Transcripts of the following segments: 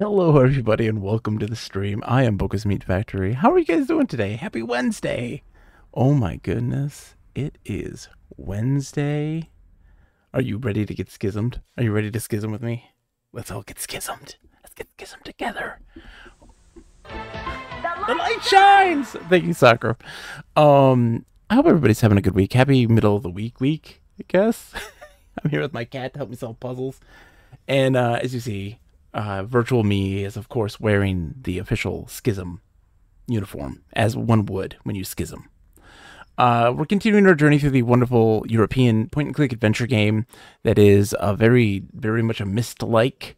Hello, everybody, and welcome to the stream. I am Boca's Meat Factory. How are you guys doing today? Happy Wednesday! Oh my goodness, it is Wednesday. Are you ready to get schismed? Are you ready to schism with me? Let's all get schismed. Let's get schismed together. The light shines! Thank you, Sakura. I hope everybody's having a good week. Happy middle of the week, I guess. I'm here with my cat to help me solve puzzles. And as you see, virtual me is, of course, wearing the official Schism uniform, as one would when you Schism. We're continuing our journey through the wonderful European point-and-click adventure game that is very, very much a Myst-like.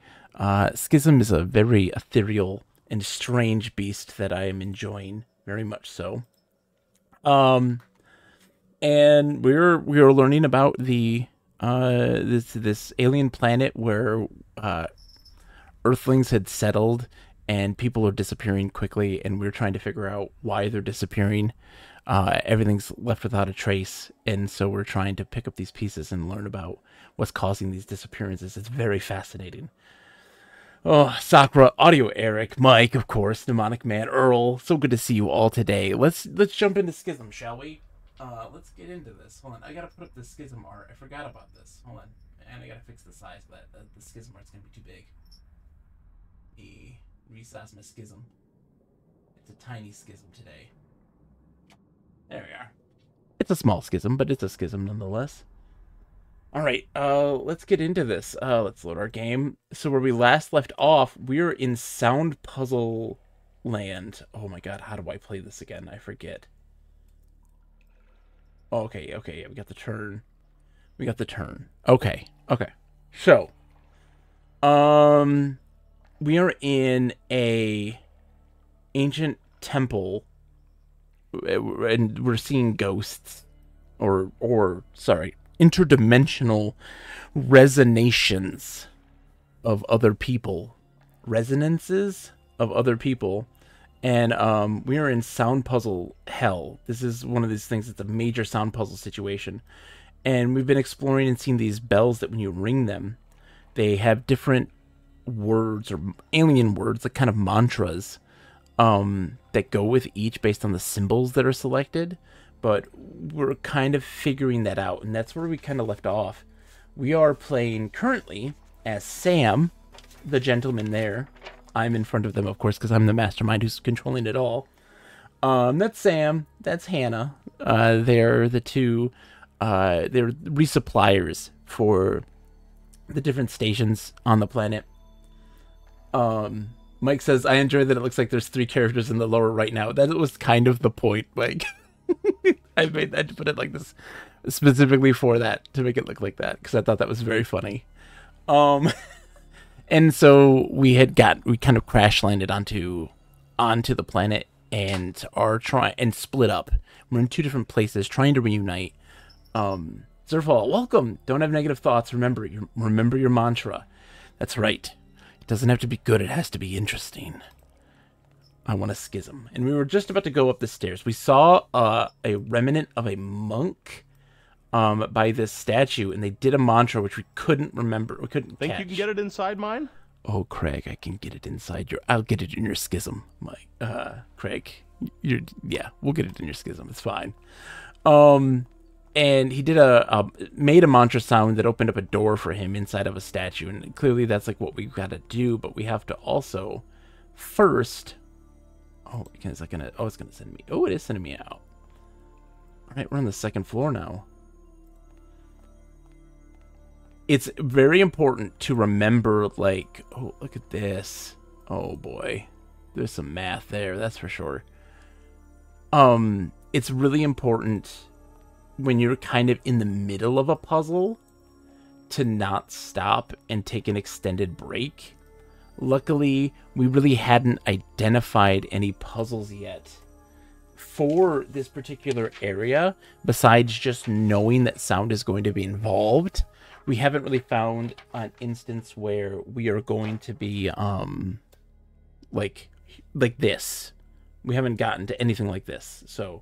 Schism is a very ethereal and strange beast that I am enjoying very much so. And we're learning about the this alien planet where Earthlings had settled and people are disappearing quickly, and we're trying to figure out why they're disappearing. Everything's left without a trace, and so we're trying to pick up these pieces and learn about what's causing these disappearances. It's very fascinating. Oh, Sakura, Audio, Eric, Mike, of course, Mnemonic Man, Earl. So good to see you all today. Let's jump into Schism, shall we? Let's get into this. Hold on, I gotta put up the Schism art. I forgot about this. Hold on, and I gotta fix the size of that. The Schism art's gonna be too big. The resize my Schism. It's a tiny Schism today. There we are. It's a small Schism, but it's a Schism nonetheless. All right, let's get into this. Let's load our game. So where we last left off, we're in Sound Puzzle Land. Oh my god, how do I play this again? I forget. Oh, okay, yeah, we got the turn. Okay. So, we are in a ancient temple, and we're seeing ghosts, or sorry, interdimensional resonations of other people, resonances of other people, and we are in sound puzzle hell. This is one of these things that's a major sound puzzle situation, and we've been exploring and seeing these bells that when you ring them, they have different words or alien words, like kind of mantras, that go with each based on the symbols that are selected. But we're kind of figuring that out, and that's where we kind of left off. We are playing currently as Sam, the gentleman there. I'm in front of them, of course, because I'm the mastermind who's controlling it all. That's Sam. That's Hannah. They're the two. They're resuppliers for the different stations on the planet. Mike says, I enjoy that it looks like there's 3 characters in the lower right now. That was kind of the point, Mike. I put it like this specifically for that, to make it look like that, because I thought that was very funny. And so we kind of crash landed onto the planet and are trying and split up. We're in 2 different places trying to reunite. Zerfall, welcome. Don't have negative thoughts. Remember your mantra. That's right. It doesn't have to be good. It has to be interesting. I want a Schism. And we were just about to go up the stairs. We saw a remnant of a monk by this statue, and they did a mantra which we couldn't remember. We couldn't Think catch. you can get it inside mine? Oh, Craig, I can get it inside I'll get it in your Schism, Mike. Craig, yeah, we'll get it in your Schism. It's fine. And he did made a mantra sound that opened up a door for him inside of a statue, and clearly that's like what we've got to do. But we have to also first. Oh, is that gonna? Oh, it's gonna send me. Oh, it is sending me out. All right, we're on the 2nd floor now. It's very important to remember, like, oh, look at this. Oh boy, there's some math there. That's for sure. It's really important when you're kind of in the middle of a puzzle to not stop and take an extended break. Luckily, we really hadn't identified any puzzles yet for this particular area, besides just knowing that sound is going to be involved. We haven't really found an instance where we are going to be, like this. We haven't gotten to anything like this. So,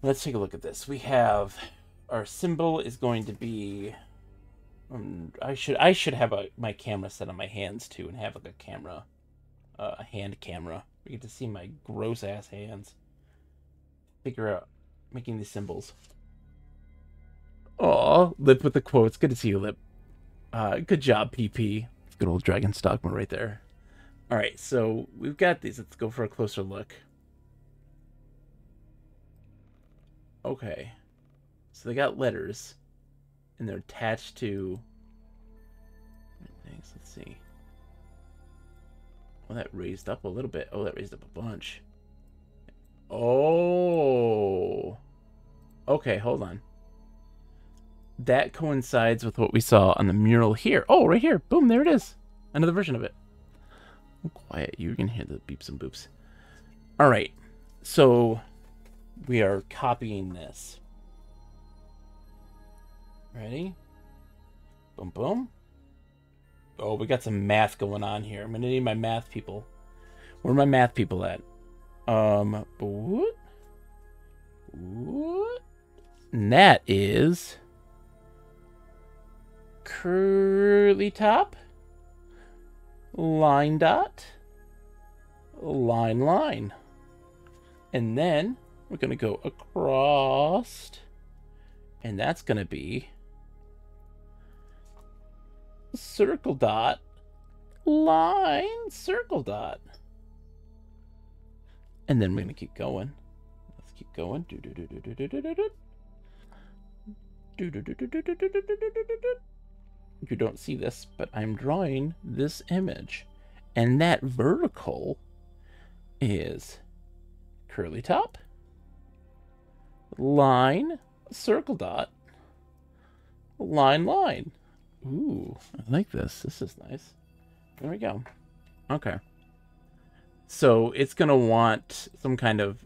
let's take a look at this. We have, our symbol is going to be I should have my camera set on my hands too, and have like a camera, a hand camera. You get to see my gross ass hands. Figure out making these symbols. Aw, Lip with the quotes. Good to see you, Lip. Good job, PP. Good old Dragon Stockman right there. All right, so we've got these. Let's go for a closer look. Okay, so they got letters, and they're attached to things. Let's see. Oh, that raised up a little bit. Oh, that raised up a bunch. Oh. Okay, hold on. That coincides with what we saw on the mural here. Oh, right here. Boom, there it is. Another version of it. Oh, quiet. You can hear the beeps and boops. All right. So we are copying this. Ready? Boom, boom. Oh, we got some math going on here. I'm going to need my math people. Where are my math people at? What? What? And that is curly top, line dot, line. And then we're going to go across, and that's going to be circle dot, line, circle dot. And then we're going to keep going. Let's keep going. You don't see this, but I'm drawing this image. And that vertical is curly top, line, circle dot, line. Ooh, I like this. This is nice. There we go. Okay. So it's going to want some kind of,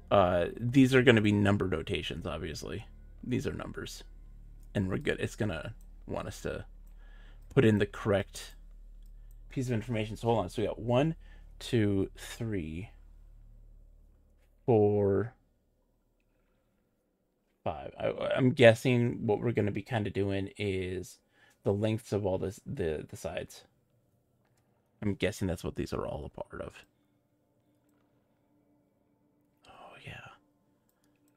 these are going to be number notations, obviously. These are numbers. And we're good. It's going to want us to put in the correct piece of information. So hold on. So we got 1, 2, 3, 4, 5. I'm guessing what we're going to be kind of doing is the lengths of all this, the sides. I'm guessing that's what these are all a part of. Oh, yeah.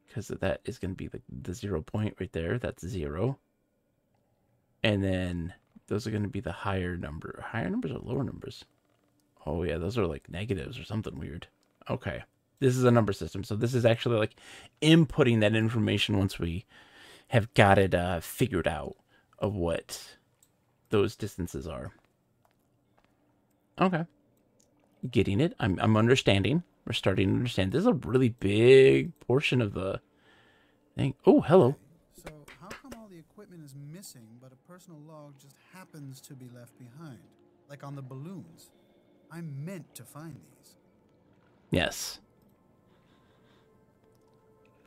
Because that is going to be the 0 point right there. That's 0. And then those are going to be the higher number. Higher numbers or lower numbers? Oh, yeah. Those are like negatives or something weird. Okay. This is a number system. So this is actually like inputting that information once we have got it figured out of what those distances are. Okay. Getting it. I'm understanding. We're starting to understand. This is a really big portion of the thing. Oh, hello. So how come all the equipment is missing, but a personal log just happens to be left behind? Like on the balloons. I meant to find these. Yes.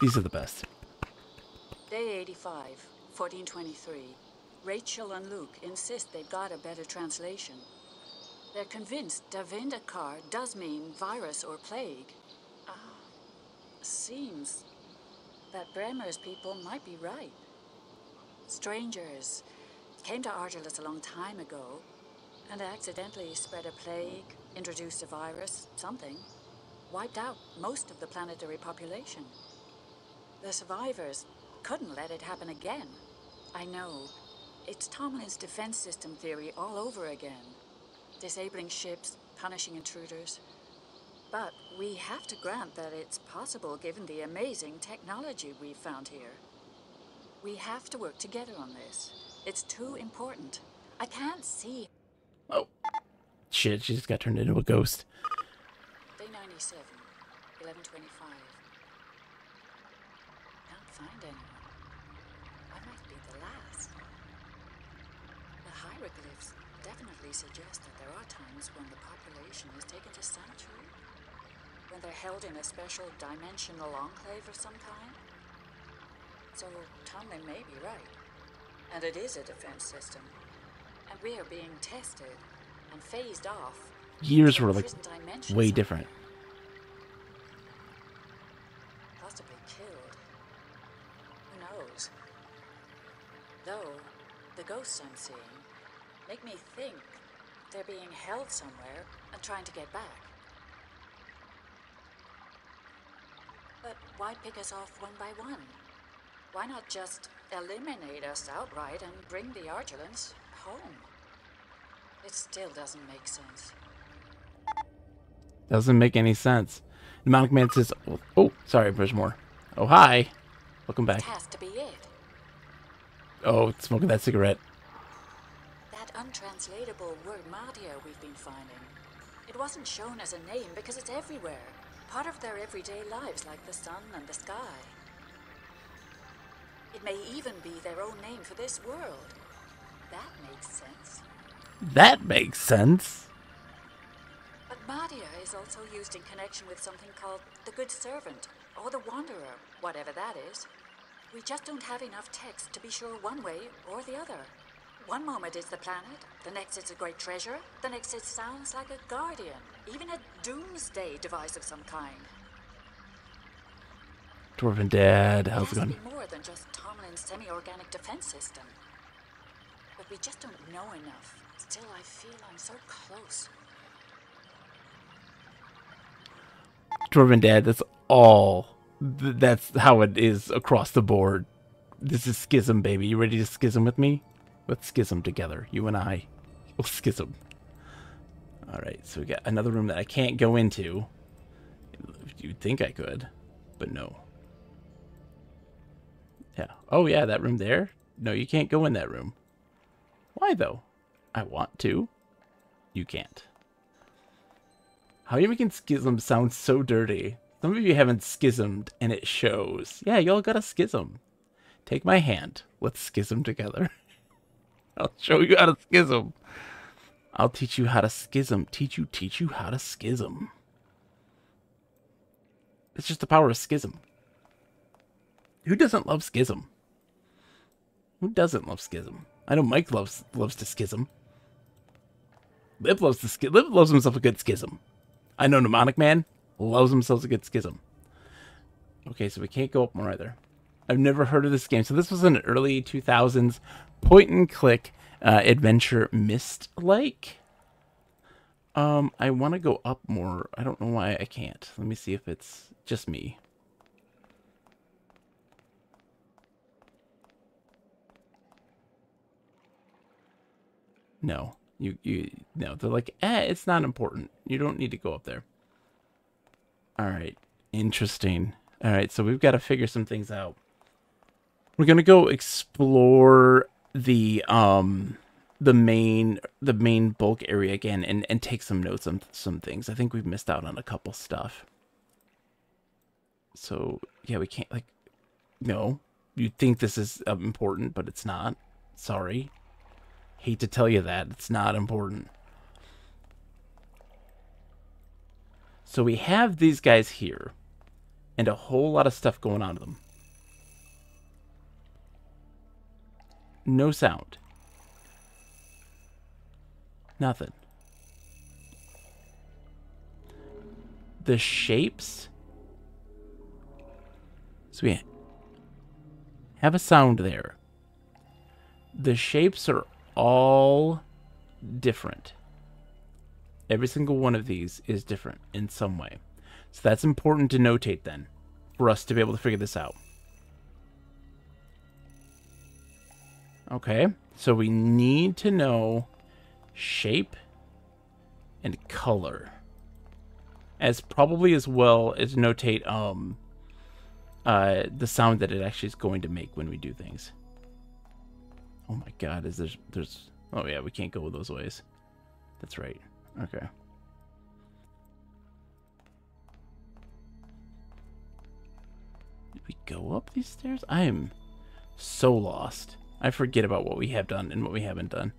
These are the best. Day 85, 1423. Rachel and Luke insist they've got a better translation. They're convinced Davindakar does mean virus or plague. Seems that Bremer's people might be right. Strangers came to Argelis a long time ago and accidentally spread a plague, introduced a virus, something. Wiped out most of the planetary population. The survivors couldn't let it happen again. I know. It's Tomlin's defense system theory all over again. Disabling ships, punishing intruders. But we have to grant that it's possible given the amazing technology we've found here. We have to work together on this. It's too important. I can't see. Oh. Shit, she just got turned into a ghost. Day 97, 11:25. Can't find anyone. I might be the last. The hieroglyphs definitely suggest that there are times when the population is taken to sanctuary, when they're held in a special dimensional enclave of some kind. So Tomlin may be right. And it is a defense system. And we are being tested and phased off. Years were like way different. Possibly killed. Who knows? Though, the ghosts I'm seeing make me think they're being held somewhere and trying to get back. But why pick us off one by one? Why not just eliminate us outright and bring the Argulans home? It still doesn't make sense. Doesn't make any sense. Mnemonic Man says, oh, sorry, there's more. Oh, hi. Welcome back. It has to be it. Oh, smoking that cigarette. That untranslatable word Mardia we've been finding. It wasn't shown as a name because it's everywhere. Part of their everyday lives, like the sun and the sky. It may even be their own name for this world. That makes sense. That makes sense. But Mardia is also used in connection with something called the Good Servant, or the Wanderer, whatever that is. We just don't have enough text to be sure one way or the other. One moment it's the planet, the next it's a great treasure, the next it sounds like a guardian, even a doomsday device of some kind. Dwarven Dad, how's it It has going? to be more than just Tomlin's semi-organic defense system. But we just don't know enough. Still, I feel I'm so close. Dwarven Dad, that's all. That's how it is across the board. This is Schism, baby. You ready to schism with me? Let's schism together, you and I. We'll schism. Alright, so we got another room that I can't go into. You'd think I could, but no. Yeah. Oh, yeah, that room there? No, you can't go in that room. Why, though? I want to. You can't. How are you making schism sound so dirty? Some of you haven't schismed, and it shows. Yeah, y'all got a schism. Take my hand. Let's schism together. I'll show you how to schism. I'll teach you how to schism. Teach you how to schism. It's just the power of schism. Who doesn't love schism? Who doesn't love schism? I know Mike loves to schism. Liv loves himself a good schism. I know Mnemonic Man loves himself a good schism. Okay, so we can't go up more either. I've never heard of this game. So this was an early 2000s point-and-click adventure Myst-like. I want to go up more. I don't know why I can't. Let me see if it's just me. No. No, they're like, it's not important. You don't need to go up there. All right. Interesting. All right, so we've got to figure some things out. We're going to go explore the main bulk area again and take some notes on some things. I think we've missed out on a couple stuff. So, yeah, we can't, like, no. You'd think this is important, but it's not. Sorry. Hate to tell you that. It's not important. So we have these guys here. And a whole lot of stuff going on to them. No sound. Nothing. The shapes. So we have a sound there. The shapes are all different. Every single one of these is different in some way. So that's important to notate then, for us to be able to figure this out. Okay, so we need to know shape and color, as probably as well as notate the sound that it actually is going to make when we do things. Oh my god, there's oh yeah, we can't go those ways. That's right. Okay. Did we go up these stairs? I am so lost. I forget about what we have done and what we haven't done.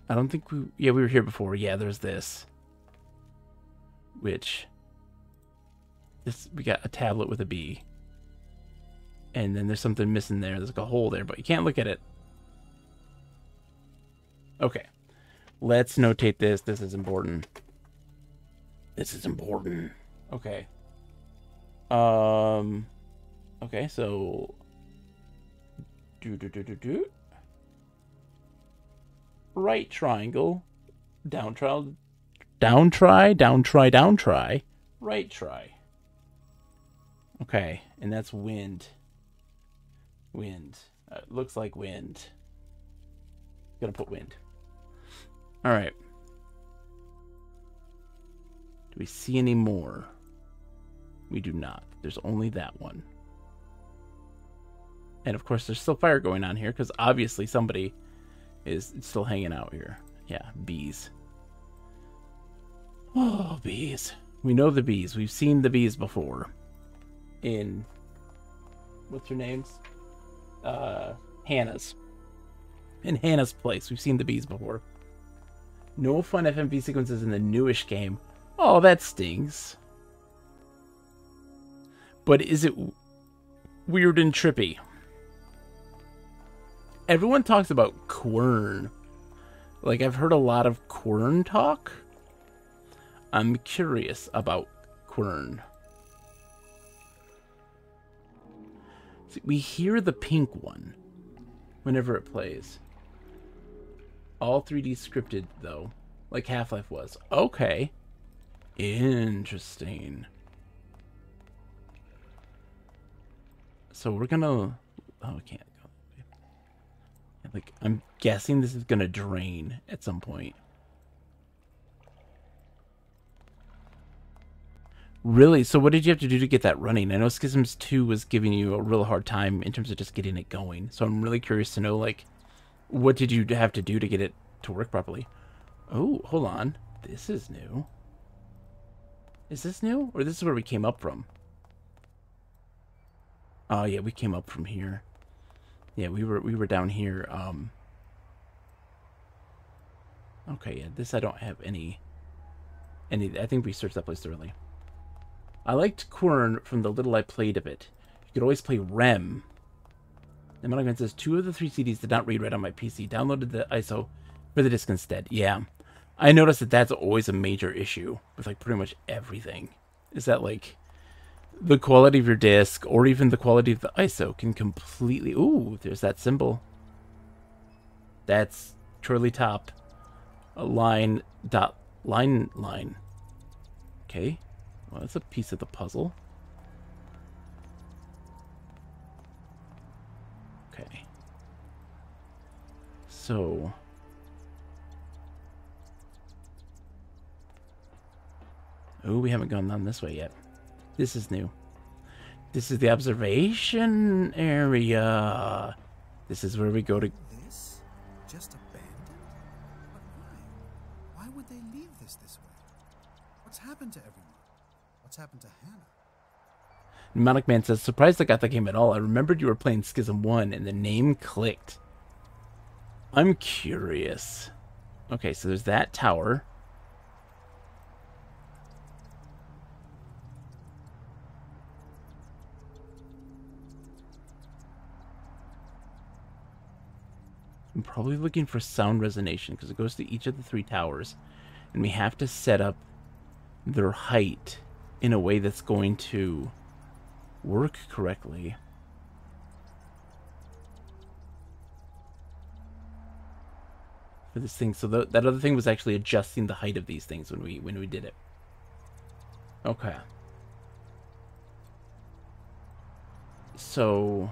I don't think we... Yeah, we were here before. Yeah, there's this. Which... we got a tablet with a B. And then there's something missing there. There's like a hole there, but you can't look at it. Okay. Let's notate this. This is important. This is important. Okay. Okay, so... right triangle, down try, down try, down try, down try, right try. Okay, and that's wind. Wind. Looks like wind. Gonna put wind. All right. Do we see any more? We do not. There's only that one. And of course, there's still fire going on here because obviously somebody is still hanging out here. Yeah, bees. Oh, bees. We know the bees. We've seen the bees before. In what's her name's? Hannah's. In Hannah's place. We've seen the bees before. No fun FMV sequences in the newish game. Oh, that stings. But is it weird and trippy? Everyone talks about Quern. Like, I've heard a lot of Quern talk. I'm curious about Quern. See, we hear the pink one whenever it plays. All 3D scripted, though. Like Half-Life was. Okay. Interesting. So we're gonna... Oh, I can't go. Like, I'm guessing this is gonna drain at some point. Really? So what did you have to do to get that running? I know Schisms 2 was giving you a real hard time in terms of just getting it going. So I'm really curious to know, like, what did you have to do to get it to work properly? Oh, hold on. This is new. Is this new? Or this is where we came up from? Oh, yeah, we came up from here. Yeah, we were down here. Okay, yeah, this I don't have any. I think we searched that place thoroughly. I liked Quern from the little I played of it. You could always play REM. The Monogram says 2 of the 3 CDs did not read right on my PC. Downloaded the ISO for the disc instead. Yeah, I noticed that that's always a major issue with like pretty much everything. Is that like the quality of your disc or even the quality of the ISO can completely... Ooh, there's that symbol. That's curly top. A line, dot, line. Okay. Well, that's a piece of the puzzle. Okay. So... Oh, we haven't gone down this way yet. This is new. This is the observation area. This is where we go to... This? Just abandoned? But why? Why would they leave this way? What's happened to everyone? What's happened to Hannah? Mnemonic Man says, surprised I got the game at all. I remembered you were playing Schism 1 and the name clicked. I'm curious. Okay, so there's that tower. I'm probably looking for sound resonation because it goes to each of the 3 towers. And we have to set up their height in a way that's going to work correctly. For this thing. So that other thing was actually adjusting the height of these things when we did it. Okay. So...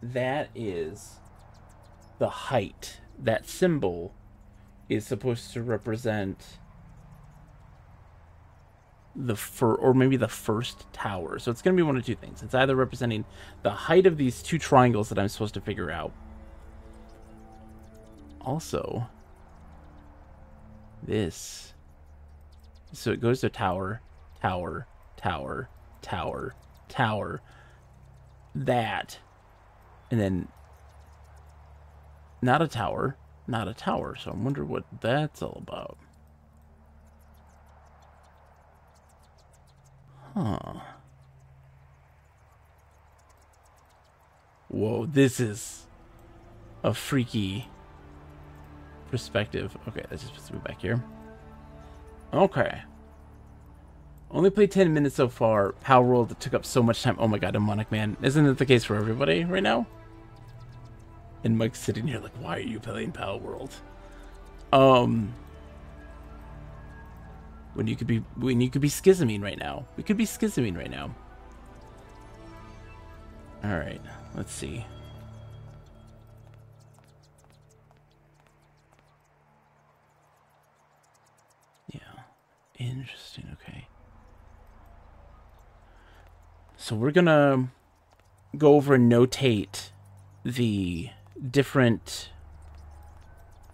that is the height. That symbol is supposed to represent the or maybe the first tower. So it's going to be one of 2 things. It's either representing the height of these 2 triangles that I'm supposed to figure out. Also, this. So it goes to tower, tower, tower, tower, tower. That. And then not a tower, not a tower. So I wonder what that's all about. Huh. Whoa, this is a freaky perspective. Okay, let's just move back here. Okay. Only played 10 minutes so far. Power World took up so much time. Oh my god, Demonic Man. Isn't it the case for everybody right now? And Mike's sitting here like, why are you playing Power World? When you could be schisming right now. We could be schisming right now. Alright, let's see. Yeah. Interesting, okay. So we're gonna go over and notate the different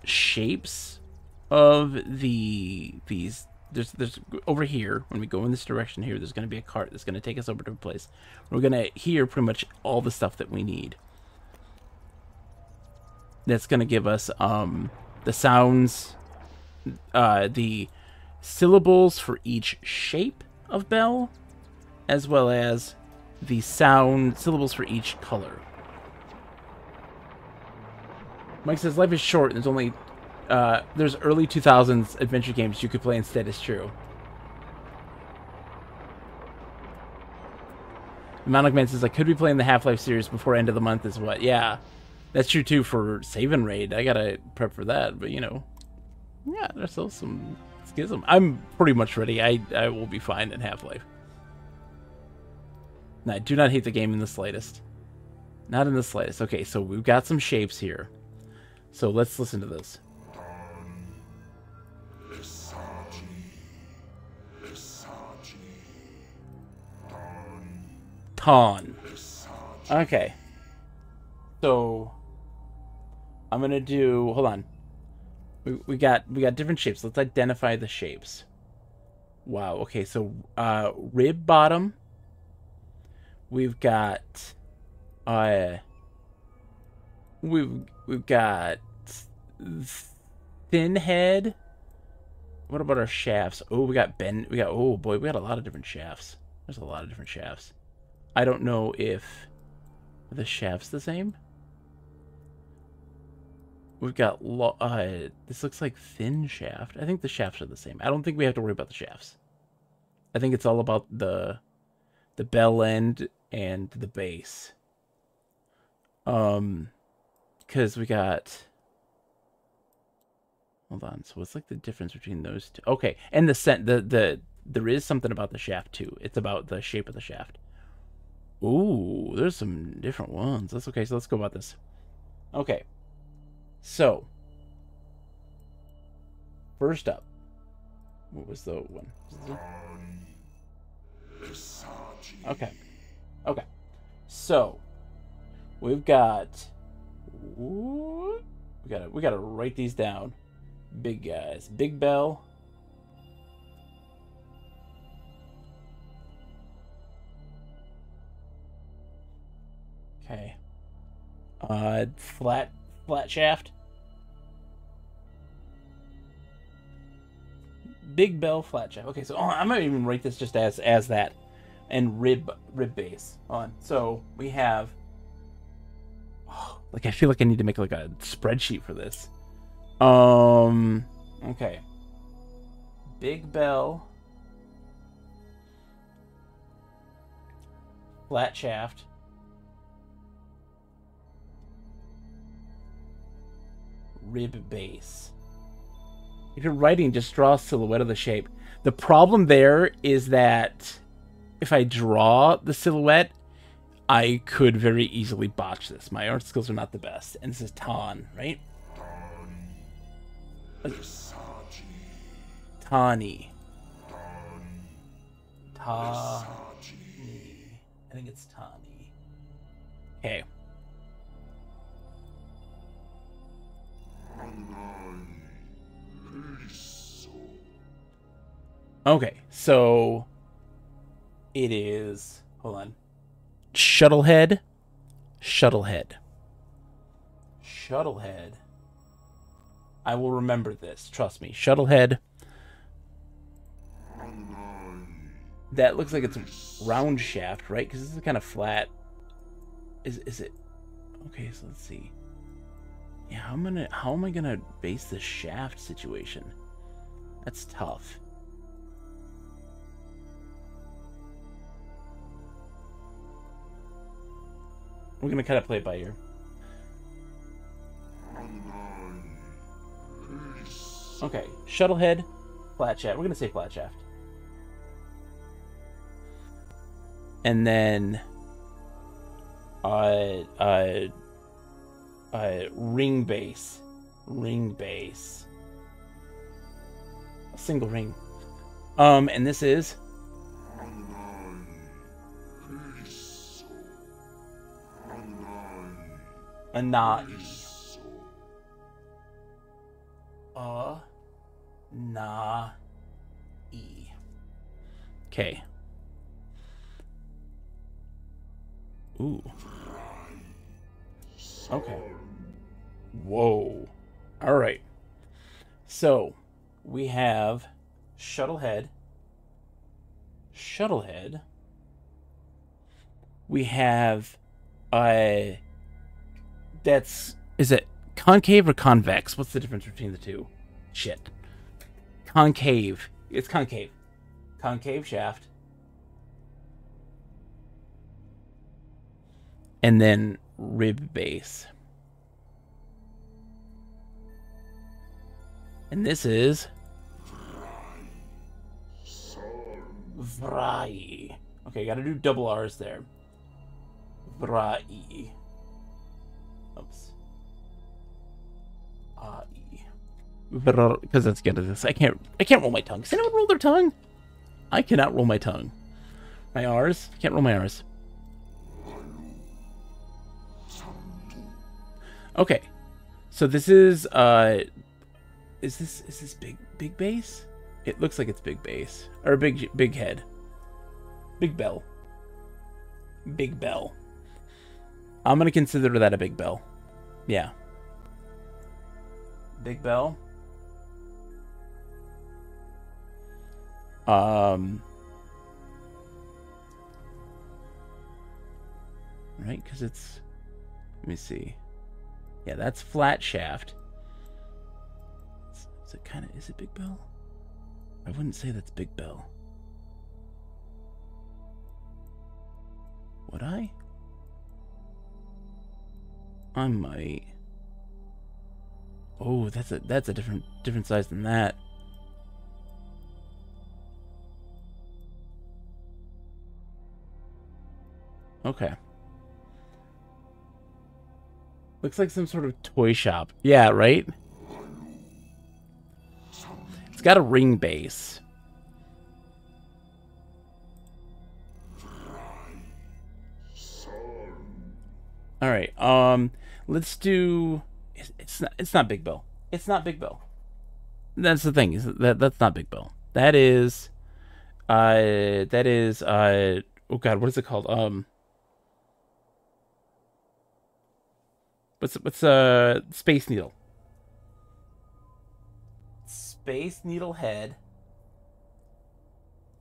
shapes of these. There's over here, when we go in this direction here, there's going to be a cart that's going to take us over to a place. We're going to hear pretty much all the stuff that we need. That's going to give us the sounds, the syllables for each shape of bell, as well as the syllables for each color. Mike says life is short and there's only there's early 2000s adventure games you could play instead. Is true. Monarch Man says I could be playing the Half-Life series before end of the month is what. Yeah, that's true too for Save and Raid. I gotta prep for that, but you know, yeah, there's still some Schism. I'm pretty much ready. I will be fine in Half-Life. No, I do not hate the game in the slightest. Not in the slightest. Okay, so we've got some shapes here. So let's listen to this. Ton. Okay. So I'm gonna do. Hold on. We got different shapes. Let's identify the shapes. Wow. Okay. So rib bottom. We've got we've got thin head. What about our shafts? Oh, we got bend. Oh boy, we got a lot of different shafts. There's a lot of different shafts. I don't know if the shaft's the same. We've got this looks like thin shaft. I think the shafts are the same. I don't think we have to worry about the shafts. I think it's all about the bell end and the base. Because we got. Hold on. So what's like the difference between those two? Okay, and there is something about the shaft too. It's about the shape of the shaft. Ooh, there's some different ones. That's okay. So let's go about this. Okay. So first up, what was the one? Okay. Okay. So we've got. We gotta write these down. Big guys. Big bell. Okay. Flat shaft. Big bell, flat shaft. Okay, so I might even write this just as that. And rib base on. So we have. Like I feel like I need to make like a spreadsheet for this. Okay. Big bell. Flat shaft. Rib base. If you're writing, just draw a silhouette of the shape. The problem there is that if I draw the silhouette, I could very easily botch this. My art skills are not the best. And this is Tan, right? Tani. Tani. I think it's Tani. Okay. Okay, so it is. Hold on. Shuttlehead. I will remember this. Trust me. Shuttlehead. That looks like it's a round shaft, right? Because this is kind of flat. Is it? Okay, so let's see. Yeah, how am I gonna base the shaft situation? That's tough. We're gonna kind of play it by ear. Okay, Shuttlehead, flat shaft. We're gonna say flat shaft. And then ring base. Ring base. A single ring. And this is Anai. Na-E. Okay. Ooh. Okay. Whoa. All right. So, we have Shuttlehead. Shuttlehead. We have that's, is it concave or convex? What's the difference between the two? Shit. Concave. It's concave. Concave shaft. And then rib base. And this is Vrai. Okay, gotta do double R's there. Vrai. Oops. Because that's good at this. I can't roll my tongue. Does anyone roll their tongue? I cannot roll my tongue. My R's? I can't roll my R's. Okay. So this is this big base? It looks like it's big base. Or big head. Big bell. Big bell. I'm gonna consider that a big bell. Yeah. Big bell. Right, because it's, let me see. Yeah, that's flat shaft. Is it kind of, is it big bell? I wouldn't say that's big bell. Would I? I might. Oh, that's a different size than that. Okay. Looks like some sort of toy shop. Yeah, right? It's got a ring base. All right. Let's do. It's not Big Bill. It's not Big Bill. That's the thing. Is that's not Big Bill. That is. Oh God, what is it called? What's Space Needle? Space Needle head.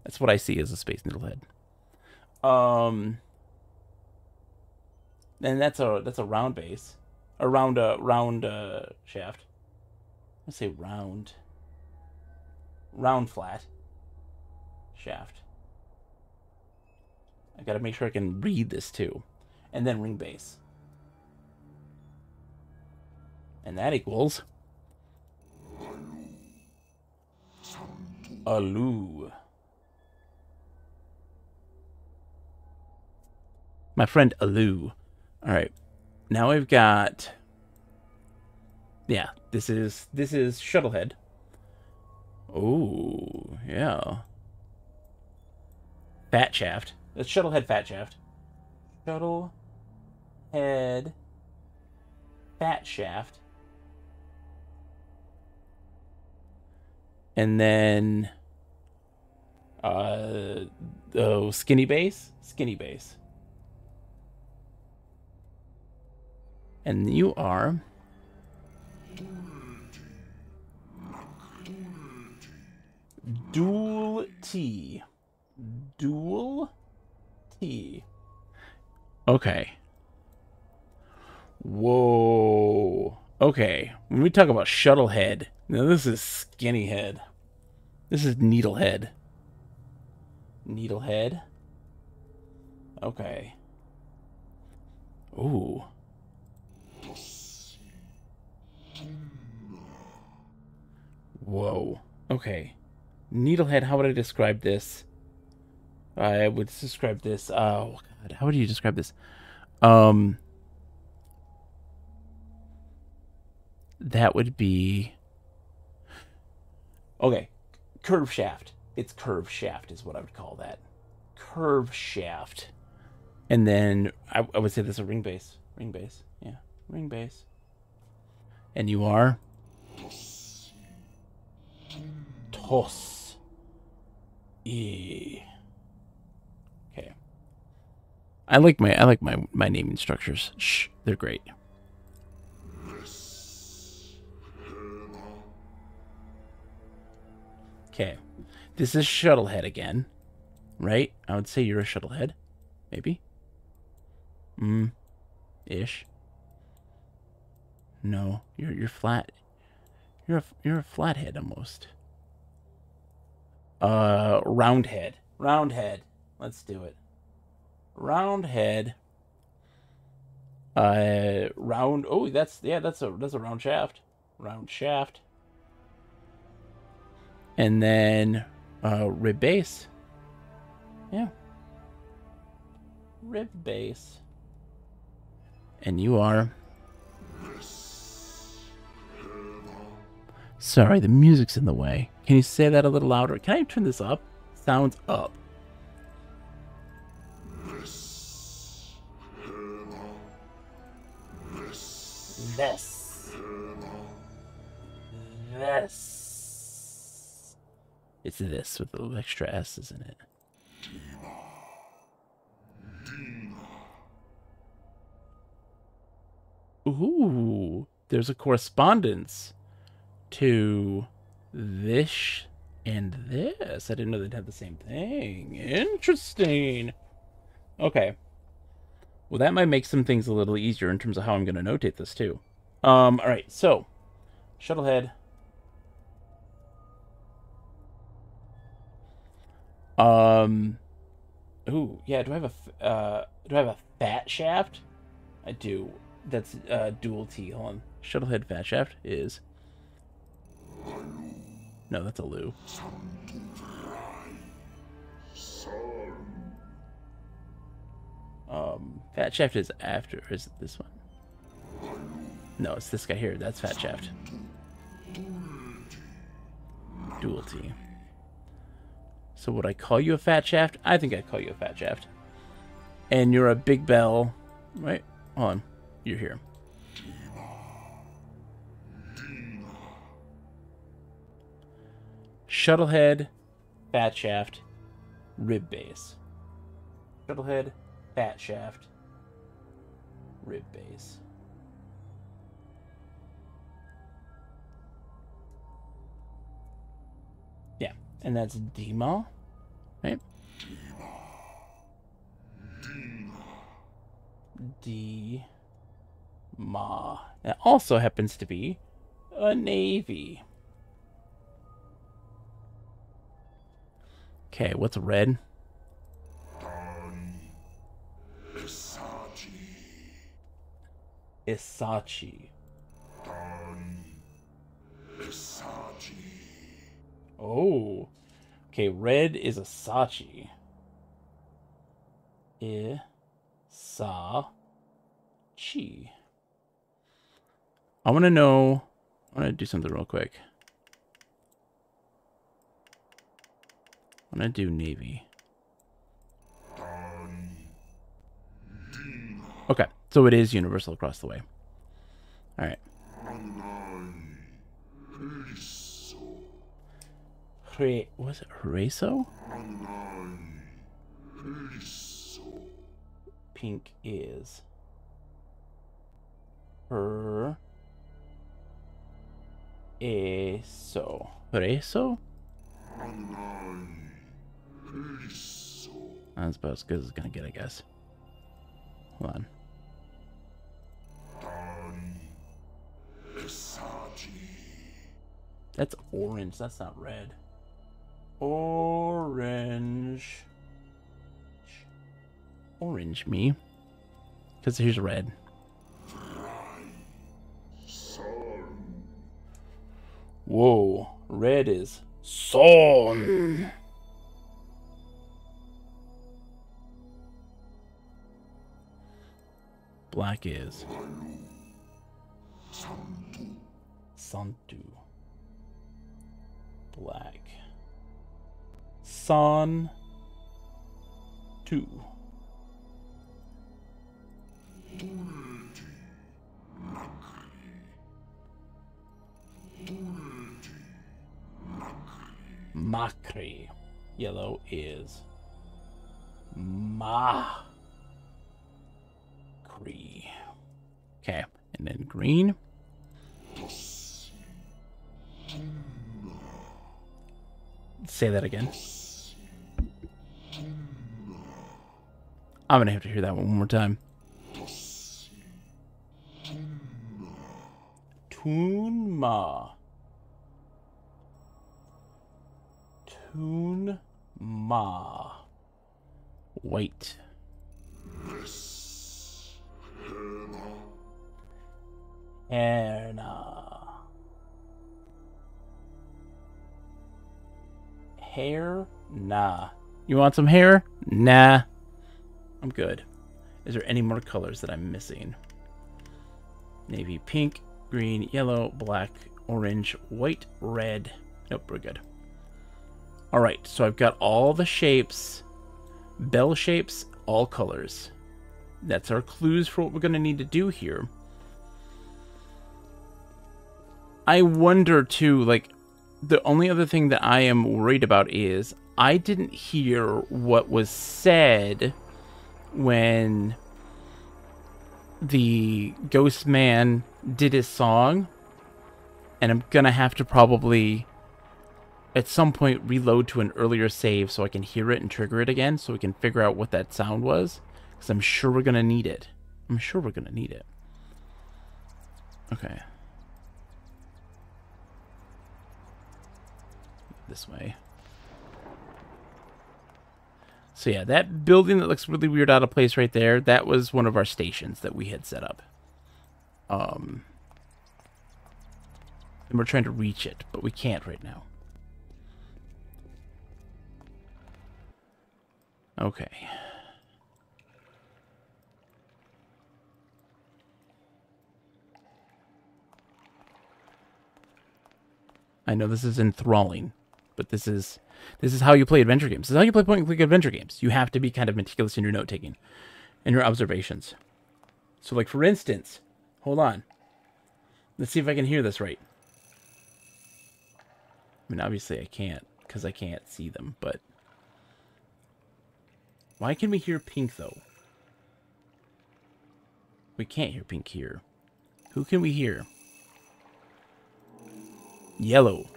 That's what I see as a Space Needle head. And that's a round base, a round shaft. Let's say round flat shaft. I gotta make sure I can read this too, and then ring base, and that equals Alu. My friend Alu. All right, now we've got. Yeah, this is Shuttlehead. Oh yeah. Fat shaft. That's Shuttlehead fat shaft. Shuttlehead fat shaft. And then skinny base. And you are Dual T. Okay. Whoa. Okay. When we talk about Shuttlehead, now this is Skinny Head. This is Needlehead. Okay. Ooh. Whoa. Okay. Needlehead, how would I describe this? I would describe this. Oh God, how would you describe this? Um, that would be okay. Curve shaft. It's curve shaft is what I would call that. Curve shaft. And then I would say this is a ring base. Ring base. Yeah. Ring base. And you are toss. E. Okay. I like my naming structures. Shh, they're great. Okay. This is Shuttlehead again, right? I would say you're a Shuttlehead, maybe. Ish. No, you're flat. You're a flathead almost. Roundhead. Roundhead. Let's do it. Roundhead. Round. Oh, that's a round shaft. Round shaft. And then, rib base. Yeah. Rib base. And you are. Sorry, the music's in the way. Can you say that a little louder? Can I turn this up? Sounds up. This. This. It's this with the little extra S's in it. Ooh, there's a correspondence to this and this. I didn't know they'd have the same thing. Interesting. Okay. Well, that might make some things a little easier in terms of how I'm going to notate this too. All right. So, Shuttlehead. Ooh, yeah. Do I have a fat shaft? I do. That's dual T. Hold on. Shuttlehead fat shaft is. No, that's a Lou. Fat shaft is after. Is it this one? No, it's this guy here. That's fat shaft. Dual T. So would I call you a fat shaft? I think I'd call you a fat shaft. And you're a big bell, right? Hold on. You're here. Shuttlehead, fat shaft, rib base. Shuttlehead, fat shaft, rib base. Yeah, and that's Dima, right? D. Ma. That also happens to be a navy. Okay, what's red? Isachi. Oh. Okay, red is Isachi. Chi. I want to know. I want to do something real quick. I want to do navy. Okay, so it is universal across the way. All right. Was it Reso? Pink is her. Eso. Reso? That's about as good as it's gonna get, I guess. Hold on. That's orange. That's not red. Orange. Orange me. Because here's red. Whoa, red is sun. Black is Santu. Black. San. Two. Makri. Yellow is Makri. Okay, and then green. Say that again. I'm gonna have to hear that one more time. Tunma. Tunma. White. Herna. Hair? Nah. You want some hair? Nah. I'm good. Is there any more colors that I'm missing? Navy, pink, green, yellow, black, orange, white, red. Nope, we're good. Alright, so I've got all the shapes, bell shapes, all colors. That's our clues for what we're going to need to do here. I wonder, too, like, the only other thing that I am worried about is I didn't hear what was said when the ghost man did his song, and I'm gonna have to probably at some point reload to an earlier save so I can hear it and trigger it again so we can figure out what that sound was, because I'm sure we're gonna need it. I'm sure we're gonna need it. Okay. This way. So yeah, that building that looks really weird out of place right there, that was one of our stations that we had set up. And we're trying to reach it, but we can't right now. Okay. I know this is enthralling, but this is how you play adventure games. This is how you play point-and-click adventure games. You have to be kind of meticulous in your note-taking and your observations. So, like, for instance, hold on. Let's see if I can hear this right. I mean, obviously I can't, because I can't see them, but... Why can we hear pink, though? We can't hear pink here. Who can we hear? Yellow.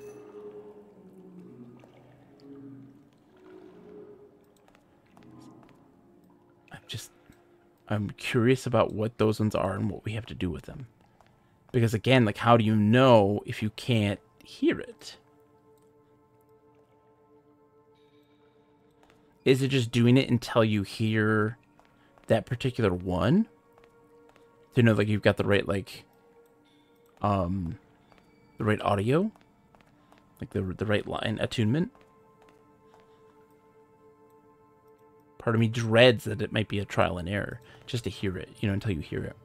I'm curious about what those ones are and what we have to do with them. Because again, like, how do you know if you can't hear it? Is it just doing it until you hear that particular one? To know, like, you've got the right, like, the right audio? Like, the right line attunement? Part of me dreads that it might be a trial and error just to hear it, you know, until you hear it.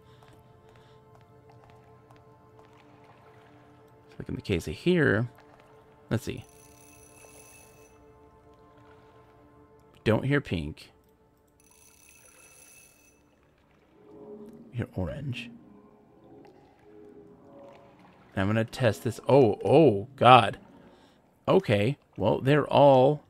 So like in the case of here, let's see. Don't hear pink. Hear orange. And I'm going to test this. Oh, God. Okay, well, they're all...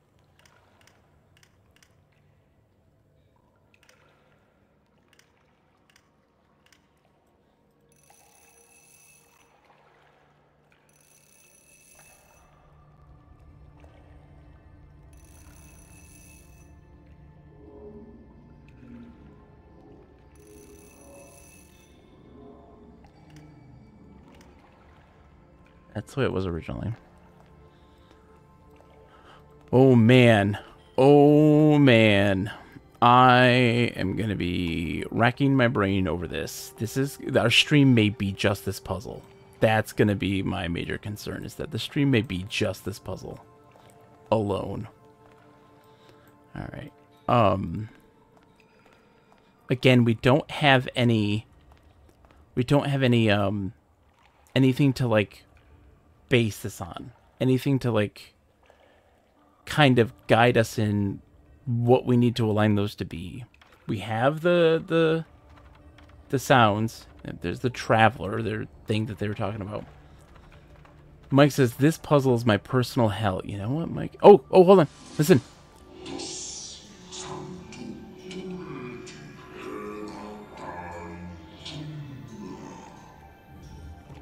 That's the way it was originally. Oh, man. Oh, man. I am going to be racking my brain over this. Our stream may be just this puzzle. That's going to be my major concern, is that the stream may be just this puzzle alone. All right. Again, we don't have any anything to like base this on. Anything to like kind of guide us in what we need to align those to be. We have the sounds. There's the traveler, their thing that they were talking about. Mike says, this puzzle is my personal hell. You know what, Mike? Oh, hold on. Listen.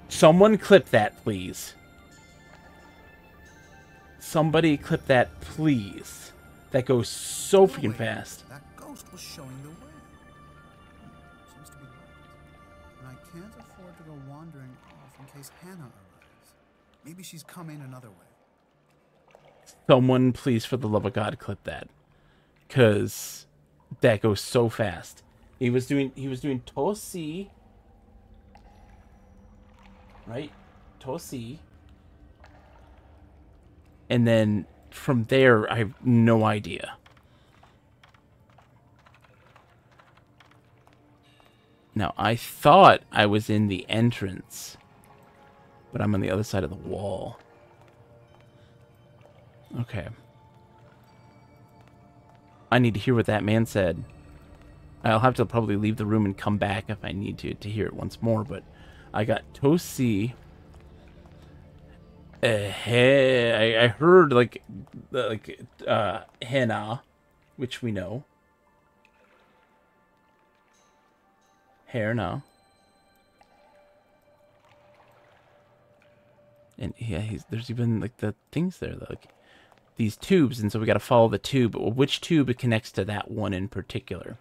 Someone clip that, please. Somebody clip that, please. That goes so freaking fast. That ghost was showing the way. Seems to be right. And I can't afford to go wandering off in case Hannah arrives. Maybe she's come in another way. Someone, please, for the love of God, clip that. Because that goes so fast. He was doing Tosi. Right? Tosi. And then from there, I have no idea. Now, I thought I was in the entrance, but I'm on the other side of the wall. Okay. I need to hear what that man said. I'll have to probably leave the room and come back if I need to hear it once more, but I got Tosi. I heard like henna, which we know. Herna. And yeah, there's even like the things there, like these tubes, and so we got to follow the tube. Well, which tube connects to that one in particular,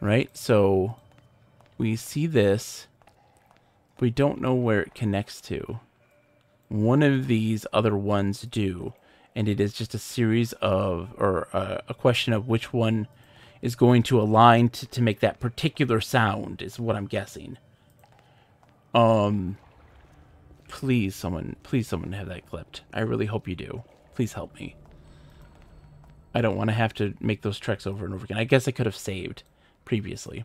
right? So we see this. We don't know where it connects to. One of these other ones do, and it is just a series of, or a question of which one is going to align to make that particular sound, is what I'm guessing. Please someone have that clipped. I really hope you do. Please help me. I don't want to have to make those treks over and over again. I guess I could have saved previously.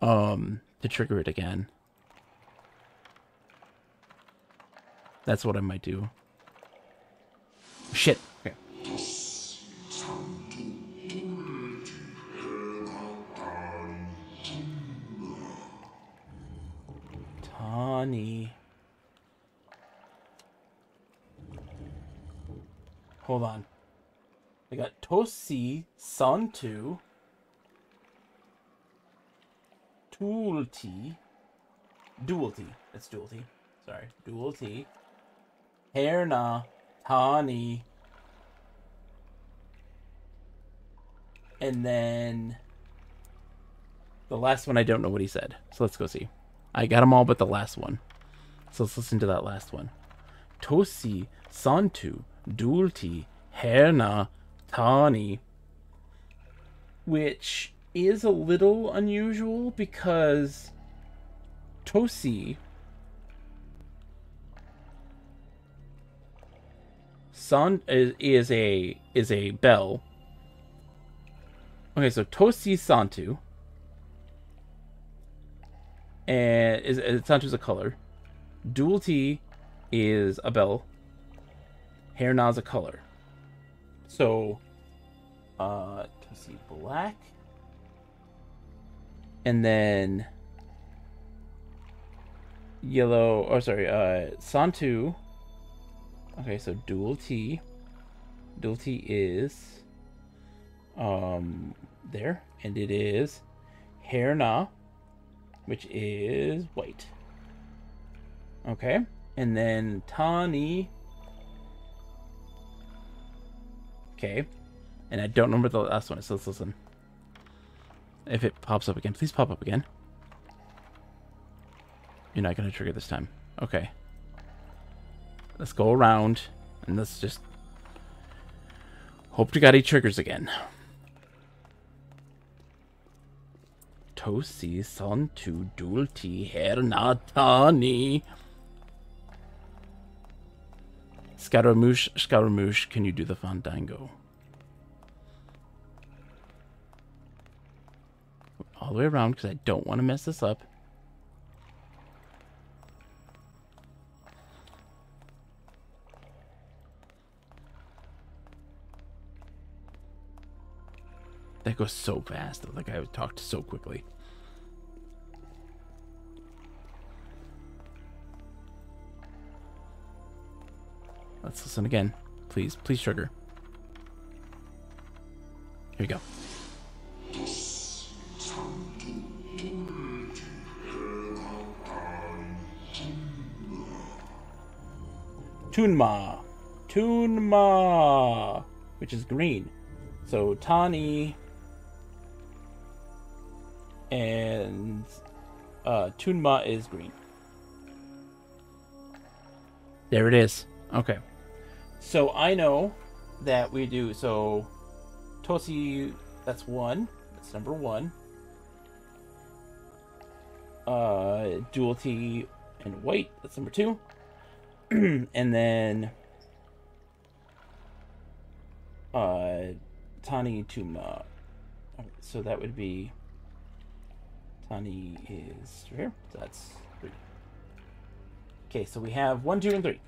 To trigger it again. That's what I might do. Shit. Okay. Tawny. Hold on. I got Tosi, Santu, Dualty. That's Dualty. Sorry. Dualty. Herna, Tani, and then the last one I don't know what he said. So let's go see. I got them all but the last one. So let's listen to that last one. Tosi, Santu, Dulti, Herna, Tani. Which is a little unusual because Tosi is a bell. Okay, so Tosi Santu. And Santu's a color. Dualty is a bell. Hairna's a color. So Tosi black. And then yellow, or sorry, Santu. Okay, so Dualty. Dualty is there, and it is Herna, which is white. Okay, and then Tani. Okay, and I don't remember the last one, so let's listen. If it pops up again, please pop up again. You're not going to trigger this time. Okay. Let's go around, and let's just hope to God he triggers again. Tosi Santu Dulti Hernatani. Scaramouche, can you do the Fandango? All the way around because I don't want to mess this up. That goes so fast. Like I talked so quickly. Let's listen again. Please, please trigger. Here we go. Tunma. Tunma. Which is green. So Tani and Tunma is green. There it is. Okay. So I know that we do, so Tosi, that's 1. That's number 1. Duality and white, that's number 2. And then Tani Tunma. So that would be Tani is here. So that's 3. Okay, so we have 1, 2, and 3.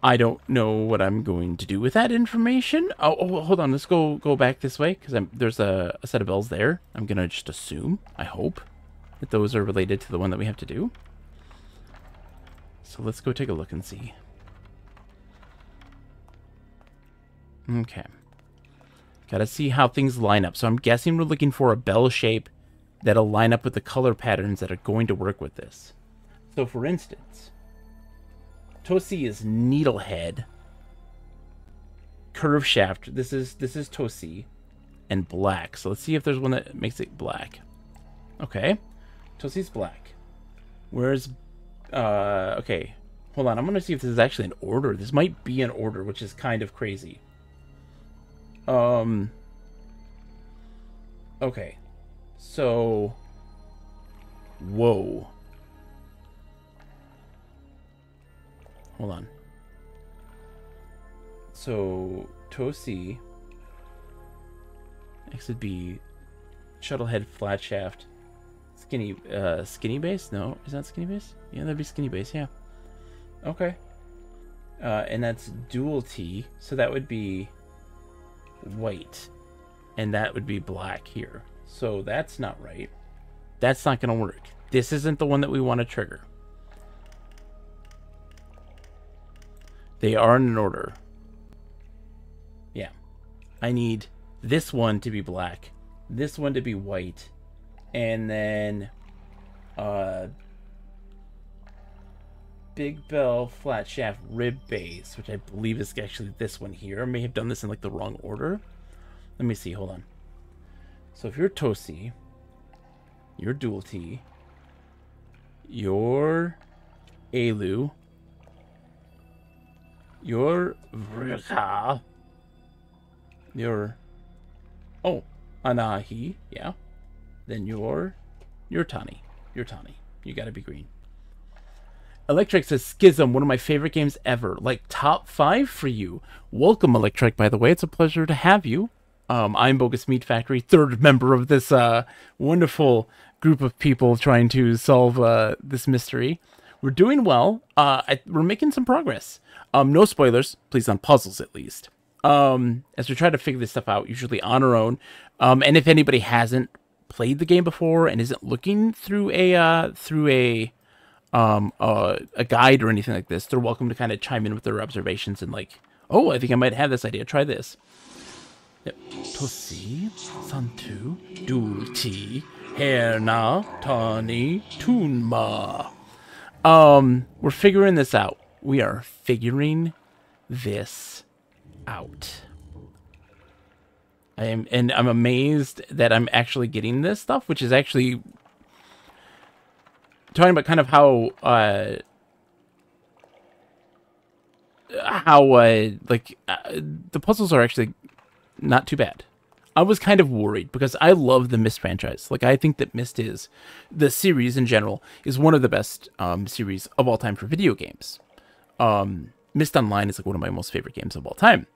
I don't know what I'm going to do with that information. Oh, hold on. Let's go back this way because there's a set of bells there. I'm gonna just assume, I hope, that those are related to the one that we have to do. So let's go take a look and see. Okay. Gotta see how things line up. So I'm guessing we're looking for a bell shape that'll line up with the color patterns that are going to work with this. So for instance, Tosi is needlehead, curve shaft. This is Tosi, and black. So let's see if there's one that makes it black. Okay, Tosi's black. Where's okay, hold on. I'm gonna see if this is actually an order. This might be an order, which is kind of crazy. Okay, so whoa. Hold on. So Tosi next would be shuttlehead, flat shaft, skinny base. No, is that skinny base? Yeah, that'd be skinny base. Yeah. Okay. And that's dual T, so that would be white, and that would be black here. So that's not right. That's not gonna work. This isn't the one that we want to trigger. They are in an order. Yeah. I need this one to be black, this one to be white, and then big bell, flat shaft, rib base, which I believe is actually this one here. I may have done this in like the wrong order. Let me see, hold on. So if you're Tosi, you're dual T, you're Elu, you're Vrika, you're Anahi, yeah. Then you're Tani. You're Tani. You gotta be green. Electric says Schizm, one of my favorite games ever. Like top 5 for you. Welcome, Electric, by the way. It's a pleasure to have you. I'm Bogus Meat Factory, 3rd member of this wonderful group of people trying to solve this mystery. We're doing well. We're making some progress. No spoilers, please, on puzzles at least. As we try to figure this stuff out, usually on our own. And if anybody hasn't played the game before and isn't looking through a guide or anything like this, they're welcome to kind of chime in with their observations and like, oh, I think I might have this idea. Try this. Yep. Tosi, Santu, Dulti, Herna, Tani, Tunma. We're figuring this out. We are figuring this out. I'm amazed that I'm actually getting this stuff, which is actually talking about kind of how the puzzles are actually not too bad. I was kind of worried because I love the Myst franchise. Like, I think that Myst is, the series in general, is one of the best series of all time for video games. Myst Online is like one of my most favorite games of all time.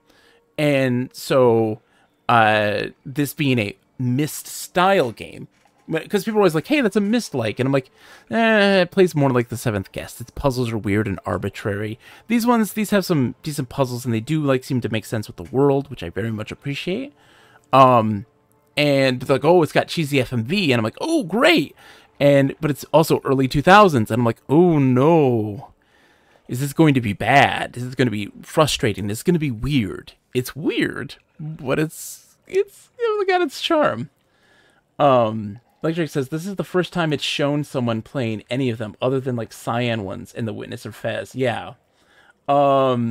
And so, this being a Myst style game, because people are always like, hey, that's a Myst-like. And I'm like, it plays more like the Seventh Guest. Its puzzles are weird and arbitrary. These have some decent puzzles, and they do like seem to make sense with the world, which I very much appreciate. And they're like, oh, it's got cheesy FMV, and I'm like, oh, great. But it's also early 2000s, and I'm like, oh no, is this going to be bad? Is this going to be frustrating? Is this going to be weird? It's weird, but it's got its charm. Electric says this is the first time it's shown someone playing any of them other than like Cyan ones in The Witness or Fez. Yeah. Yeah,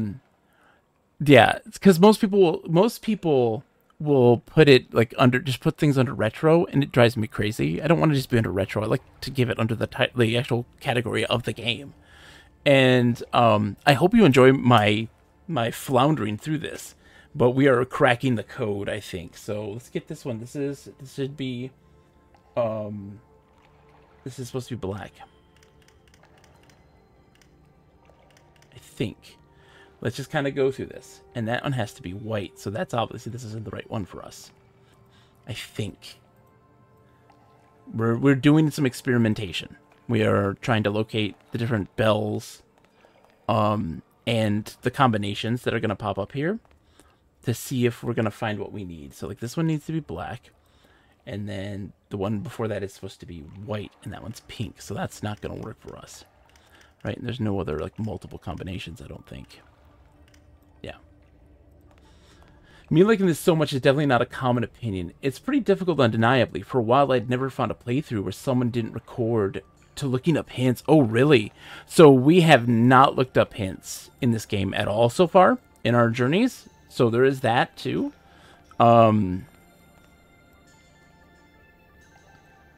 it's because most people will put it like just put things under retro, and it drives me crazy. I don't want to just be under retro. I like to give it under the actual category of the game. And I hope you enjoy my floundering through this, but we are cracking the code, I think. So let's get this one. This should be this is supposed to be black, I think. Let's just kind of go through this. And that one has to be white. So that's obviously, this isn't the right one for us, I think. We're doing some experimentation. We are trying to locate the different bells and the combinations that are going to pop up here to see if we're going to find what we need. So like this one needs to be black. And then the one before that is supposed to be white, and that one's pink. So that's not going to work for us. Right? And there's no other like multiple combinations, I don't think. Yeah. Me liking this so much is definitely not a common opinion. It's pretty difficult, undeniably. For a while, I'd never found a playthrough where someone didn't record to looking up hints. Oh, really? So we have not looked up hints in this game at all so far in our journeys. So there is that, too.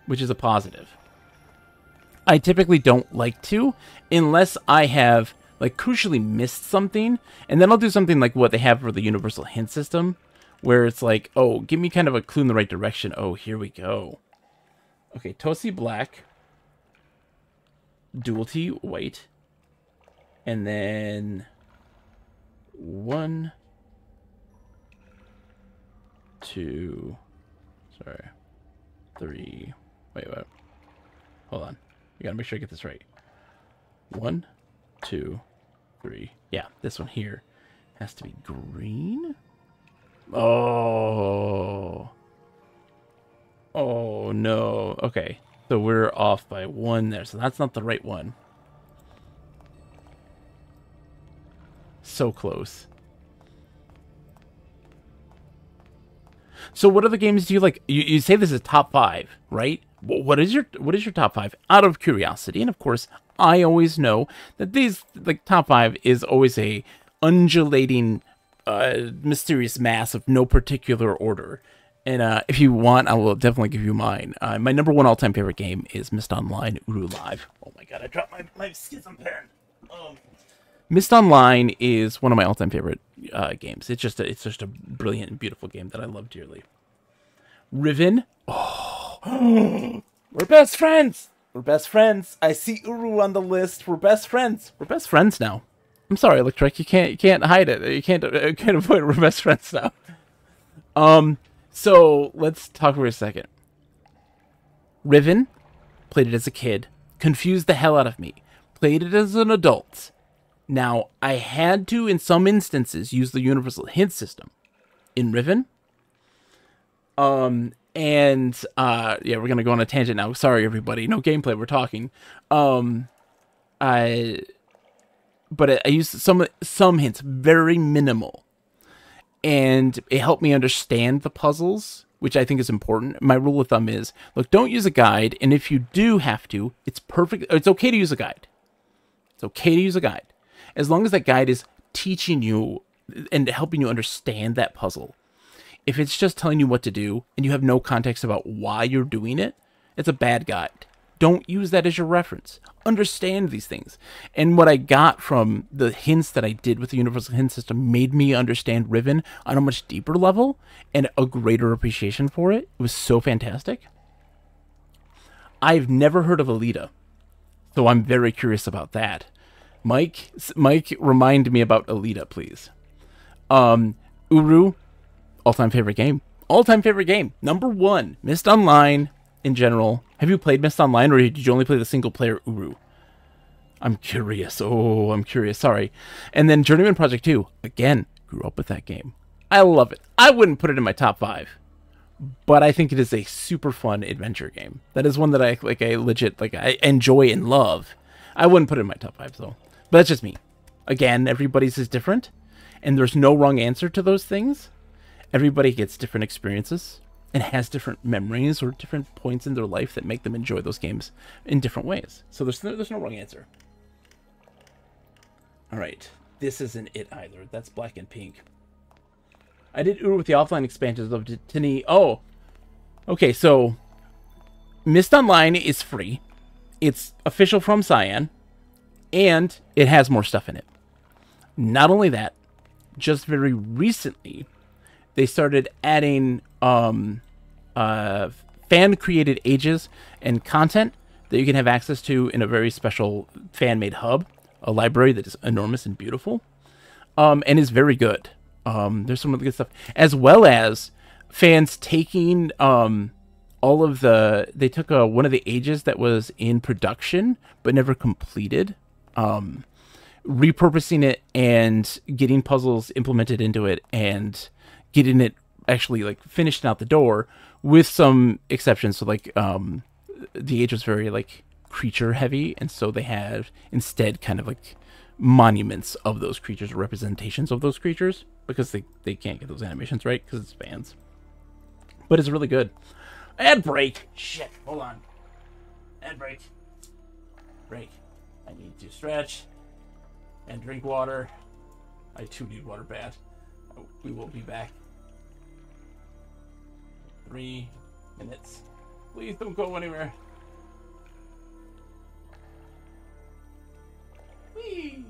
Which is a positive. I typically don't like to, unless I have like crucially missed something, and then I'll do something like what they have for the universal hint system, where it's like, oh, give me kind of a clue in the right direction. Oh, here we go. Okay, Tosi black, Duality white, and then 1, 2, 3. Wait. Hold on. You gotta make sure I get this right. 1, 2, 3. Yeah, this one here has to be green. Oh no. Okay, so we're off by 1 there. So that's not the right one. So close. So what other games do you like? You say this is top 5, right? What is your top 5 out of curiosity? And of course, I always know that these like top 5 is always a undulating, mysterious mass of no particular order. And if you want, I will definitely give you mine. My number 1 all-time favorite game is Myst Online Uru Live. Oh my god, I dropped my Schizm pen. Myst Online is one of my all-time favorite games. It's just a brilliant and beautiful game that I love dearly. Riven. Oh, we're best friends. We're best friends. I see Uru on the list. We're best friends. We're best friends now. I'm sorry, Electric. You can't hide it. You can't avoid it. We're best friends now. So let's talk for a second. Riven, played it as a kid, confused the hell out of me. Played it as an adult. Now, I had to, in some instances, use the universal hint system in Riven. Yeah, we're gonna go on a tangent now. Sorry, everybody. No gameplay. We're talking. I used some hints, very minimal, and it helped me understand the puzzles, which I think is important. My rule of thumb is, look, don't use a guide, and if you do have to, it's perfect. It's okay to use a guide. It's okay to use a guide, as long as that guide is teaching you and helping you understand that puzzle. If it's just telling you what to do and you have no context about why you're doing it, it's a bad guide. Don't use that as your reference. Understand these things. And what I got from the hints that I did with the universal hint system made me understand Riven on a much deeper level and a greater appreciation for it. It was so fantastic. I've never heard of Alita, so I'm very curious about that. Mike, remind me about Alita, please. Uru, all-time favorite game. All-time favorite game. Number one, Mist Online in general. Have you played Mist Online, or did you only play the single-player Uru? I'm curious. Oh, I'm curious. Sorry. And then Journeyman Project 2. Again, grew up with that game. I love it. I wouldn't put it in my top 5, but I think it is a super fun adventure game. That is one that I legit I enjoy and love. I wouldn't put it in my top 5 though. But that's just me. Again, everybody's is different, and there's no wrong answer to those things. Everybody gets different experiences and has different memories or different points in their life that make them enjoy those games in different ways. So there's no wrong answer. All right, this isn't it either. That's Black and Pink. I did Uru with the offline expansions of Tini. Oh, okay. So Mist Online is free. It's official from Cyan, and it has more stuff in it. Not only that, just very recently, they started adding fan-created ages and content that you can have access to in a very special fan-made hub, a library that is enormous and beautiful, and is very good. There's some really good stuff, as well as fans taking all of the. They took one of the ages that was in production but never completed, repurposing it and getting puzzles implemented into it and getting it actually like finished out the door, with some exceptions. So like the age was very like creature heavy, and so they had instead kind of like monuments of those creatures or representations of those creatures, because they can't get those animations right because it's fans. But it's really good. Ad break. Shit. Hold on. Ad break. Break. I need to stretch and drink water. I too need water bad. We will be back. 3 minutes. Please don't go anywhere. Whee!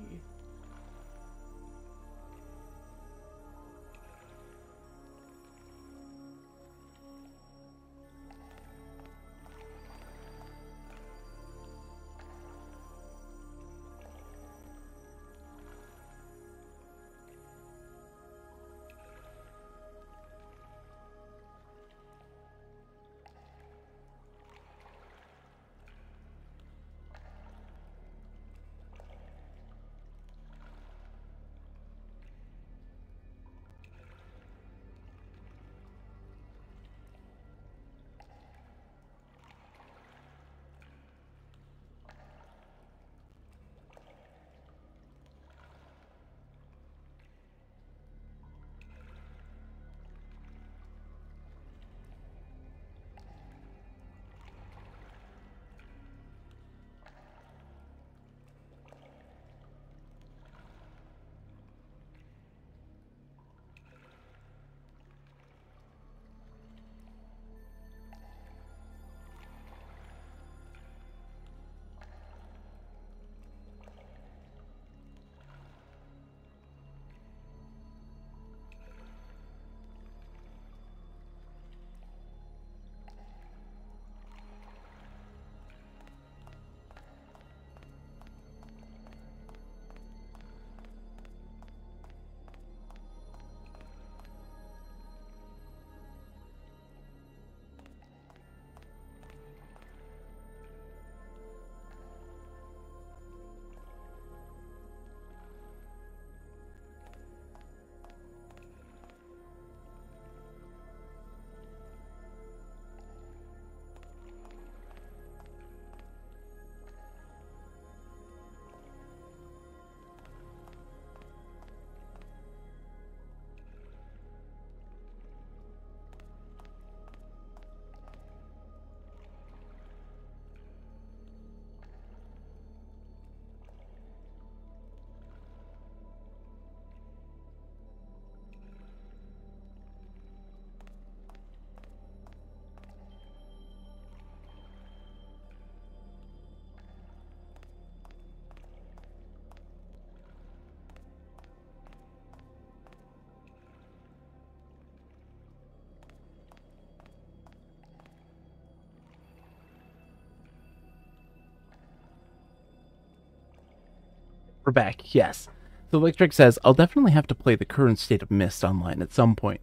We're back, yes. So Electric says, I'll definitely have to play the current state of Mist online at some point.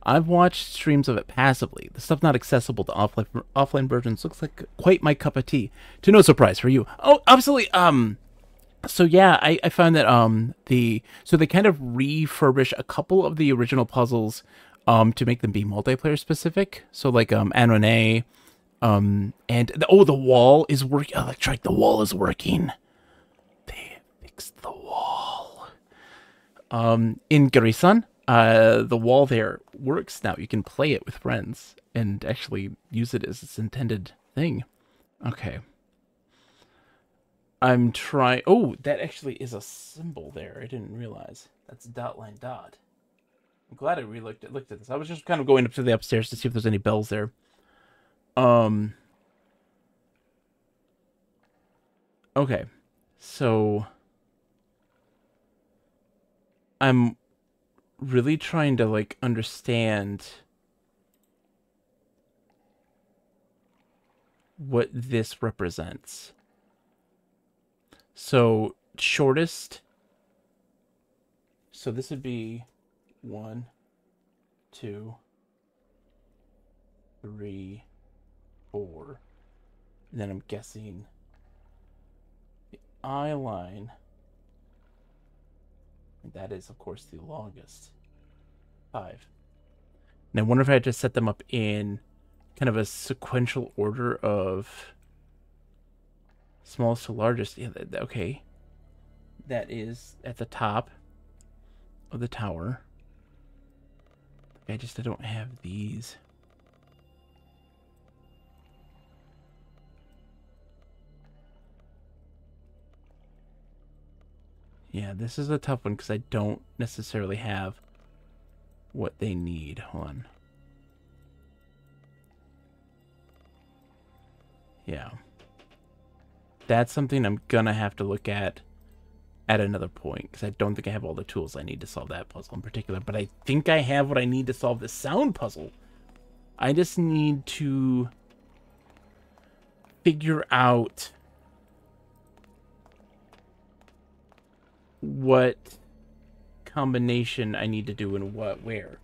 I've watched streams of it passively. The stuff not accessible to offline versions looks like quite my cup of tea. To no surprise for you. Oh, absolutely. So yeah, I found that they kind of refurbish a couple of the original puzzles to make them be multiplayer specific. So like Anone, and the wall is working. Electric, the wall is working. They fixed the wall. In Garisan, the wall there works now. You can play it with friends and actually use it as its intended thing. Okay. I'm trying. Oh, that actually is a symbol there. I didn't realize. That's dot line dot. I'm glad I looked at this. I was just kind of going up to the upstairs to see if there's any bells there. Um. Okay. So I'm really trying to like understand what this represents. So shortest. So this would be 1, 2, 3, 4. And then I'm guessing the eye line. And that is, of course, the longest. 5. And I wonder if I had to set them up in kind of a sequential order of smallest to largest. Yeah, okay. That is at the top of the tower. I don't have these. Yeah, this is a tough one because I don't necessarily have what they need. Hold on. Yeah. That's something I'm gonna have to look at another point because I don't think I have all the tools I need to solve that puzzle in particular, but I think I have what I need to solve the sound puzzle. I just need to figure out what combination I need to do and where.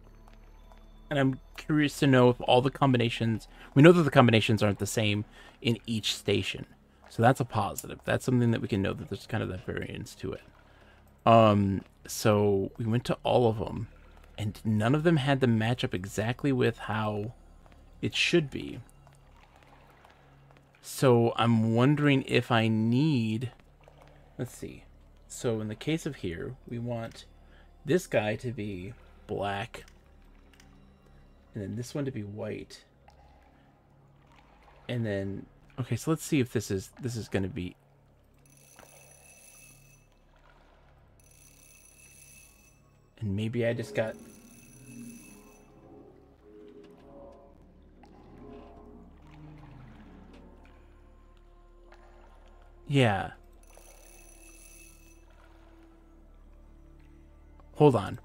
And I'm curious to know if all the combinations, we know that the combinations aren't the same in each station. So that's a positive. That's something that we can know that there's kind of that variance to it. So we went to all of them, and none of them had to match up exactly with how it should be. So I'm wondering if I need, let's see. So in the case of here, we want this guy to be black, and then this one to be white. And then, okay, so let's see if this is going to be. And maybe I just got. Yeah. Hold on.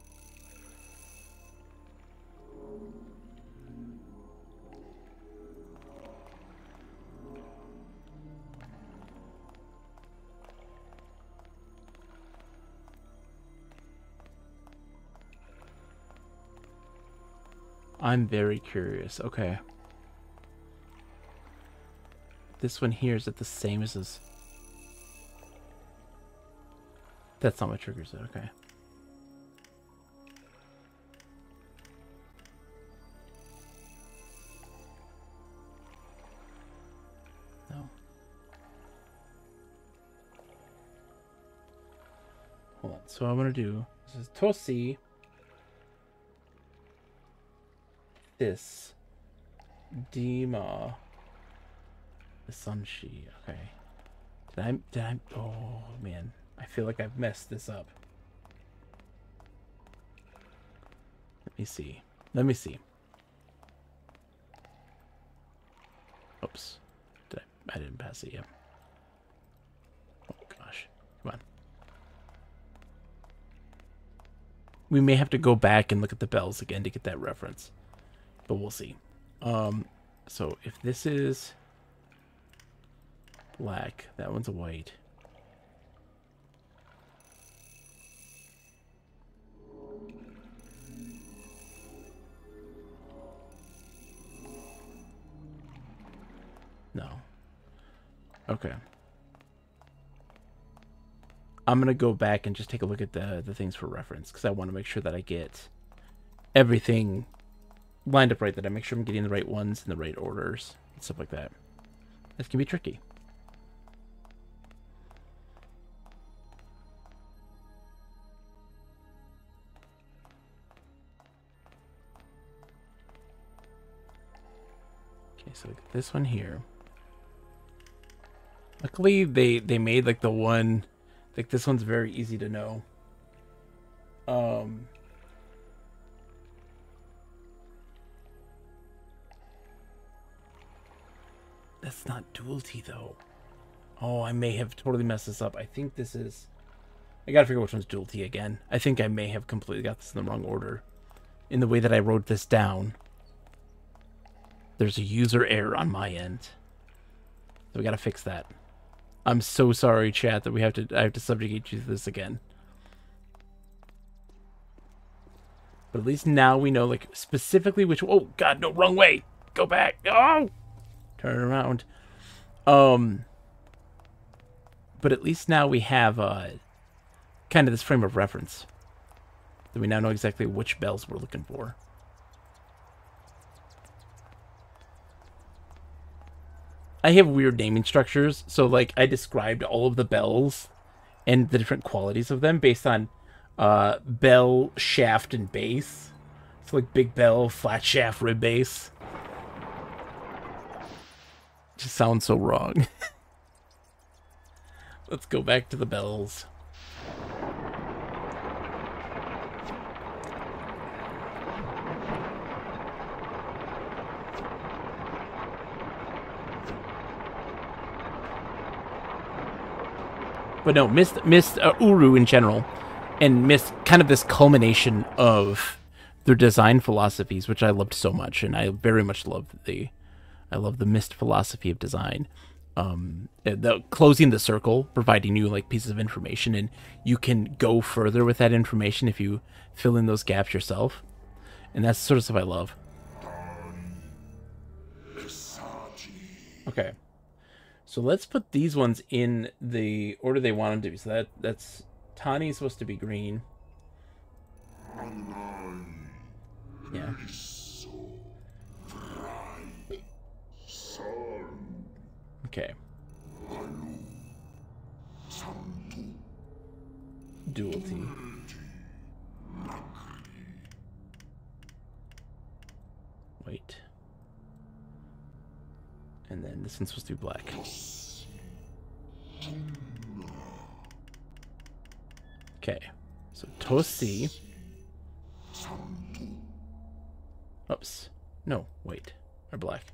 I'm very curious. Okay. This one here, is it the same as this? That's not what triggers it. Okay. No. Hold on. So I'm going to do, this is Tosi. This. Dima. The Sunshi. Okay. Did I, oh man. I feel like I've messed this up. Let me see. Let me see. Oops. I didn't pass it yet. Oh gosh. Come on. We may have to go back and look at the bells again to get that reference. But we'll see. So if this is black, that one's a white. No. Okay. I'm going to go back and just take a look at the things for reference, because I want to make sure that I get everything lined up right, that I make sure I'm getting the right ones in the right orders and stuff like that. This can be tricky. Okay, so this one here. Luckily, they made like the one, like this one's very easy to know. That's not duality though. Oh, I may have totally messed this up. I think this is. I gotta figure out which one's duality again. I think I may have completely got this in the wrong order. In the way that I wrote this down. There's a user error on my end. So we gotta fix that. I'm so sorry, chat, that I have to subjugate you to this again. But at least now we know, like, specifically which... Oh, God, no, wrong way! Go back! Oh! Turn around. But at least now we have, kind of this frame of reference. That we now know exactly which bells we're looking for. I have weird naming structures, so like I described all of the bells and the different qualities of them based on bell, shaft, and base. So like big bell, flat shaft, rib base. Just sounds so wrong. Let's go back to the bells. But no, missed Uru in general, and missed kind of this culmination of their design philosophies, which I loved so much, and I very much love the missed philosophy of design. The closing the circle, providing you like pieces of information, and you can go further with that information if you fill in those gaps yourself, and that's the sort of stuff I love. Okay. So let's put these ones in the order they want them to be. So that's Tani's supposed to be green. Yeah. Okay. Duality. Wait. And then this one's supposed to be black. Okay. So Tosi. Oops. No, wait. Or black.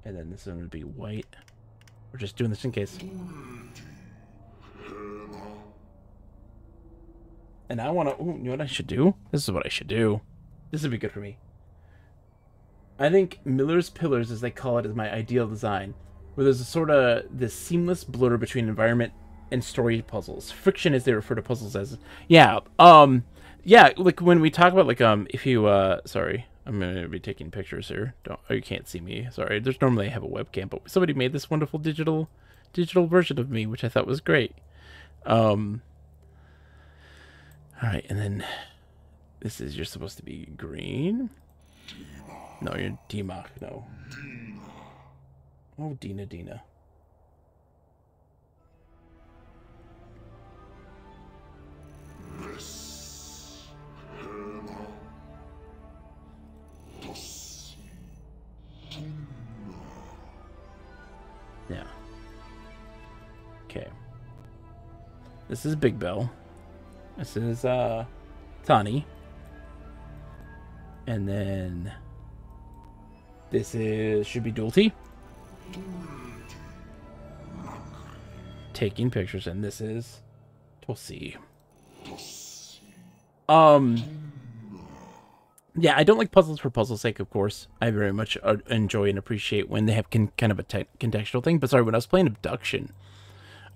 And then this one would be white. We're just doing this in case. And I want to... You know what I should do? This is what I should do. This would be good for me. I think Miller's Pillars, as they call it, is my ideal design. Where there's a sort of this seamless blur between environment and story puzzles. Friction, as they refer to puzzles as. Yeah. Yeah, like when we talk about, like, if you... Sorry. I'm going to be taking pictures here. Oh, you can't see me. Sorry. There's normally I have a webcam, but somebody made this wonderful digital version of me, which I thought was great. All right, and then this is, you're supposed to be green. No, you're Dimach, no. Oh, Dina. Yeah. Okay. This is Big Bell. This is Tani. And then this should be Duality. Taking pictures, and this is Tosi. Yeah, I don't like puzzles for puzzle's sake, of course. I very much enjoy and appreciate when they have kind of a contextual thing. But sorry, when I was playing Abduction,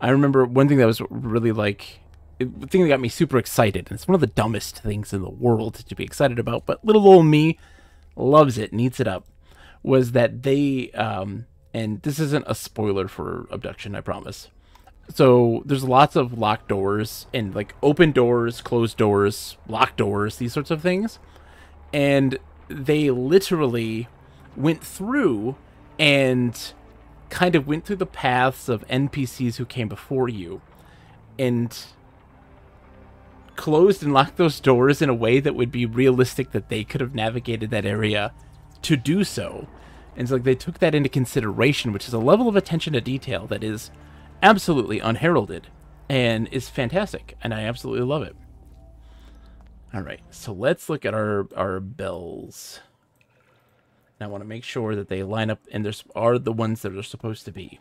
I remember one thing that was really like thing that got me super excited, and it's one of the dumbest things in the world to be excited about, but little old me loves it, and eats it up, was that they, and this isn't a spoiler for Abduction, I promise. So there's lots of locked doors, and like open doors, closed doors, locked doors, these sorts of things. And they literally went through and kind of went through the paths of NPCs who came before you and closed and locked those doors in a way that would be realistic that they could have navigated that area to do so. And so like they took that into consideration, which is a level of attention to detail that is absolutely unheralded and is fantastic, and I absolutely love it. All right, so let's look at our bells. I want to make sure that they line up and there's are the ones that are supposed to be.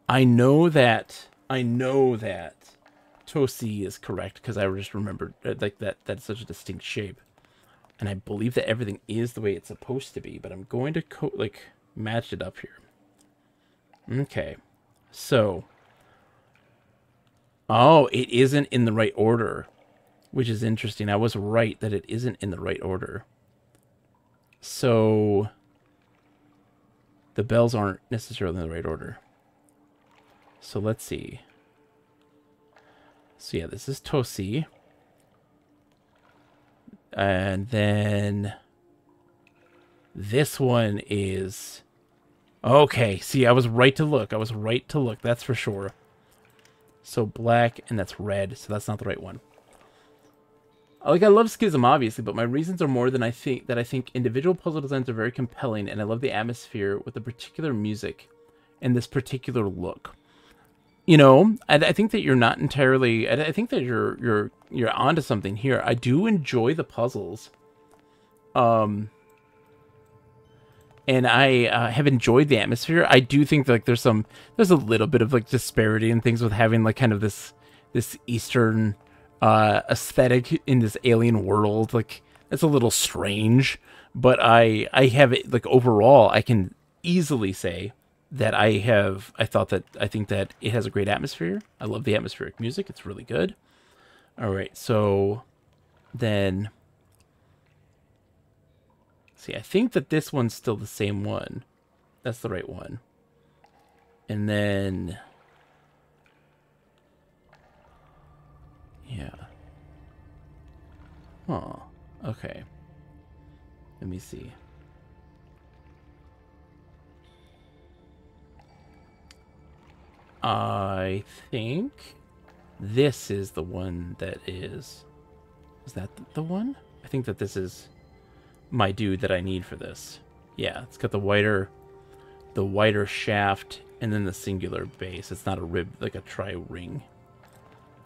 I know that Tosi is correct because I just remembered like that's such a distinct shape, and I believe that everything is the way it's supposed to be. But I'm going to match it up here. Okay, so oh, it isn't in the right order, which is interesting. I was right that it isn't in the right order. So the bells aren't necessarily in the right order. So let's see. So yeah, this is Tosi. And then this one is... Okay, see, I was right to look. That's for sure. So black, and that's red, so that's not the right one. Like, I love Schism, obviously, but my reasons are more than I think individual puzzle designs are very compelling, and I love the atmosphere with the particular music and this particular look. You know, I think that you're not entirely... I think that you're onto something here. I do enjoy the puzzles. And I have enjoyed the atmosphere. I do think that, like, there's a little bit of like disparity in things with having like kind of this Eastern aesthetic in this alien world. Like, it's a little strange, but I have it, like, overall I can easily say that I think that it has a great atmosphere. I love the atmospheric music. It's really good. All right, so then see, I think that this one's still the same one. That's the right one. And then yeah. Oh, okay. Let me see. I think this is the one that is... Is that the one? I think that this is my dude that I need for this. Yeah, it's got the wider shaft and then the singular base. It's not a rib, like a tri-ring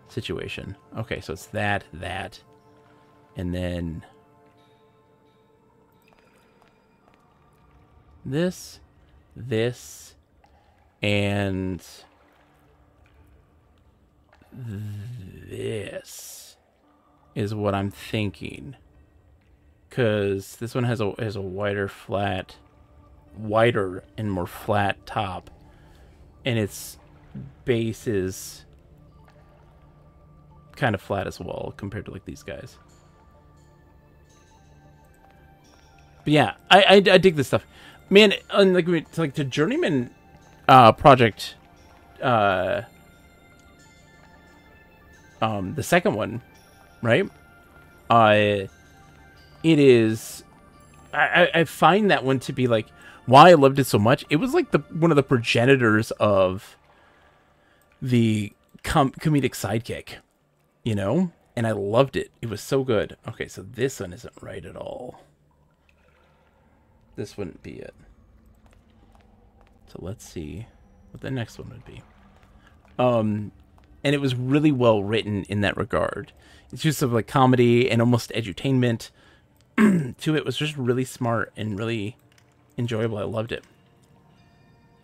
situation. Okay, so it's that, and then this, and this is what I'm thinking. Because this one has a wider and more flat top, and its base is kind of flat as well compared to like these guys. But yeah, I dig this stuff, man. Like the Journeyman project, the second one, right? It is. I find that one to be like why I loved it so much. It was like one of the progenitors of the comedic sidekick, you know, and I loved it. It was so good. Okay, so this one isn't right at all. This wouldn't be it. So let's see what the next one would be. And it was really well written in that regard. It's just of like comedy and almost edutainment to it. Was just really smart and really enjoyable. I loved it.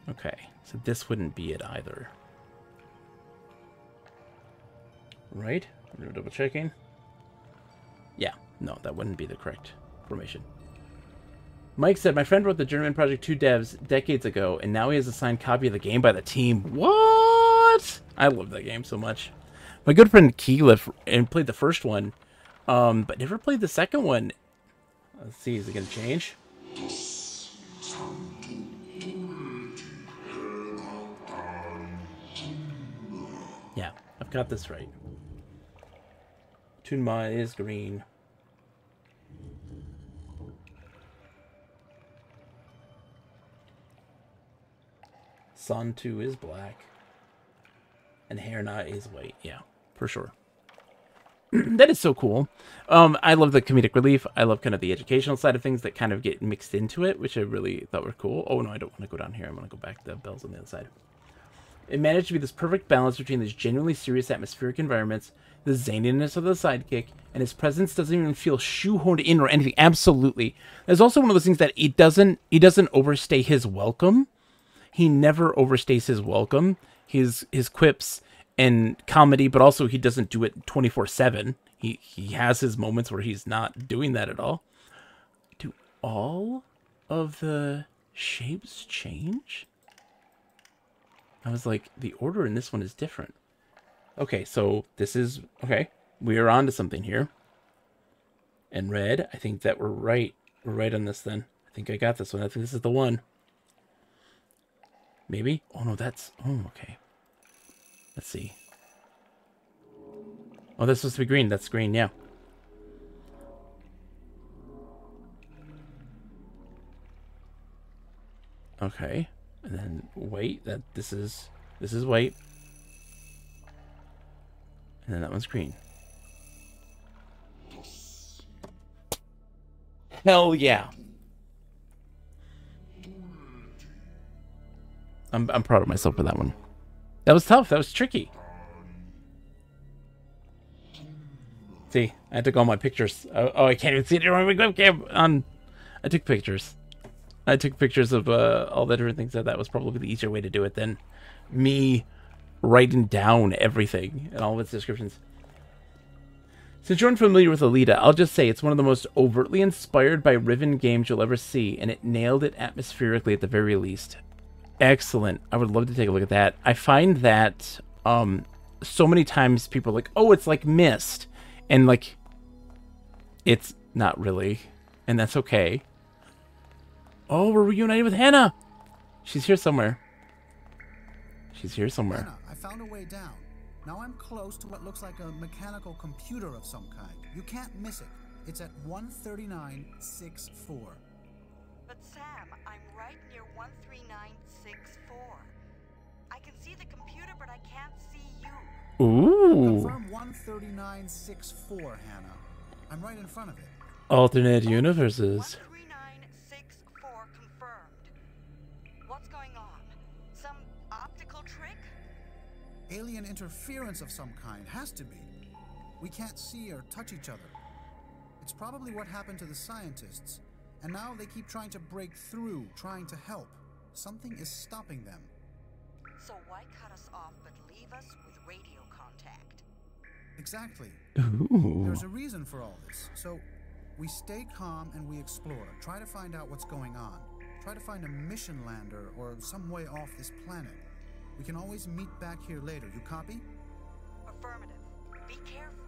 Okay, so this wouldn't be it either. Right? I'm double checking. Yeah, no, that wouldn't be the correct formation. Mike said, my friend wrote the Journeyman Project 2 devs decades ago, and now he has a signed copy of the game by the team. What? I love that game so much. My good friend Keyleth and played the first one, but never played the second one. Let's see, is it gonna change? Yeah, I've got this right. Tunma is green. Santu is black. And Herna is white. Yeah, for sure. That is so cool. I love the comedic relief. I love kind of the educational side of things that kind of get mixed into it, which I really thought were cool. Oh, no, I don't want to go down here. I'm going to go back to the bells on the other side. It managed to be this perfect balance between these genuinely serious atmospheric environments, the zaniness of the sidekick, and his presence doesn't even feel shoehorned in or anything. Absolutely. There's also one of those things that he doesn't overstay his welcome. He never overstays his welcome. His quips and comedy, but also he doesn't do it 24/7. He has his moments where he's not doing that at all. Do all of the shapes change? I was like, the order in this one is different. Okay, so this is... Okay, we are on to something here. And red, I think that we're right. We're right on this then. I think I got this one. I think this is the one. Maybe? Oh, no, that's... Oh, okay. Let's see. Oh, that's supposed to be green. That's green, yeah. Okay. And then white. This is white. And then that one's green. Hell yeah. I'm proud of myself for that one. That was tough. That was tricky. See, I took all my pictures. Oh, I can't even see it on my webcam. I took pictures. I took pictures of all the different things. That was probably the easier way to do it than me writing down everything and all of its descriptions. Since you're unfamiliar with Alita, I'll just say it's one of the most overtly inspired by Riven games you'll ever see, and it nailed it atmospherically at the very least. Excellent. I would love to take a look at that. I find that so many times people are like, oh, it's like Myst. And like, it's not really. And that's okay. Oh, we're reunited with Hannah. She's here somewhere. She's here somewhere. Hannah, I found a way down. Now I'm close to what looks like a mechanical computer of some kind. You can't miss it. It's at 13964. But Sam, I'm right near 13964. I can see the computer, but I can't see you. Ooh. Confirm 13964, Hannah. I'm right in front of it. Alternate universes. 13964 confirmed. What's going on? Some optical trick? Alien interference of some kind. Has to be. We can't see or touch each other. It's probably what happened to the scientists. And now they keep trying to break through, trying to help. Something is stopping them. So why cut us off but leave us with radio contact? Exactly. Ooh. There's a reason for all this. So we stay calm and we explore. Try to find out what's going on. Try to find a mission lander or some way off this planet. We can always meet back here later. You copy? Affirmative. Be careful.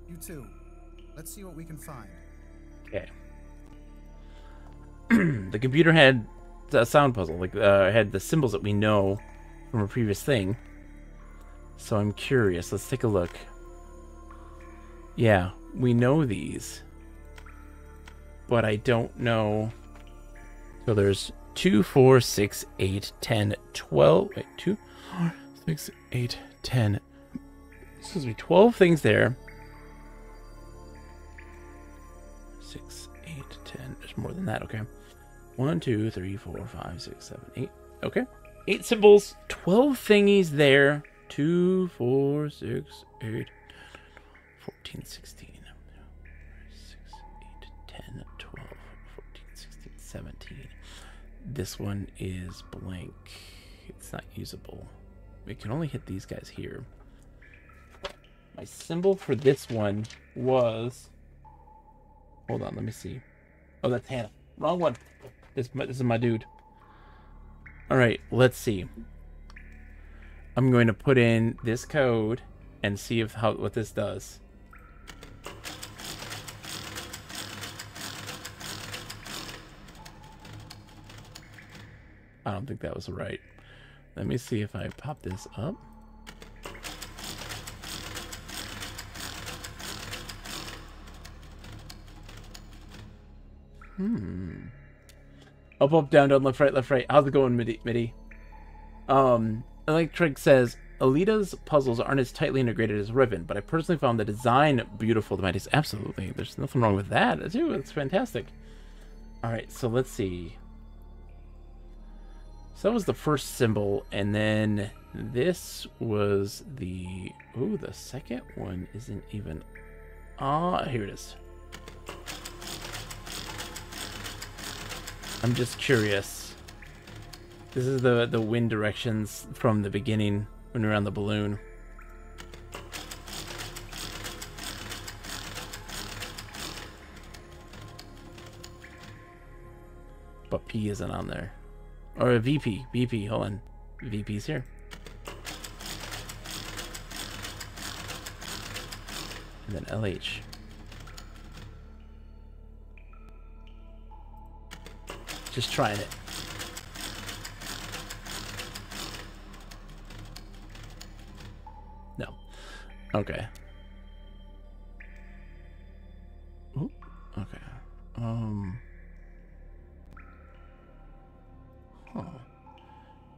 You too. Let's see what we can find. Okay. The computer had a sound puzzle, like had the symbols that we know from a previous thing. So I'm curious. Let's take a look. Yeah, we know these, but I don't know. So there's 2, 4, 6, 8, 10, 12. Wait, 2, 4, 6, 8, 10. Excuse me, 12 things there. 6, 8, 10. There's more than that. Okay. 1, 2, 3, 4, 5, 6, 7, 8. Okay. 8 symbols. 12 thingies there. 2, 4, 6, 8, 14, 16, 6, 8, 10, 12, 14, 16, 17. This one is blank. It's not usable. We can only hit these guys here. My symbol for this one was... Hold on, let me see. Oh, that's Hannah. Wrong one. This is my dude. All right, let's see. I'm going to put in this code, and see if what this does. I don't think that was right. Let me see if I pop this up. Up, up, down, down, left, right, left, right. How's it going, MIDI? Electric says, Alita's puzzles aren't as tightly integrated as Riven, but I personally found the design beautiful to my taste. Absolutely. There's nothing wrong with that, too. It's fantastic. Alright, so let's see. So that was the first symbol, and then this was the... Ooh, the second one isn't even... here it is. I'm just curious. This is the wind directions from the beginning when we're on the balloon. But P isn't on there. Or a VP. VP, hold on. VP's here. And then LH. Just trying it. No. Okay. Ooh, okay. Huh.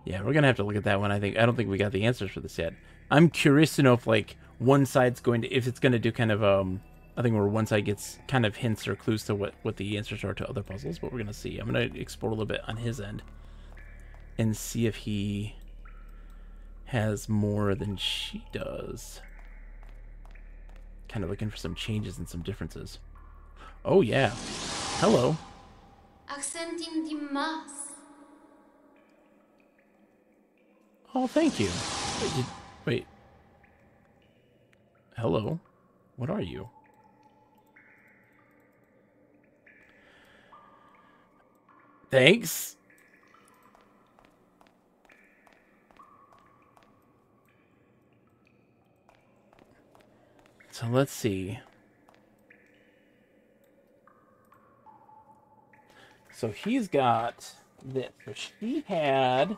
Yeah, we're gonna have to look at that one. I don't think we got the answers for this yet. I'm curious to know if like one side's going to, if it's gonna do kind of I think where one side gets kind of hints or clues to what the answers are to other puzzles, but we're gonna see. I'm gonna explore a little bit on his end and see if he has more than she does. Kind of looking for some changes and some differences. Oh yeah. Hello. Accentim di mas. Oh, thank you. Wait. Hello. What are you? Thanks. So let's see. So he's got this. So she had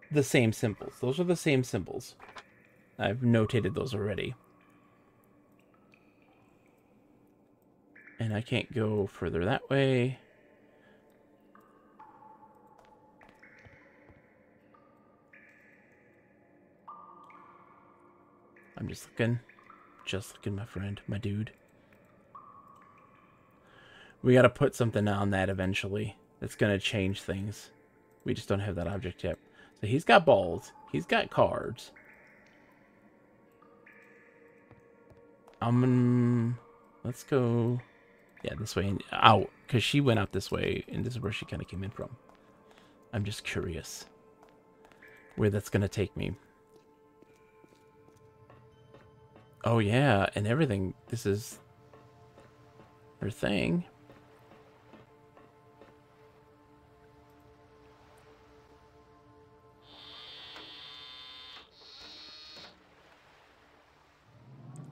the same symbols. Those are the same symbols. I've notated those already. And I can't go further that way. I'm just looking. Just looking, my friend. My dude. We gotta put something on that eventually. That's gonna change things. We just don't have that object yet. So he's got balls. He's got cards. Let's go... Yeah, this way and out. Because she went out this way, and this is where she kind of came in from. I'm just curious where that's gonna take me. Oh yeah, and everything. This is her thing.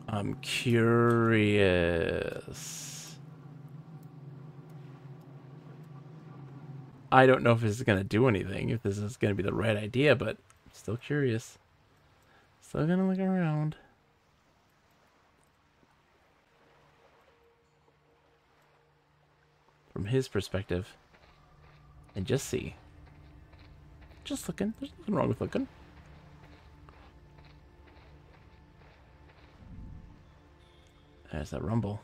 I'm curious. I don't know if this is going to do anything, if this is going to be the right idea, but I'm still curious. Still going to look around. From his perspective. And just see. Just looking. There's nothing wrong with looking. There's that rumble.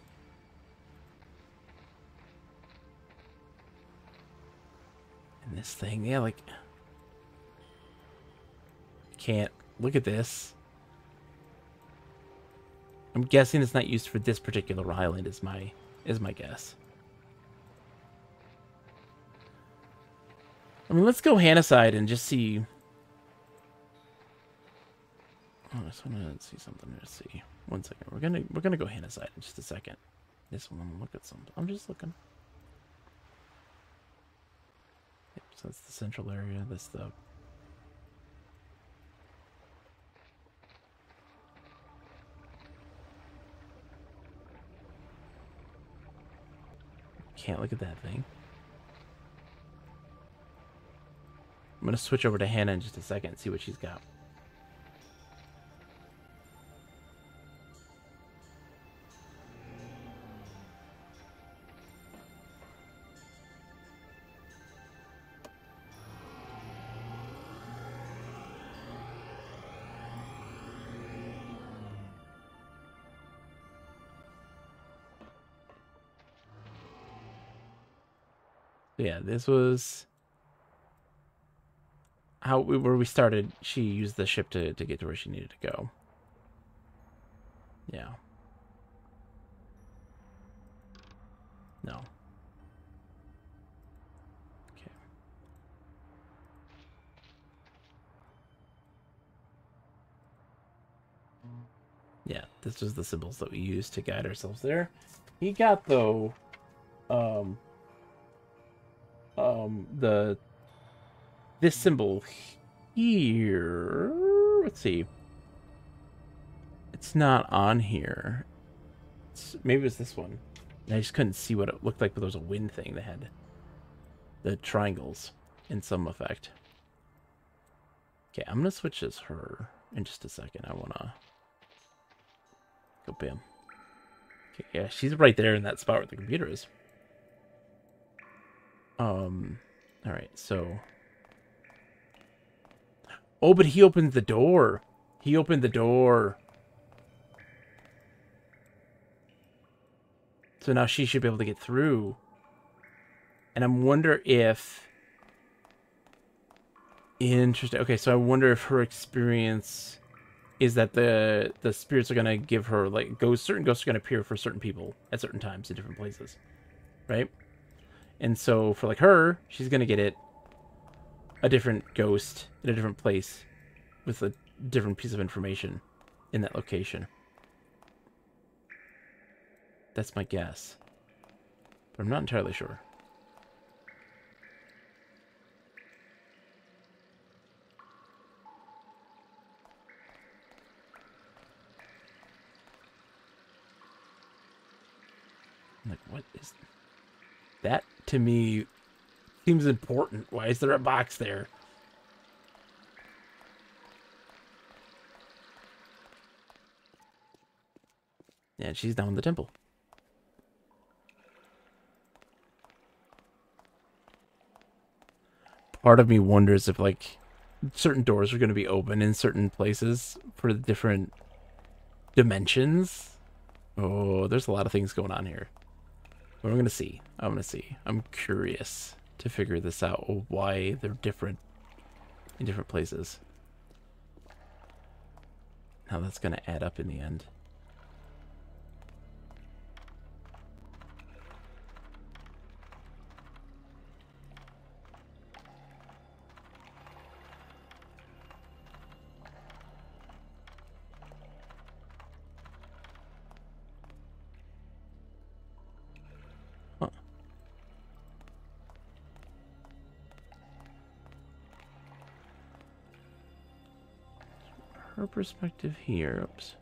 And this thing, yeah, like... Can't look at this. I'm guessing it's not used for this particular island, is my guess. I mean, let's go Hanaside and just see... Oh, I just want to see something. Let's see. 1 second. We're gonna go Hanaside in just a second. This one. I'm gonna look at something. I'm just looking. Yep, so that's the central area. That's the... can't look at that thing. I'm going to switch over to Hannah in just a second and see what she's got. Yeah, this was where we started. She used the ship to get to where she needed to go. Yeah. No. Okay. Yeah, this was the symbols that we used to guide ourselves there. He got, though, this symbol here. Let's see. It's not on here. Maybe it was this one. I just couldn't see what it looked like, but there was a wind thing that had the triangles in some effect. Okay, I'm gonna switch this her in just a second. I wanna go bam. Okay, yeah, she's right there in that spot where the computer is. Alright, so. Oh, but he opened the door. He opened the door. So now she should be able to get through. And I wonder if... Interesting. Okay, so I wonder if her experience is that the spirits are going to give her, like, certain ghosts are going to appear for certain people at certain times in different places. Right? And so for, like, her, she's going to get it a different ghost in a different place with a different piece of information in that location. That's my guess. But I'm not entirely sure. I'm like, what is that? To me, seems important. Why is there a box there? And she's down in the temple. Part of me wonders if, like, certain doors are going to be open in certain places for the different dimensions. Oh, there's a lot of things going on here. But I'm going to see. I'm going to see. I'm curious to figure this out. Why they're different in different places. How that's going to add up in the end. Her perspective here. Oops.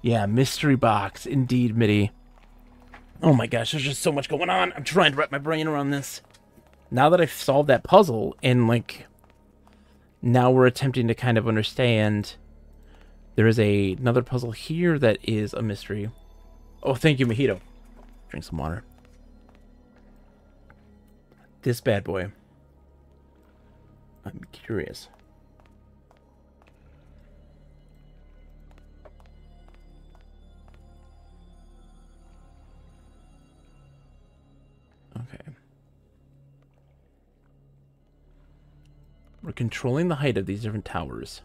Yeah, mystery box. Indeed, Mitty. Oh my gosh, there's just so much going on. I'm trying to wrap my brain around this. Now that I've solved that puzzle, and, like, now we're attempting to kind of understand. There is another puzzle here that is a mystery. Oh, thank you, Mojito. Drink some water. This bad boy. I'm curious. Okay. We're controlling the height of these different towers.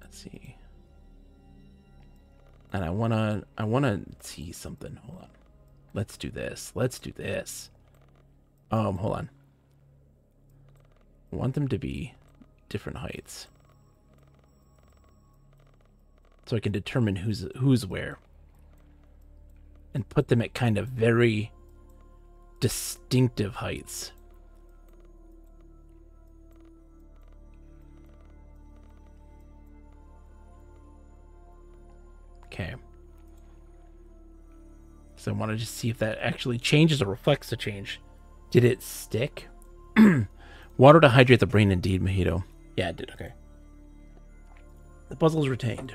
Let's see. And I wanna see something. Hold on. Let's do this. Let's do this. Hold on. I want them to be different heights. So I can determine who's where. And put them at kind of very distinctive heights. Okay. So I want to just see if that actually changes or reflects the change. Did it stick? Water to hydrate the brain, indeed, Mojito. Yeah, it did. Okay. The puzzle is retained.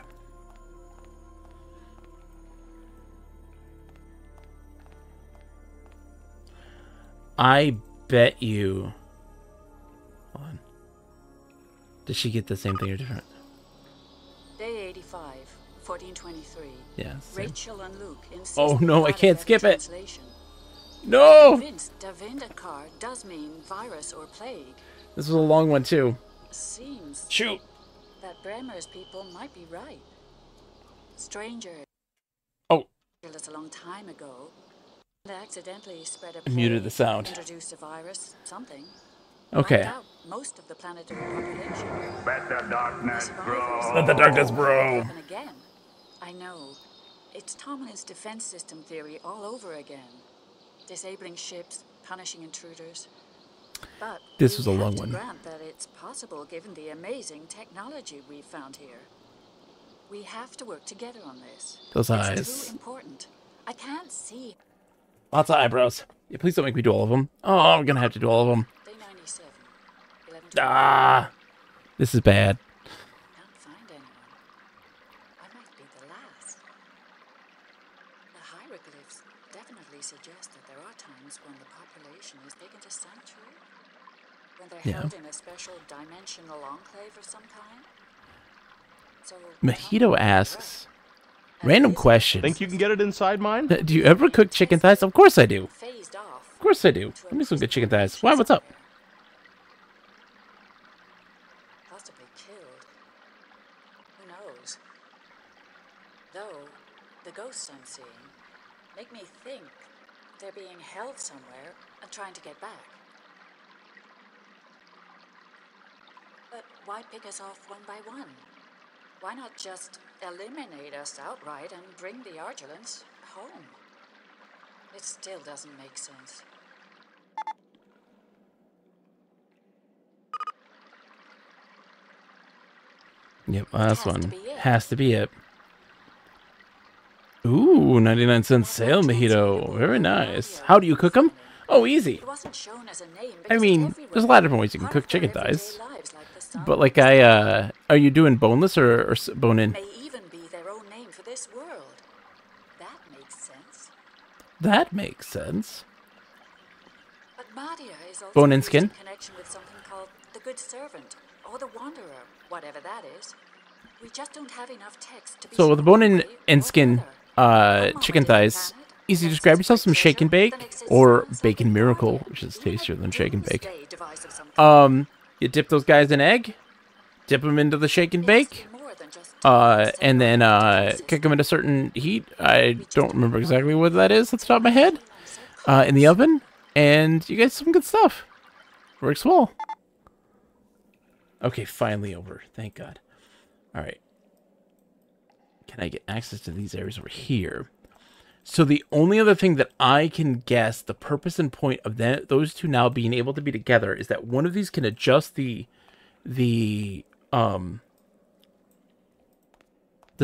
I bet you. Hold on. Did she get the same thing or different? Day 85, 1423. Yeah. Same. Rachel and Luke insist Oh no, I without a can't better skip it. translation. No! Convinced Davindakar does mean virus or plague. This was a long one too. Seems Shoot. that Bremer's people might be right. Strangers Oh, a long time ago and accidentally spread a I plague, muted the sound. introduced a virus, something. Okay. Wiped out most of the planetary population. Let the darkness grow. Let the darkness Might grow. happen again. I know. It's Tomlin's defense system theory all over again. Disabling ships, punishing intruders. But This was a we have long to one. grant that it's possible given the amazing technology we've found here. We have to work together on this. Those It's eyes. too important. I can't see. Lots of eyebrows. Yeah, please don't make me do all of them. Oh, I'm gonna have to do all of them. Day 97. 11 Ah, this is bad. Can't find anyone. I might be the last. The hieroglyphs definitely suggest that there are times when the population is taken to sanctuary. When they're Yeah. held in a special dimensional enclave of some kind. So Mojito asks, random question. Think you can get it inside mine? Do you ever cook chicken thighs? Of course I do. phased off. Of course I do. Let me some good chicken thighs. Why? What's up? Possibly killed. Who knows? Though, the ghosts I'm seeing make me think they're being held somewhere and trying to get back. But why pick us off one by one? Why not just eliminate us outright and bring the Argulans home? It still doesn't make sense. Yep, last Has to one. be it. Has to be it. Ooh, 99-cent sale mojito. Very nice. How do you cook them? Oh, easy. It wasn't shown as a name I because mean, it's there's a lot of different ways you can part of cook chicken their everyday thighs. lives, like the sun. But like are you doing boneless or bone in? May even be their own name for this world. That makes sense. That makes sense. But Madia is also Bone and used skin? in connection with something called the Good Servant or the Wanderer, whatever that is. We just don't have enough text to be So sure with the bone one and, way and or skin, the other. chicken thighs, easy to just grab yourself some shake and bake or bacon miracle, which is tastier than shake and bake. You dip those guys in egg, dip them into the shake and bake, and then cook them at a certain heat. I don't remember exactly what that is off the top of my head. In the oven, and you get some good stuff. Works well. Okay, finally over. Thank God. All right. Can I get access to these areas over here? So the only other thing that I can guess the purpose and point of those two now being able to be together is that one of these can adjust the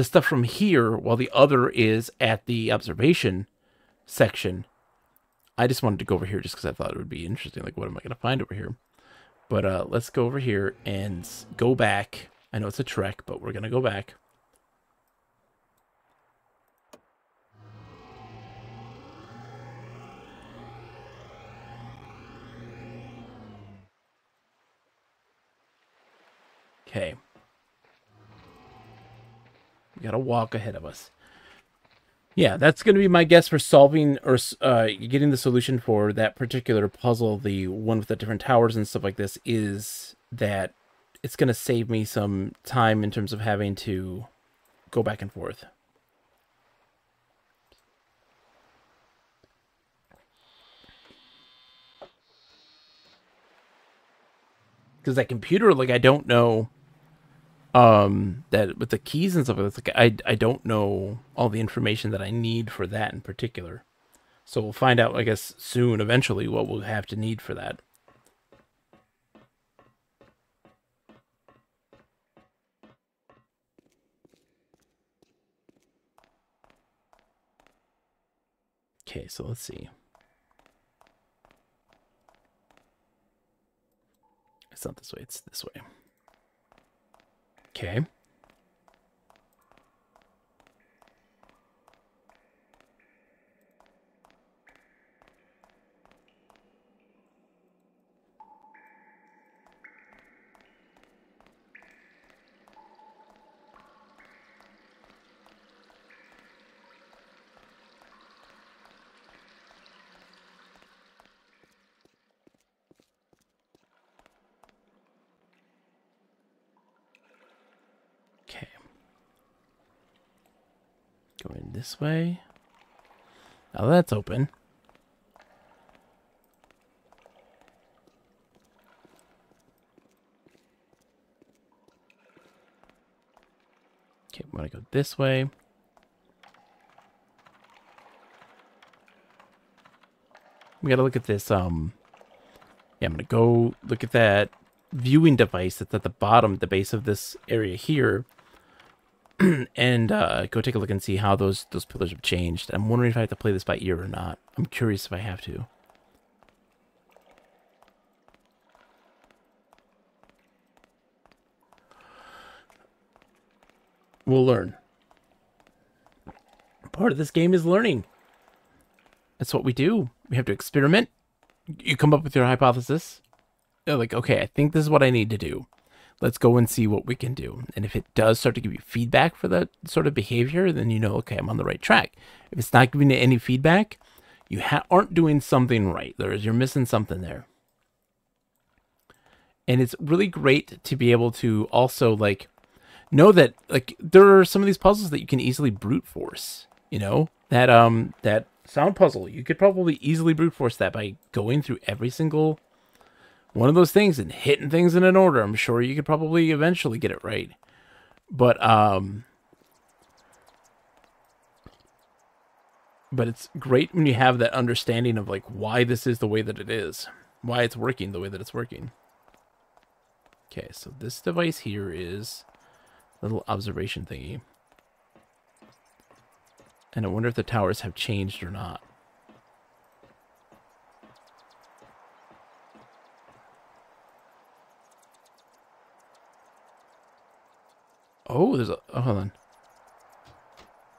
stuff from here while the other is at the observation section. I just wanted to go over here just because I thought it would be interesting. Like, what am I going to find over here? But let's go over here and go back. I know it's a trek, but we're going to go back. Okay. We got a walk ahead of us. Yeah, that's going to be my guess for solving or getting the solution for that particular puzzle, the one with the different towers and stuff like this, is that it's going to save me some time in terms of having to go back and forth. Because that computer, like, I don't know that with the keys and stuff like that, like, I don't know all the information that I need for that in particular. So we'll find out, I guess, soon, eventually, what we'll have to need for that. so let's see. It's not this way, it's this way. Okay. Okay. Going this way. Now that's open. Okay, I'm gonna go this way. We gotta look at this, yeah, I'm gonna go look at that viewing device that's at the bottom, the base of this area here, and go take a look and see how those pillars have changed. I'm wondering if I have to play this by ear or not. I'm curious if I have to. We'll learn. Part of this game is learning. That's what we do. We have to experiment. You come up with your hypothesis. You're like, okay, I think this is what I need to do. Let's go and see what we can do. And if it does start to give you feedback for that sort of behavior, then you know, okay, I'm on the right track. If it's not giving you any feedback, you aren't doing something right. You're missing something there. And it's really great to be able to also, like, know that, like, there are some of these puzzles that you can easily brute force. You know, that sound puzzle, you could probably easily brute force that by going through every single one of those things and hitting things in an order. I'm sure you could probably eventually get it right. But it's great when you have that understanding of, like, why this is the way that it is. Why it's working the way that it's working. Okay, so this device here is a little observation thingy. And I wonder if the towers have changed or not. Oh, there's a... Oh, hold on.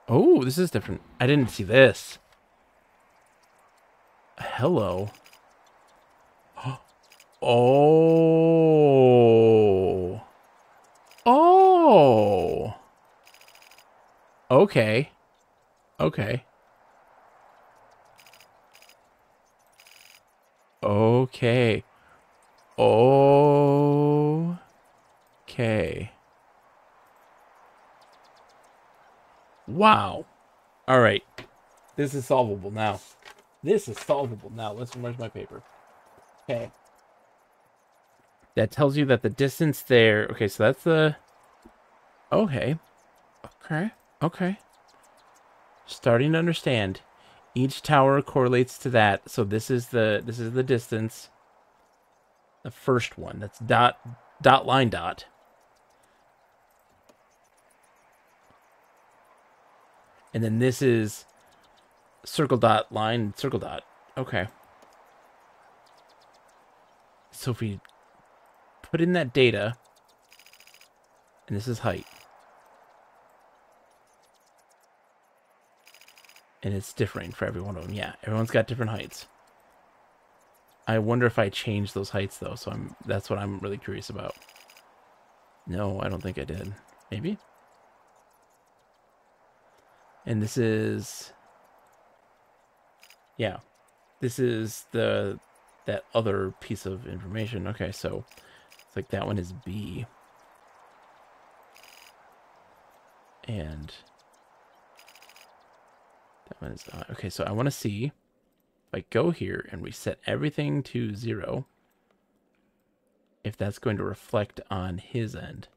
Oh, this is different. I didn't see this. Hello. Oh. Oh. Okay. Okay. Okay. Okay. Wow. All right. This is solvable now. This is solvable now. Where's my paper? Okay. That tells you that the distance there... Okay, so that's the... Okay. Okay. Okay. Starting to understand. Each tower correlates to that. So this is the distance. The first one. That's dot line dot. And then this is circle dot line circle dot. Okay. So if we put in that data, and this is height. And it's differing for every one of them. Yeah, everyone's got different heights. I wonder if I change those heights, though. So that's what I'm really curious about. No, I don't think I did. Maybe? And this is... Yeah. This is that other piece of information. Okay, so it's like that one is B. And... that one is... okay, so I want to see... if I go here and we set everything to 0, if that's going to reflect on his end,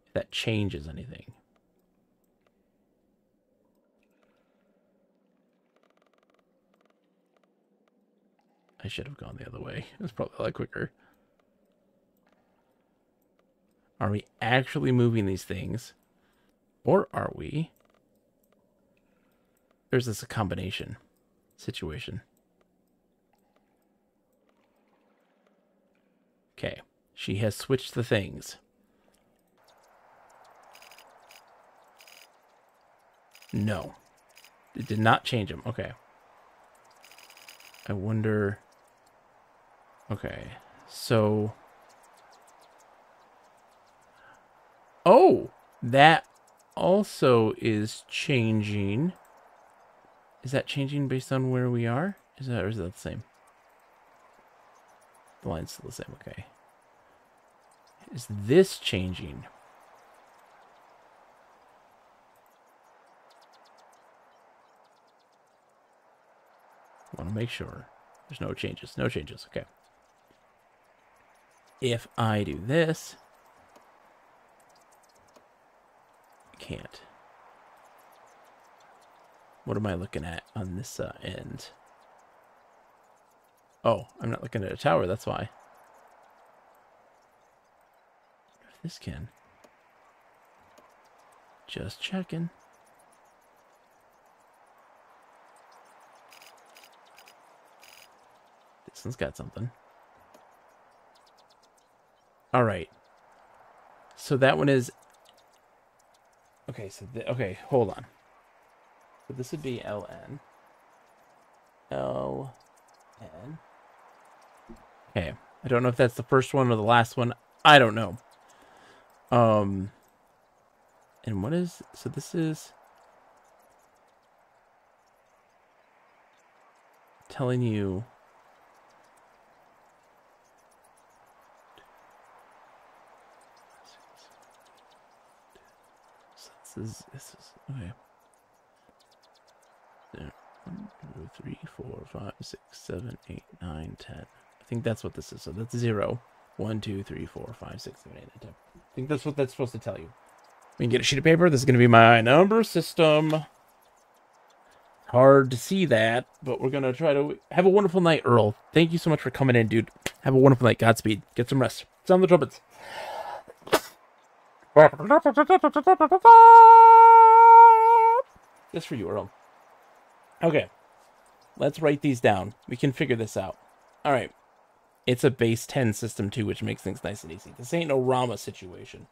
if that changes anything. I should have gone the other way. It was probably a lot quicker. Are we actually moving these things? Or are we... There's this combination. situation. Okay. She has switched the things. No. It did not change them. Okay. I wonder... Okay. So... Oh! That also is changing. Is that changing based on where we are? Is that, or is that the same? The line's still the same. Okay. Is this changing? I want to make sure. There's no changes. No changes. Okay. If I do this... Can't. What am I looking at on this end? Oh, I'm not looking at a tower, that's why. If this can. Just checking. This one's got something. Alright. So that one is... Okay, so... okay, hold on. So this would be LN. LN. Okay. I don't know if that's the first one or the last one. I don't know. And what is... So this is... telling you... So this is... Okay. 1, 2, 3, 4, 5, 6, 7, 8, 9, 10. I think that's what this is. So that's 0. 1, 2, 3, 4, 5, 6, 7, 8, 9, 10. I think that's what that's supposed to tell you. We can get a sheet of paper. This is going to be my number system. Hard to see that, but we're going to try to have a wonderful night, Earl. Thank you so much for coming in, dude. Have a wonderful night. Godspeed. Get some rest. Sound the trumpets. Just for you, Earl. Okay. Let's write these down. We can figure this out. All right. It's a base 10 system, too, which makes things nice and easy. This ain't no Rama situation.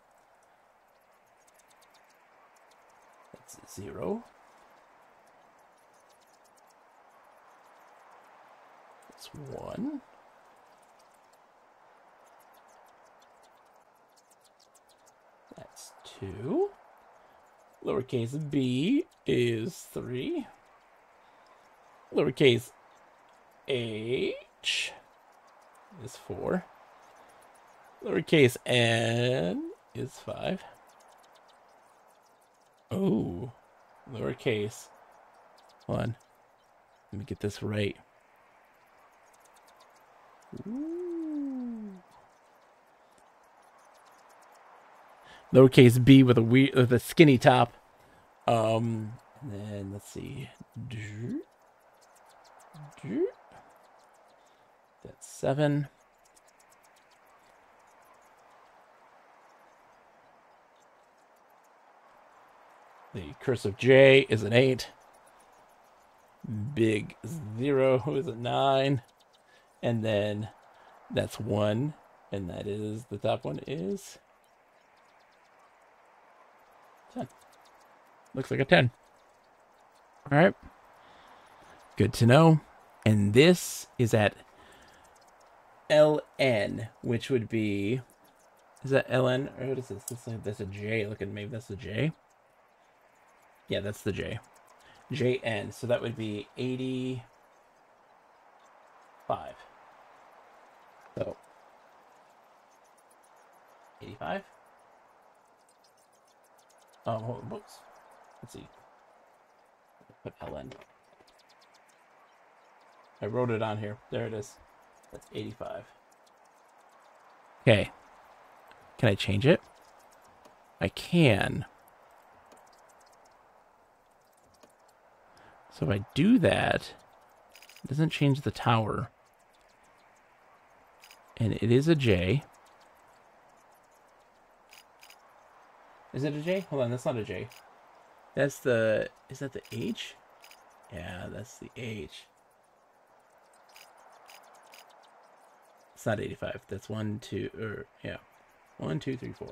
That's 0. That's 1. That's 2. Lowercase b is 3. Lowercase h is 4. Lowercase n is 5. Oh, lowercase. Hold on. Let me get this right. Ooh. Lowercase b with a skinny top. And then let's see. That's 7. The cursive J is an 8. Big 0 is a 9. And then that's 1. And that is, the top one is 10. Looks like a 10. All right. Good to know. And this is at LN, which would be... Is that LN? Or what is this? That's a J. Look at maybe that's the J. Yeah, that's the J. JN. So that would be 85. So 85. Hold on, whoops. Let's see. Put LN. I wrote it on here. There it is. That's 85. Okay. Can I change it? I can. So if I do that, it doesn't change the tower. And it is a J. Is it a J? Hold on, that's not a J. That's the... Is that the H? Yeah, that's the H. not 85. That's 1, 2, or yeah. 1, 2, 3, 4.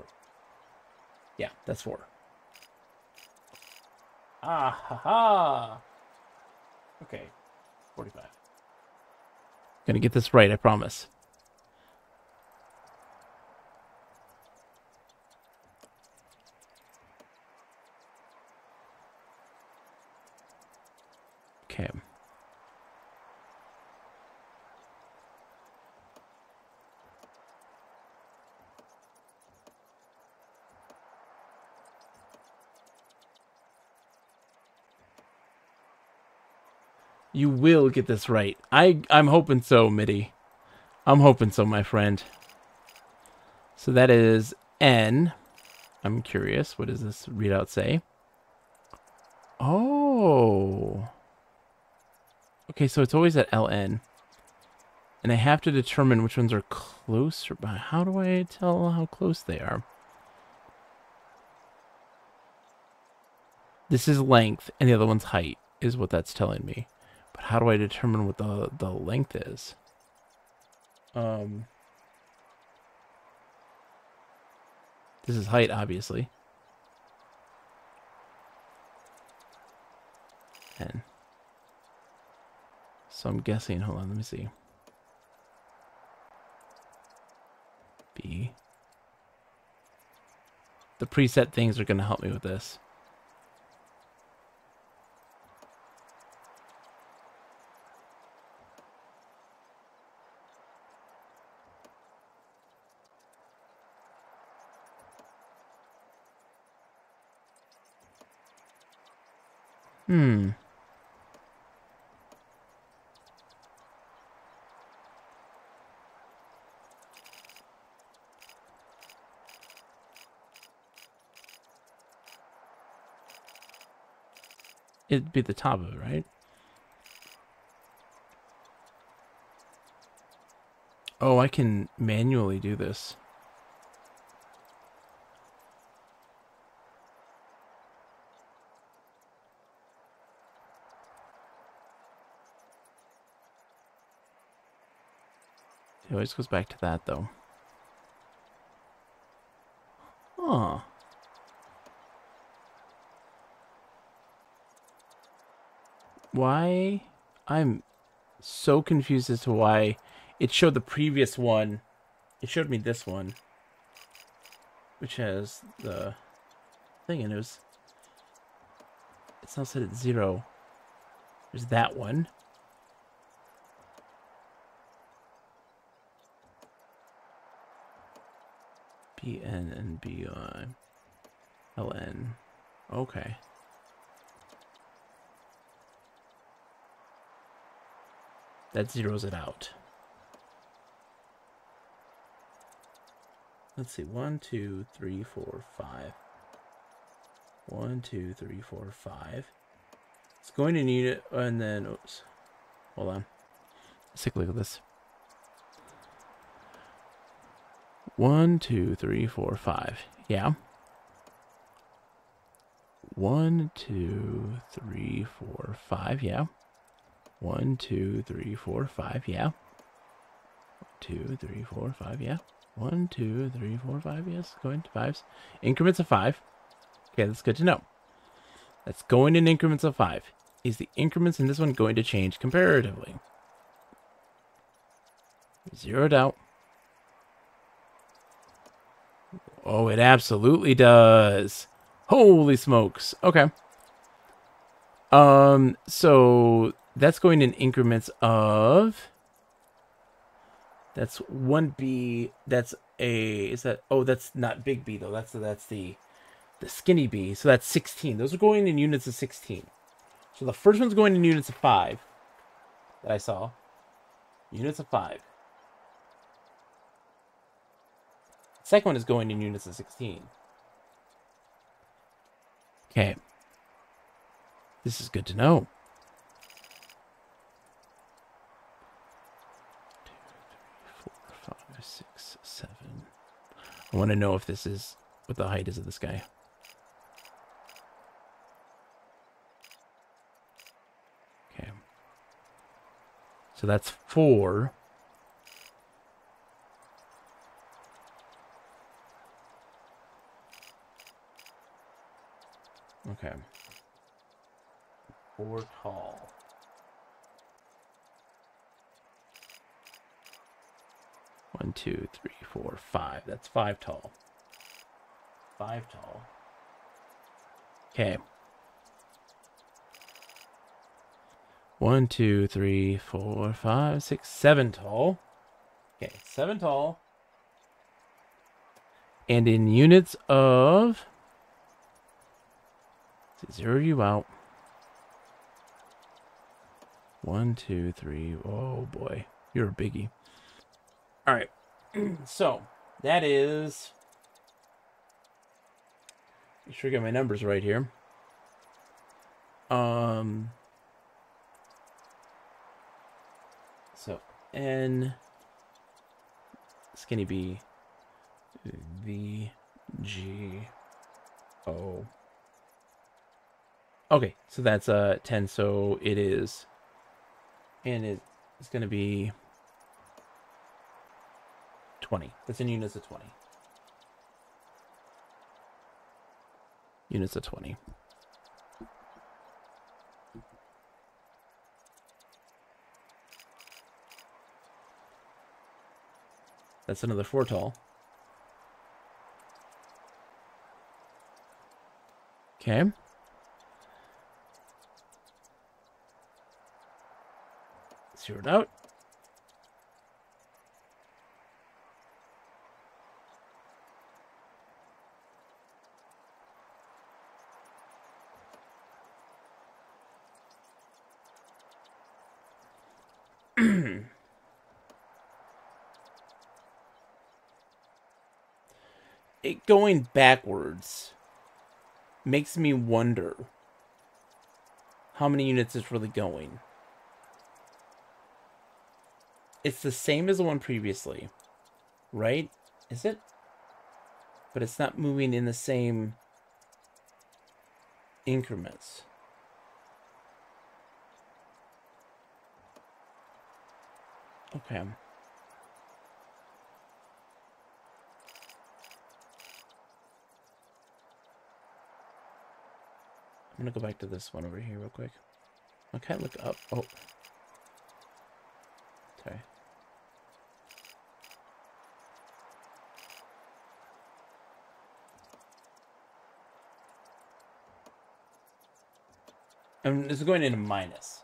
Yeah, that's 4. Ah, ha, ha. Okay, 45. Gonna get this right, I promise. Okay. You will get this right. I'm hoping so, Mitty. I'm hoping so, my friend. So that is N. I'm curious. What does this readout say? Oh. Okay, so it's always at LN. And I have to determine which ones are closer. But how do I tell how close they are? This is length, and the other one's height, is what that's telling me. But how do I determine what the length is? This is height, obviously. 10. So I'm guessing, hold on, let me see. B. The preset things are going to help me with this. It'd be the top of it, right? Oh, I can manually do this. It always goes back to that, though. Huh. Why? I'm so confused as to why it showed the previous one. It showed me this one, which has the thing, and it's now set at 0. There's that one. BN and BI. LN. Okay. That zeroes it out. Let's see. 1, 2, 3, 4, 5. 1, 2, 3, 4, 5. It's going to need it, and then, oops. Hold on. Let's take a look at this. 1, 2, 3, 4, 5. Yeah. 1, 2, 3, 4, 5. Yeah. 1, 2, 3, 4, 5. Yeah. 2, 3, 4, 5. Yeah. 1, 2, 3, 4, 5. Yes. Going to 5s. Increments of 5. Okay, that's good to know. That's going in increments of 5. Is the increments in this one going to change comparatively? Zeroed out. Oh, it absolutely does. Holy smokes. Okay. So that's going in increments of, that's 1B. That's a, is that, oh, that's not big B though. That's the skinny B. So that's 16. Those are going in units of 16. So the first one's going in units of 5 that I saw. Units of 5. The second one is going in units of 16. Okay. This is good to know. 2, 3, 4, 5, 6, 7. I want to know if this is what the height is of this guy. Okay. So that's 4. Okay. 4 tall. 1, 2, 3, 4, 5. That's 5 tall. 5 tall. Okay. 1, 2, 3, 4, 5, 6, 7 tall. Okay, 7 tall. And in units of... Let's zero you out. 1, 2, 3. Oh boy, you're a biggie. All right, so that is. Make sure I get my numbers right here. So N, skinny B, V, G, O. Okay, so that's 10. So it is, and it's gonna be 20. That's in units of 20. Units of 20. That's another 4 tall. Okay. Zeroed out. It going backwards makes me wonder how many units it's really going. It's the same as the one previously, right? Is it? But it's not moving in the same increments. Okay. I'm gonna go back to this one over here real quick. I can't look up. Oh. Okay. And this is going into minus.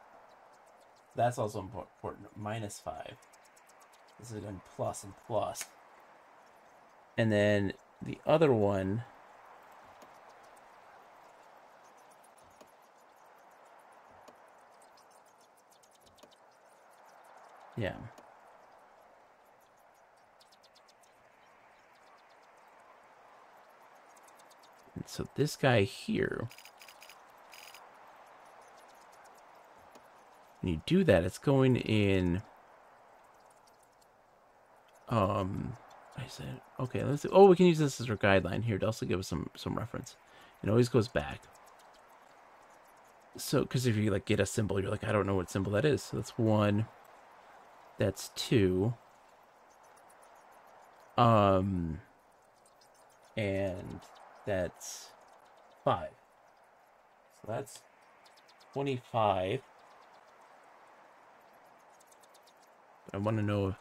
That's also important. Minus 5. This is going plus and plus. And then the other one... Yeah. And so this guy here... When you do that, it's going in... I said, okay, let's see. Oh, we can use this as our guideline here to also give us some reference. It always goes back. So, because if you like get a symbol, you're like, I don't know what symbol that is. So that's 1. That's 2. And that's 5. So that's 25. I want to know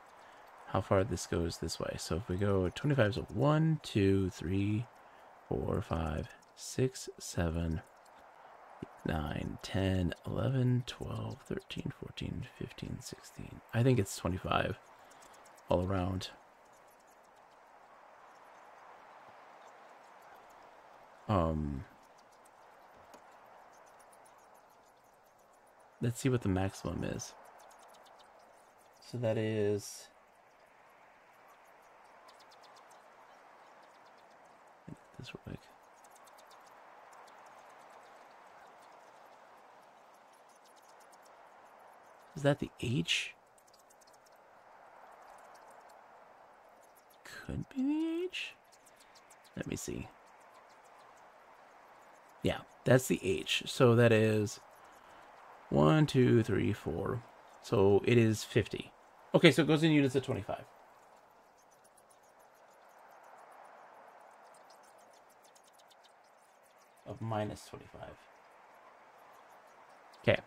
how far this goes this way. So if we go 25, so 1, 2, 3, 4, 5, 6, 7, 9, 10, 11, 12, 13, 14, 15, 16. I think it's 25 all around. Let's see what the maximum is. So that is... This real quick. Is that the H? Could be the H. Let me see. Yeah, that's the H. So that is 1, 2, 3, 4. So it is 50. Okay, so it goes in units of 25. of minus 25. Okay.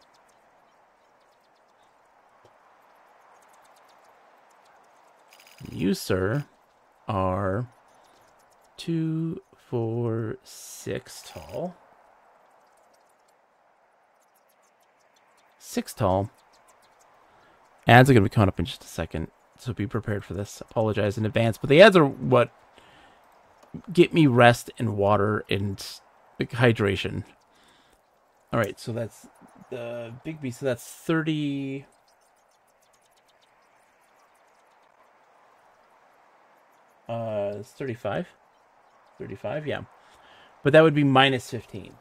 You, sir, are 2, 4, 6 tall. 6 tall. Ads are going to be coming up in just a second, so be prepared for this. Apologize in advance, but the ads are what get me rest and water and hydration. All right, so that's the big B. So that's 30. It's 35. 35, yeah. But that would be minus 15.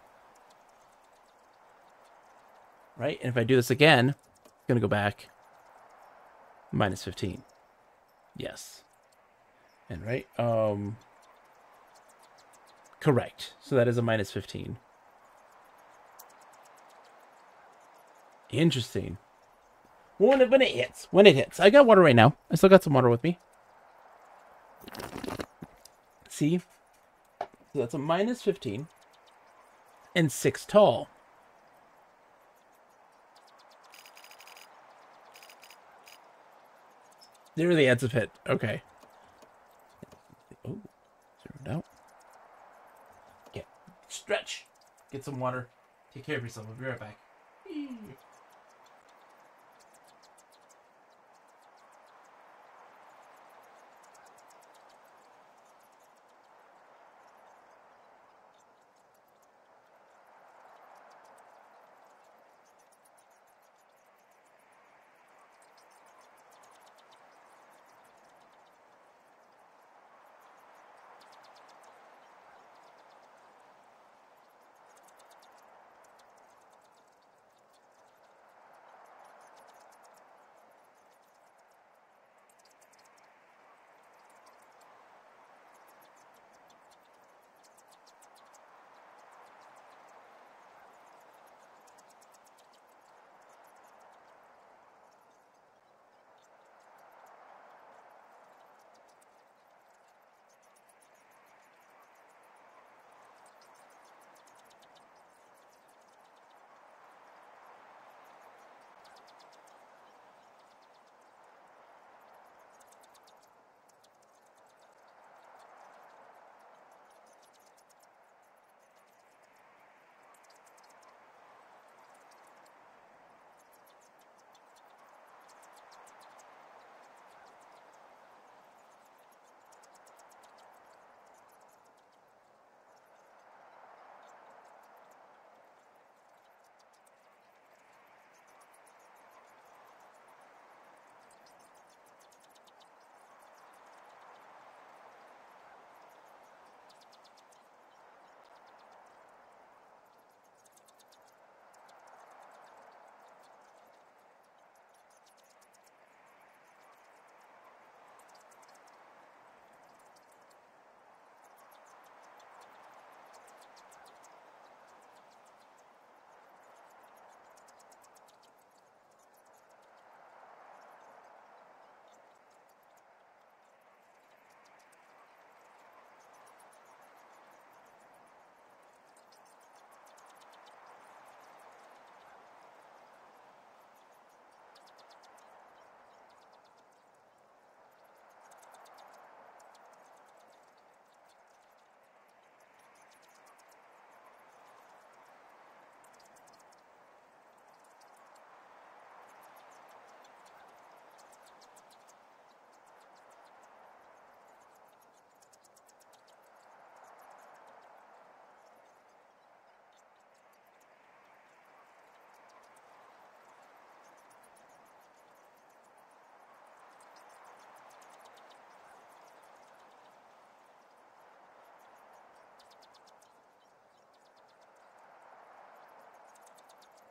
Right? And if I do this again, I'm going to go back. Minus 15. Yes. And right? Correct. So that is a minus 15. Interesting. When it hits. When it hits. I got water right now. I still got some water with me. See? So that's a minus 15. And 6 tall. There the ads have hit. Okay. Oh, zeroed out. Okay. Stretch. Get some water. Take care of yourself. I'll be right back.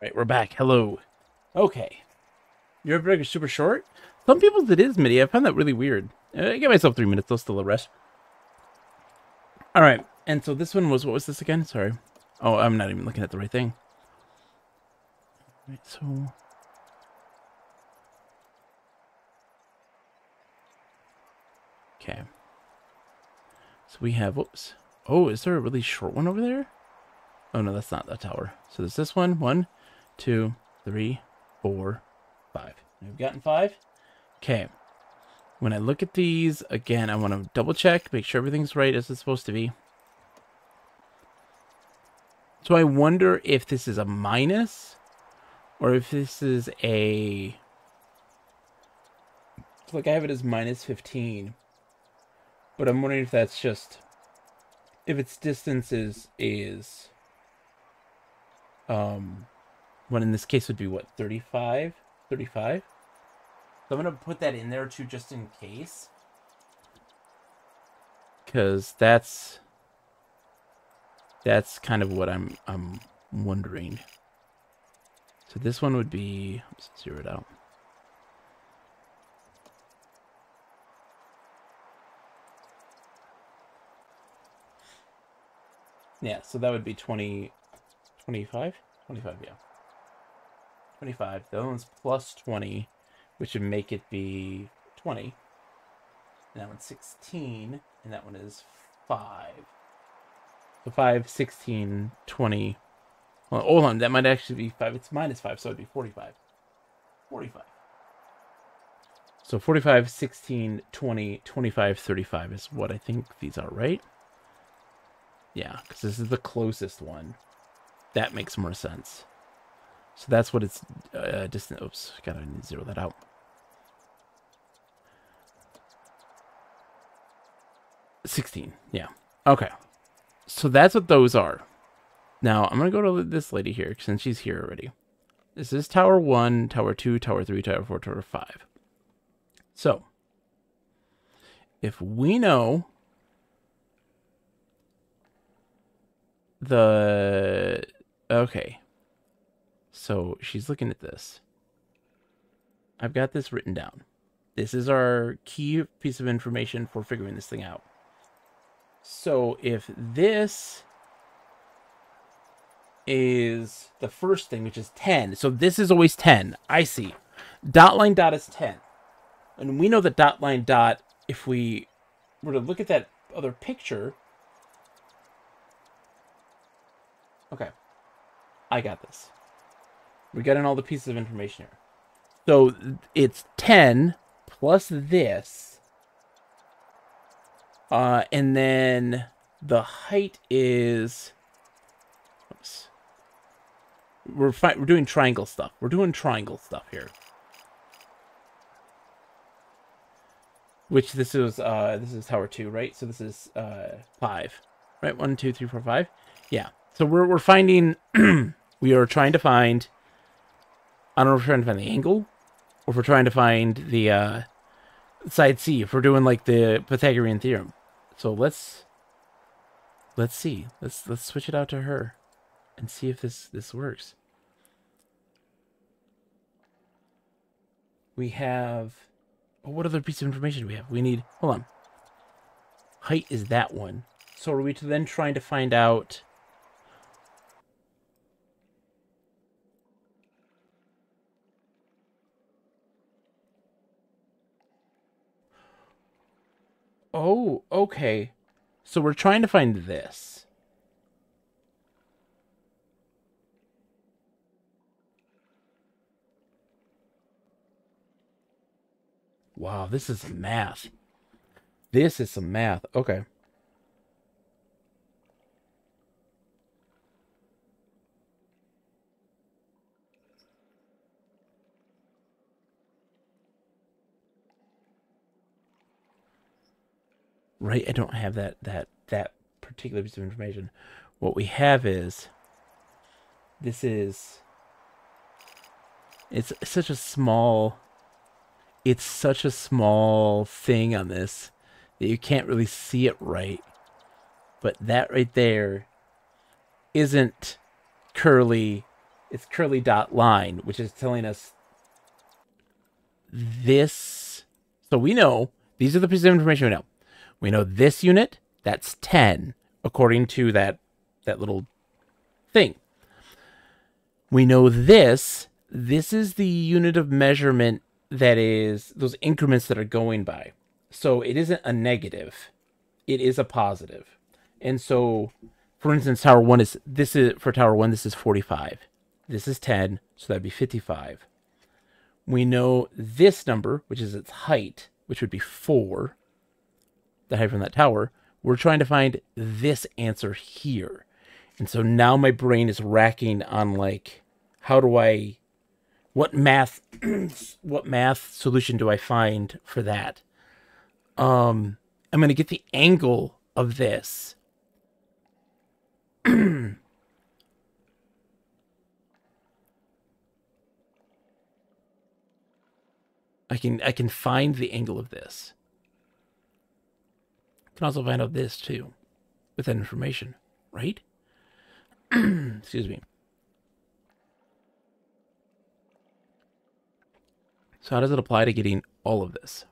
Right, we're back. Hello. Okay. Your break is super short. Some people's it is midi. I find that really weird. I give myself 3 minutes. I'll still a rest. All right. And so this one was, what was this again? Sorry. Oh, I'm not even looking at the right thing. Right, so. Okay. So we have, whoops. Oh, is there a really short one over there? Oh, no, that's not the tower. So there's this one. 1, 2, 3, 4, 5. We've gotten 5. Okay. When I look at these, again, I want to double check, make sure everything's right as it's supposed to be. So I wonder if this is a minus or if this is a... Like, I have it as minus 15. But I'm wondering if that's just... If its distance is what in this case would be, what, 35? 35? So I'm going to put that in there, too, just in case. Because that's kind of what I'm wondering. So this one would be... Let's zero it out. Yeah, so that would be 20... 25? 25, yeah. 25. The other one's plus 20, which would make it be 20. And that one's 16, and that one is 5. So 5, 16, 20. Well, hold on, that might actually be 5. It's minus 5, so it'd be 45. 45. So 45, 16, 20, 25, 35 is what I think these are, right? Yeah, because this is the closest one. That makes more sense. So that's what it's distant. Oops, gotta zero that out. 16, yeah. Okay. So that's what those are. Now, I'm going to go to this lady here, since she's here already. This is Tower 1, Tower 2, Tower 3, Tower 4, Tower 5. So, if we know the... Okay. So, she's looking at this. I've got this written down. This is our key piece of information for figuring this thing out. So, if this is the first thing, which is 10. So, this is always 10. I see. Dot line dot is 10. And we know that dot line dot, if we were to look at that other picture... Okay. I got this. We got in all the pieces of information here. So it's 10 plus this. And then the height is... Oops. We're doing triangle stuff. We're doing triangle stuff here. Which this is Tower 2, right? So this is 5. Right? 1, 2, 3, 4, 5. Yeah. So we're finding... we are trying to find... I don't know if we're trying to find the angle, or if we're trying to find the side C, if we're doing like the Pythagorean theorem. So let's see. Let's switch it out to her and see if this works. We have... Oh, what other piece of information do we have? We need... Hold on. Height is that one. So are we then trying to find out... Oh, okay. So we're trying to find this. Wow, this is some math. This is some math. Okay. Right, I don't have that particular piece of information. What we have is... This is... It's such a small... It's such a small thing on this that you can't really see it right. But that right there isn't curly. It's curly dot line, which is telling us this. So we know, these are the pieces of information we know. We know this unit, that's 10, according to that little thing. We know this is the unit of measurement that is those increments that are going by. So it isn't a negative. It is a positive. And so for instance, Tower 1 is, this is, for Tower 1, this is 45. This is 10, so that'd be 55. We know this number, which is its height, which would be 4, the height from that tower. We're trying to find this answer here. And so now my brain is racking on, like, how do I, what math solution do I find for that? I'm going to get the angle of this. I can find the angle of this. I can also find out this too, with that information, right? Excuse me. So how does it apply to getting all of this?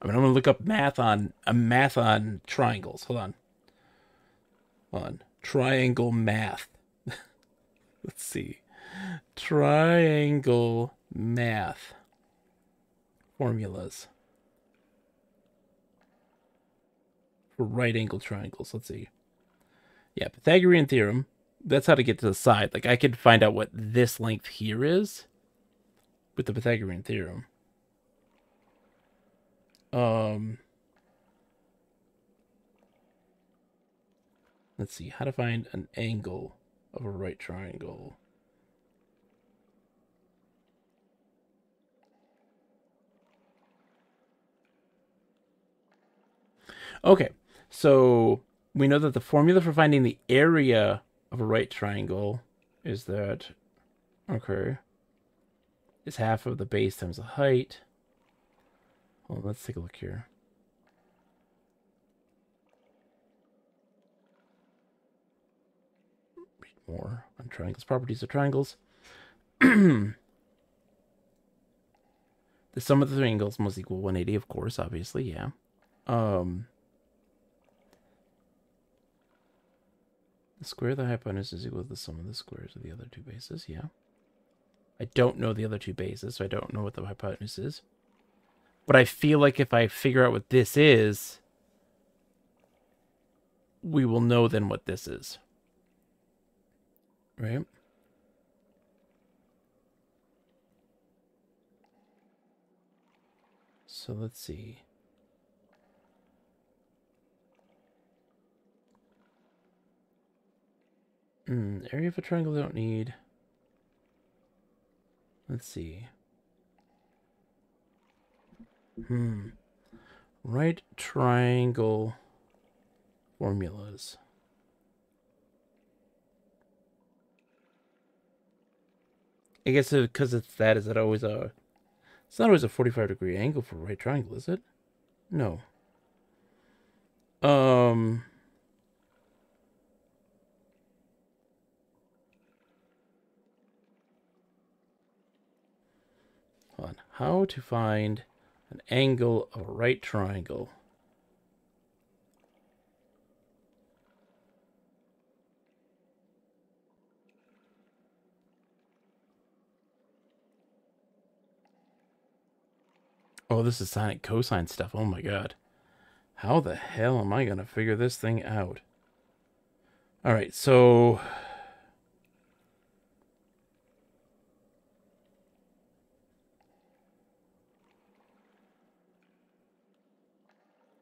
I mean, I'm gonna look up math on triangles. Hold on. Triangle math. Let's see. Triangle math formulas for right angle triangles. Let's see. Yeah, Pythagorean theorem. That's how to get to the side. Like, I could find out what this length here is with the Pythagorean theorem. Let's see, how to find an angle of a right triangle. Okay, so we know that the formula for finding the area of a right triangle is that, okay, is half of the base times the height. Well, let's take a look here. Read more on triangles, properties of triangles. The sum of the three angles must equal 180, of course, obviously, yeah. The square of the hypotenuse is equal to the sum of the squares of the other two bases, yeah. I don't know the other two bases, so I don't know what the hypotenuse is. But I feel like if I figure out what this is, we will know then what this is. Right? So let's see. Area of a triangle I don't need. Let's see. Right triangle formulas. I guess because it's that, is it always a... It's not always a 45-degree angle for a right triangle, is it? No. Hold on. How to find an angle of a right triangle. Oh, this is sine cosine stuff. Oh my god. How the hell am I going to figure this thing out? Alright, so...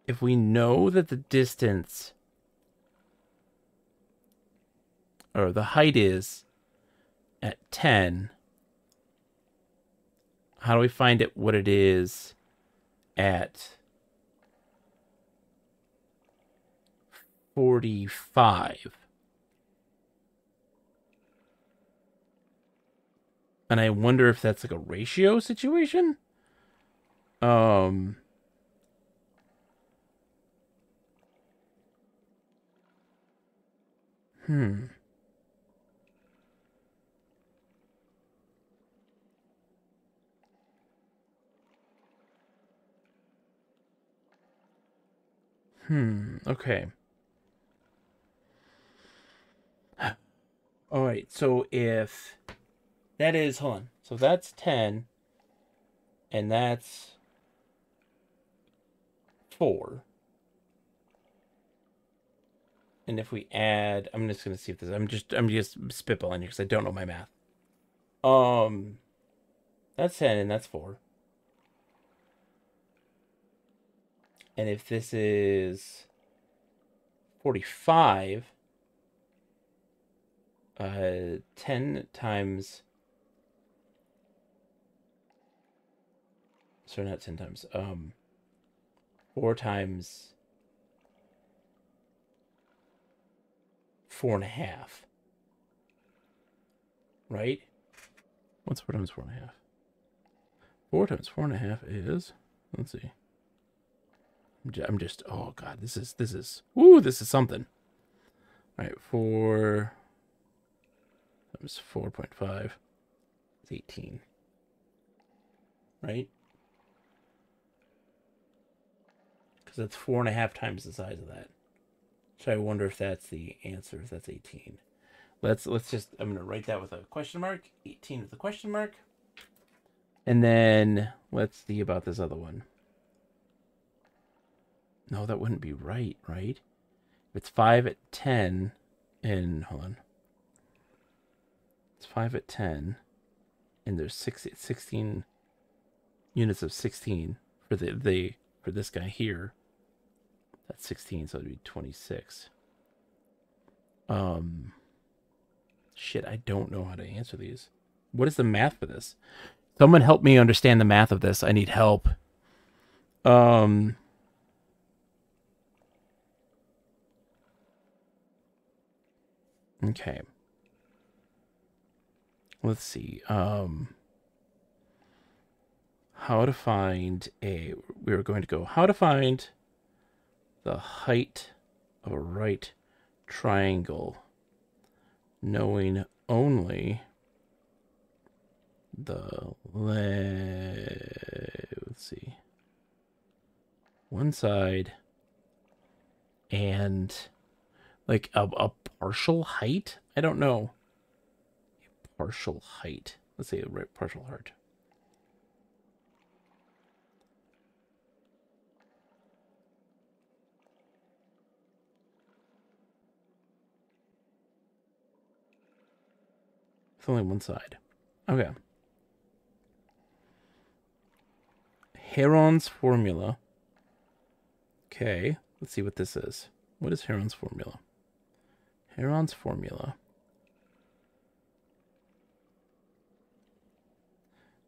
if we know that the distance... or the height is at 10... how do we find it what it is at 45? And I wonder if that's like a ratio situation? Okay. Alright, so if that is, hold on. So that's 10. And that's 4. And if we add, I'm just gonna see if this. I'm just spitballing here because I don't know my math. That's 10 and that's 4. And if this is 45, 10 times. Sorry, not 10 times. 4 times 4.5. Right? What's 4 times 4.5? 4 times 4.5 is. Let's see. I'm just. Oh god, this is. Ooh, this is something. All right, 4 times 4.5 is 18. Right? Because that's 4.5 times the size of that. So I wonder if that's the answer. If that's 18. Let's just. I'm gonna write that with a question mark. 18 with a question mark. And then let's see about this other one. No, that wouldn't be right, right? If it's 5 at 10, and hold on. It's 5 at 10, and there's 16 units of 16 for for this guy here. That's 16, so it'd be 26. Shit, I don't know how to answer these. What is the math for this? Someone help me understand the math of this. I need help. Okay. Let's see. How to find a. We were going to go. How to find the height of a right triangle, knowing only the. Let's see. One side and like a partial height. I don't know. Partial height. Let's say a right partial height. It's only one side. Okay. Heron's formula. Okay. Let's see what this is. What is Heron's formula? Heron's formula.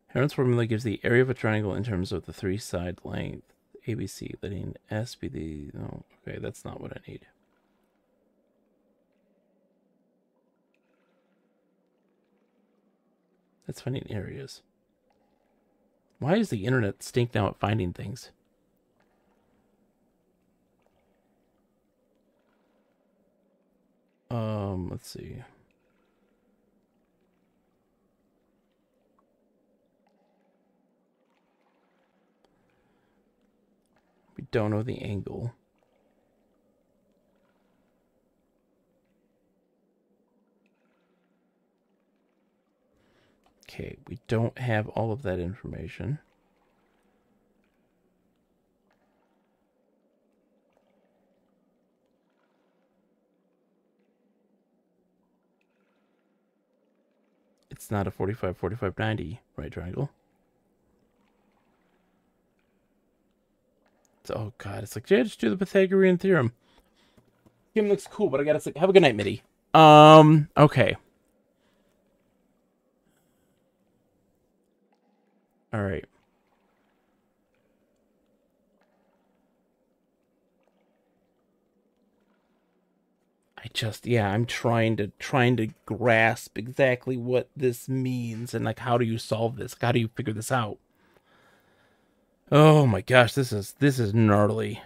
Heron's formula gives the area of a triangle in terms of the 3-side length. ABC, letting S be the... No, okay, that's not what I need. That's finding areas. Why is the internet stink now at finding things? Let's see. We don't know the angle. Okay, we don't have all of that information. It's not a 45, 45, 90 right triangle. Oh god, it's like, yeah, just do the Pythagorean theorem. Game looks cool, but I gotta say, have a good night, Mitty. Okay. Alright. I'm trying to grasp exactly what this means and like how do you solve this? How do you figure this out? Oh my gosh, this is gnarly.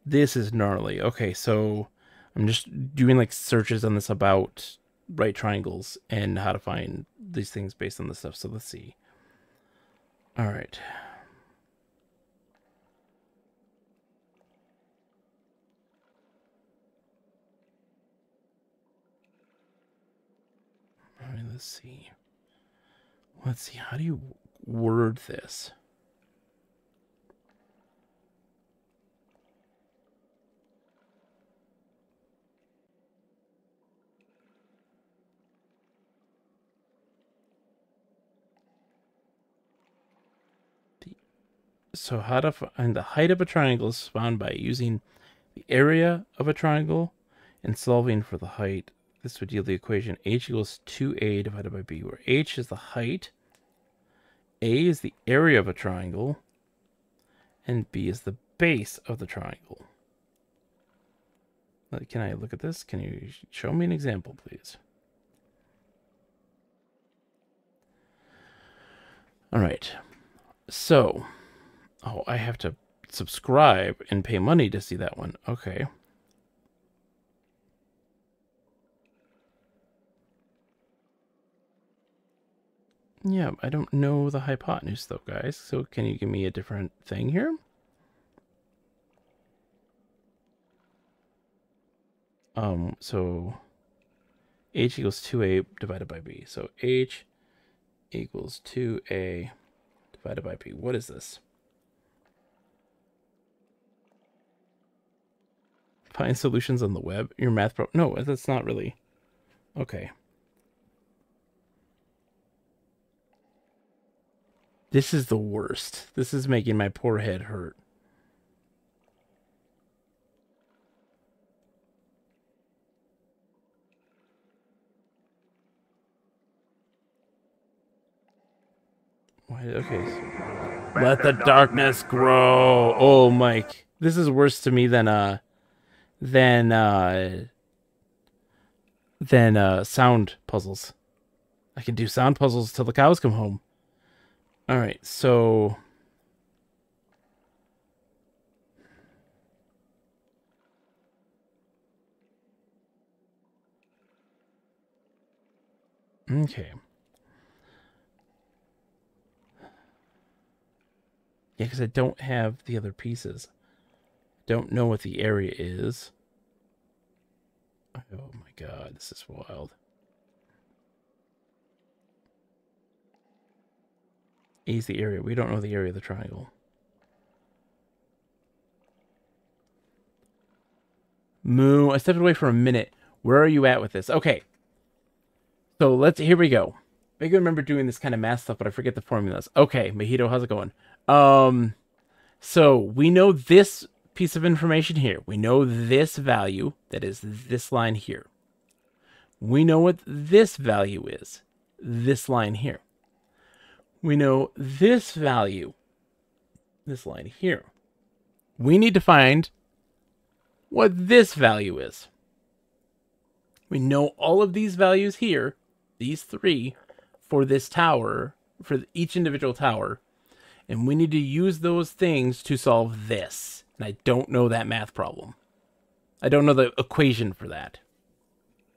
This is gnarly. Okay, so I'm just doing like searches on this about right triangles and how to find these things based on this stuff. So let's see. All right. All right, let's see. How do you word this. So how to find the height of a triangle is found by using the area of a triangle and solving for the height. This would yield the equation h equals 2a divided by b, where h is the height, a is the area of a triangle, and b is the base of the triangle. Can I look at this? Can you show me an example, please? All right. So, oh, I have to subscribe and pay money to see that one. Okay. Yeah, I don't know the hypotenuse though, guys. So can you give me a different thing here? So h equals 2a divided by b. So h equals 2a divided by b. What is this? Find solutions on the web. Your math pro. No, that's not really. Okay. This is the worst. This is making my poor head hurt. Okay. Let the darkness grow. Oh, Mike. This is worse to me than sound puzzles. I can do sound puzzles till the cows come home. All right, so okay. Yeah, because I don't have the other pieces. Don't know what the area is. Oh my god, this is wild. A is the area. We don't know the area of the triangle. Moo, I stepped away for a minute. Where are you at with this? Okay. So here we go. I can remember doing this kind of math stuff, but I forget the formulas. Okay, Mojito, how's it going? So we know this piece of information here. We know this value, that is this line here. We know what this value is, this line here. We know this value, this line here. We need to find what this value is. We know all of these values here, these three, for this tower, for each individual tower. And we need to use those things to solve this. And I don't know that math problem. I don't know the equation for that.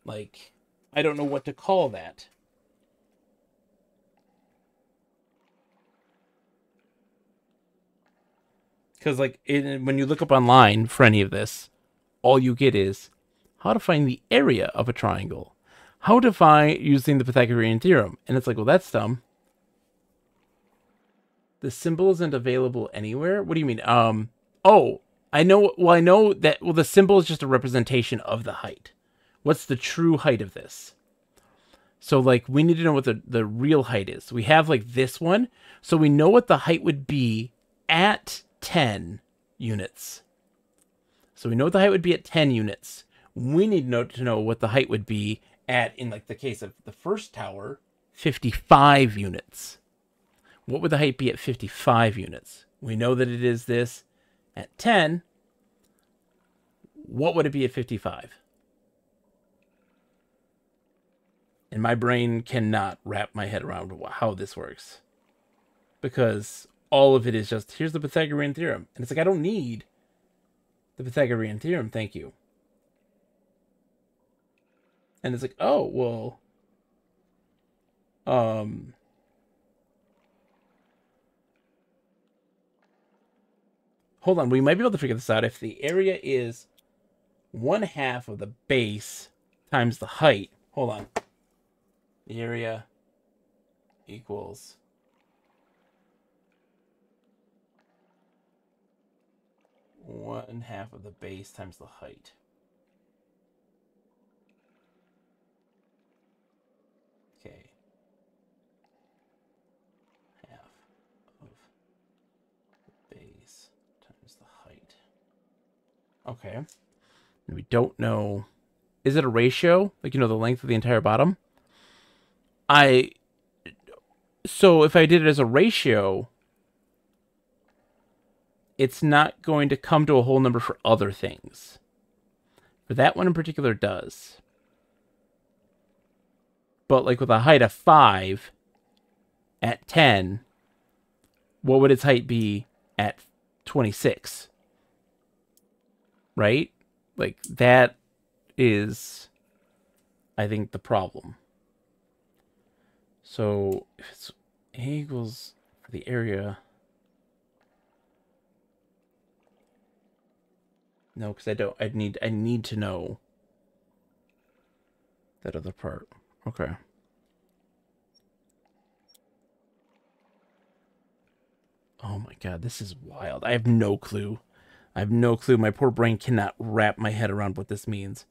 Like, I don't know what to call that. Because, like, when you look up online for any of this, all you get is how to find the area of a triangle. How to find using the Pythagorean theorem. And it's like, well, that's dumb. The symbol isn't available anywhere? What do you mean? Oh, I know. Well, I know that, well, the symbol is just a representation of the height. What's the true height of this? So, like, we need to know what the real height is. We have, like, this one. So we know what the height would be at 10 units. So we know what the height would be at 10 units. We need to know what the height would be at, in like the case of the first tower, 55 units. What would the height be at 55 units? We know that it is this at 10. What would it be at 55? And my brain cannot wrap my head around how this works. Because all of it is just, here's the Pythagorean theorem. And it's like, I don't need the Pythagorean theorem, thank you. And it's like, oh, well, hold on, we might be able to figure this out. If the area is 1/2 of the base times the height, hold on. The area equals 1/2 of the base times the height. Okay. Half of the base times the height. Okay. And we don't know. Is it a ratio? Like, the length of the entire bottom? So if I did it as a ratio, it's not going to come to a whole number for other things. For that one in particular, it does. But like with a height of 5 at 10, what would its height be at 26? Right? Like, that is, I think, the problem. So if it's A equals for the area. No, because I need to know that other part. Okay. Oh my god, this is wild. I have no clue. I have no clue. My poor brain cannot wrap my head around what this means.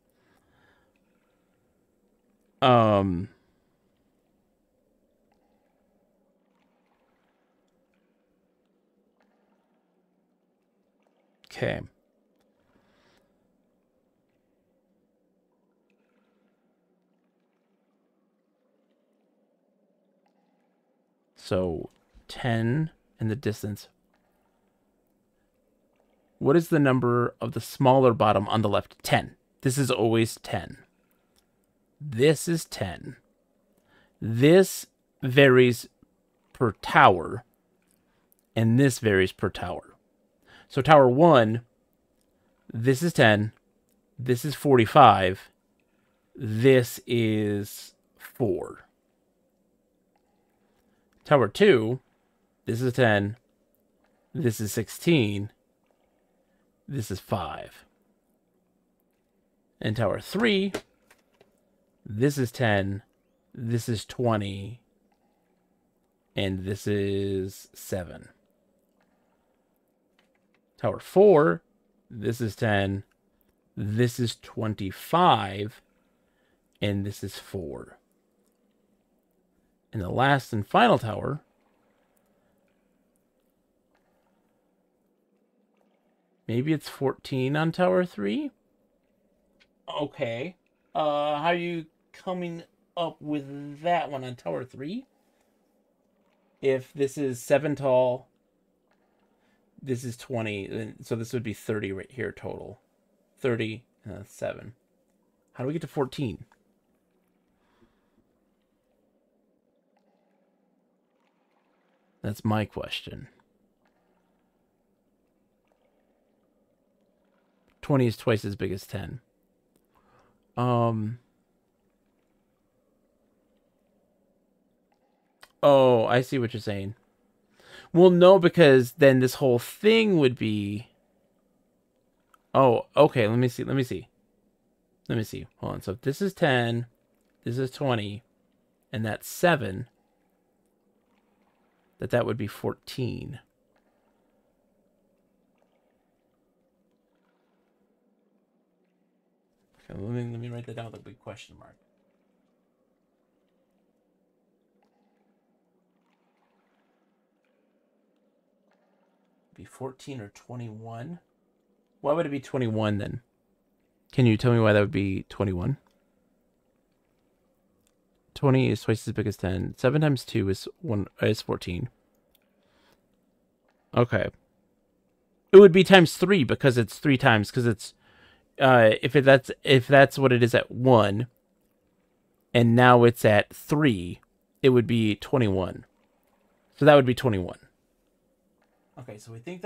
Okay. So 10 and the distance. What is the number of the smaller bottom on the left? 10. This is always 10. This is 10. This varies per tower, and this varies per tower. So tower 1, this is 10, this is 45, this is 4. Tower 2, this is 10, this is 16, this is 5. And tower 3, this is 10, this is 20, and this is 7. Tower 4, this is 10, this is 25, and this is 4. And the last and final tower, maybe it's 14 on tower 3? Okay. How are you coming up with that one on tower 3? If this is 7 tall, this is 20, so this would be 30 right here total. 30 and that's 7. How do we get to 14? That's my question. 20 is twice as big as 10. Oh, I see what you're saying. Well, no, because then this whole thing would be... Oh, okay, let me see. Hold on. So if this is 10, this is 20, and that's 7, that would be 14. Okay, let me write that down with a big question mark. Be 14 or 21? Why would it be 21 then? Can you tell me why that would be 21? 20 is twice as big as 10. 7 times 2 is 14. Okay. It would be times 3 because it's 3 times, because it's if that's what it is at 1 and now it's at 3, it would be 21. So that would be 21. Okay, so I think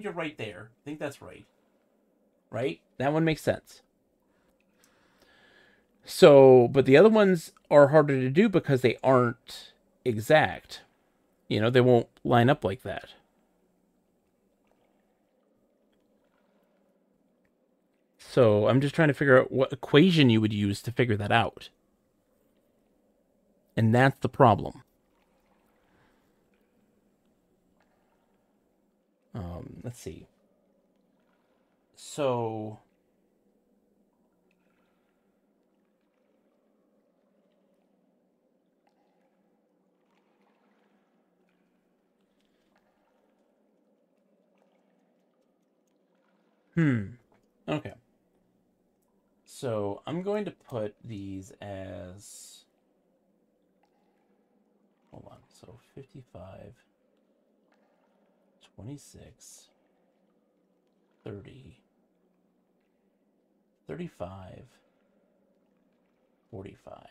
you're right there. I think that's right. Right? That one makes sense. So, but the other ones are harder to do because they aren't exact. They won't line up like that. So, I'm just trying to figure out what equation you would use to figure that out. And that's the problem. Let's see. So okay. So I'm going to put these as, hold on. So 55, 26, 30, 35, 45.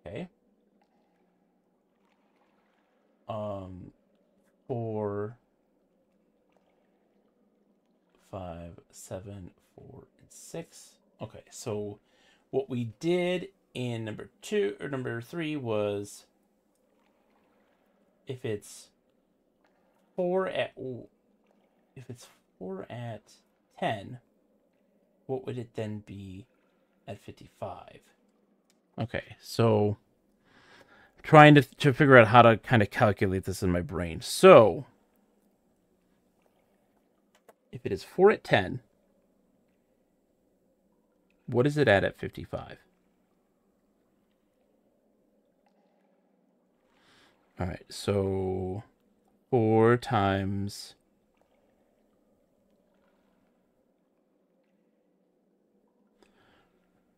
Okay. 4, 5, 7, 4, and 6. Okay, so what we did in number 2 or number 3 was if it's 4 at if it's 4 at 10, what would it then be at 55? Okay, so trying to figure out how to kind of calculate this in my brain. So if it is 4 at 10, what is it at 55? All right, so 4 times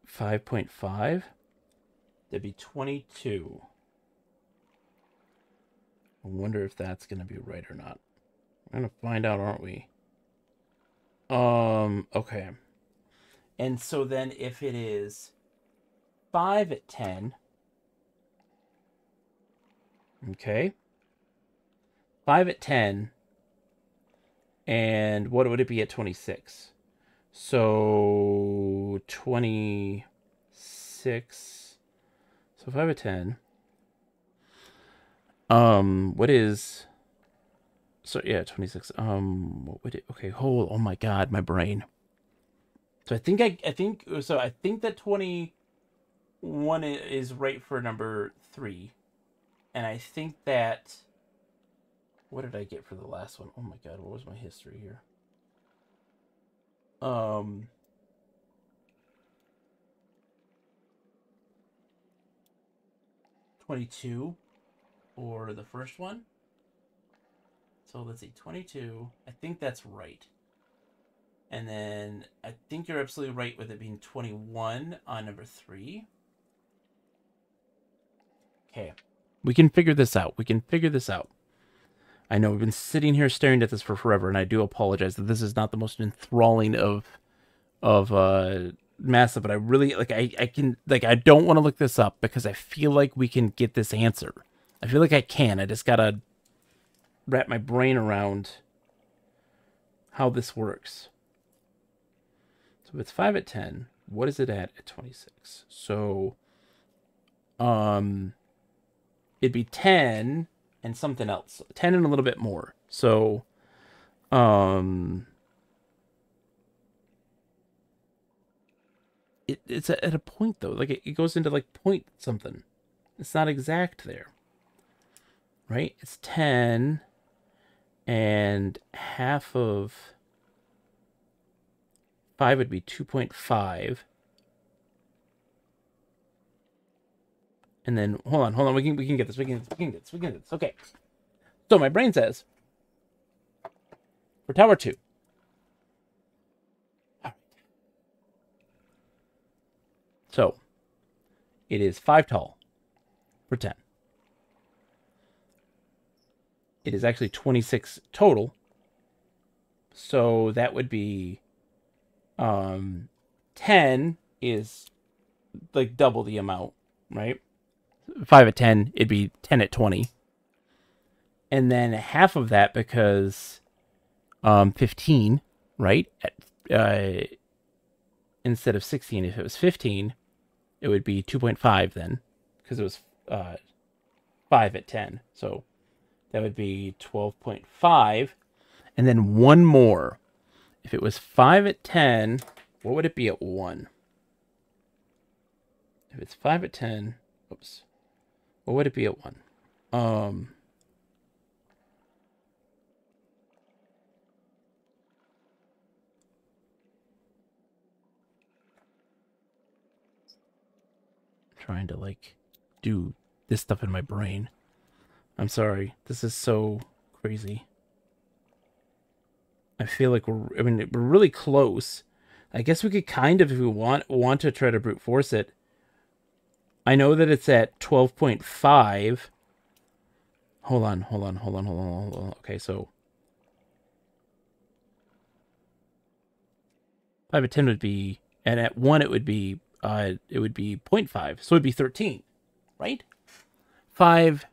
5.5, that'd be 22. I wonder if that's going to be right or not. We're going to find out, aren't we? Okay. And so then if it is 5 at 10, okay, 5 at 10, and what would it be at 26? So 26, so 5 at 10. What is, so yeah, 26. What would it, okay, hold, oh my God, my brain. So I think that 21 is right for number 3. And I think that, what did I get for the last one? Oh my God, what was my history here? 22 for the first one. So let's see, 22. I think that's right. And then I think you're absolutely right with it being 21 on number 3. Okay. We can figure this out. I know we've been sitting here staring at this for forever, and I do apologize that this is not the most enthralling of massive, but I really I can, I don't want to look this up because I feel like we can get this answer. I feel like I can. I just gotta wrap my brain around how this works. So if it's 5 at 10, what is it at 26? So it'd be 10 and something else. 10 and a little bit more. So it's at a point though. Like it goes into like point something. It's not exact there. Right? It's 10 and half of 5 would be 2.5. And then hold on. We can get this. We can get this. Okay. So my brain says for tower 2. So it is 5 tall for 10. It is actually 26 total. So that would be 10 is like double the amount, right? 5 at 10, it'd be 10 at 20. And then half of that because 15, right? Instead of 16, if it was 15, it would be 2.5 then because it was 5 at 10. So that would be 12.5. And then one more. If it was 5 at 10, what would it be at 1? If it's 5 at 10, oops. What would it be at 1? trying to, like, do this stuff in my brain. I'm sorry. This is so crazy. I feel like we're really close. I guess we could kind of, if we want to try to brute force it. I know that it's at 12.5. Hold on. Okay, so 5 at 10 would be, and at 1 it would be 0.5. So it would be 13, right? 5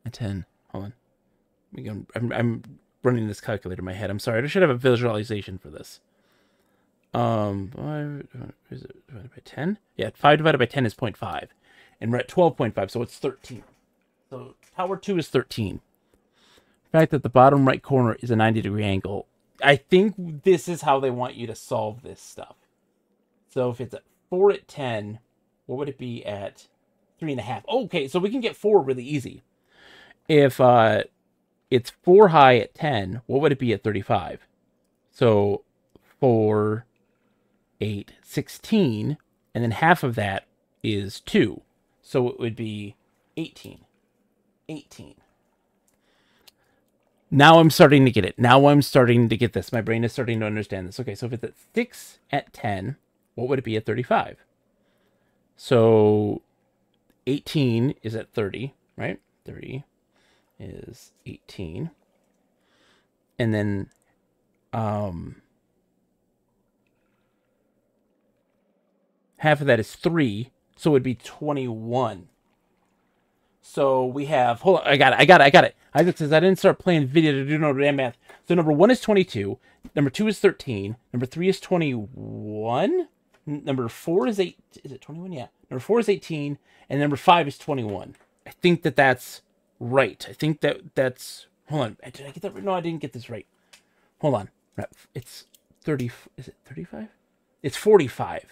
at 10. Hold on. I'm running this calculator in my head. I'm sorry. I should have a visualization for this. 5 is it divided by 10? Yeah, 5 divided by 10 is 0.5. And we're at 12.5, so it's 13. So tower 2 is 13. The fact that the bottom right corner is a 90-degree angle. I think this is how they want you to solve this stuff. So if it's at 4 at 10, what would it be at 3.5? Okay, so we can get 4 really easy. If it's 4 high at 10, what would it be at 35? So 4, 8, 16, and then half of that is 2. So it would be 18. 18. Now I'm starting to get it. Now I'm starting to get this. My brain is starting to understand this. Okay, so if it's at 6 at 10, what would it be at 35? So 18 is at 30, right? 30 is 18. And then half of that is 3, so it would be 21. So we have, hold on, I got it. Isaac says, I didn't start playing video to do no damn math. So number 1 is 22, number 2 is 13, number 3 is 21, number 4 is 8, is it 21? Yeah. Number 4 is 18, and number 5 is 21. I think that's right. I think that's, hold on, did I get that right? No, I didn't get this right. Hold on. It's 30, is it 35? It's 45.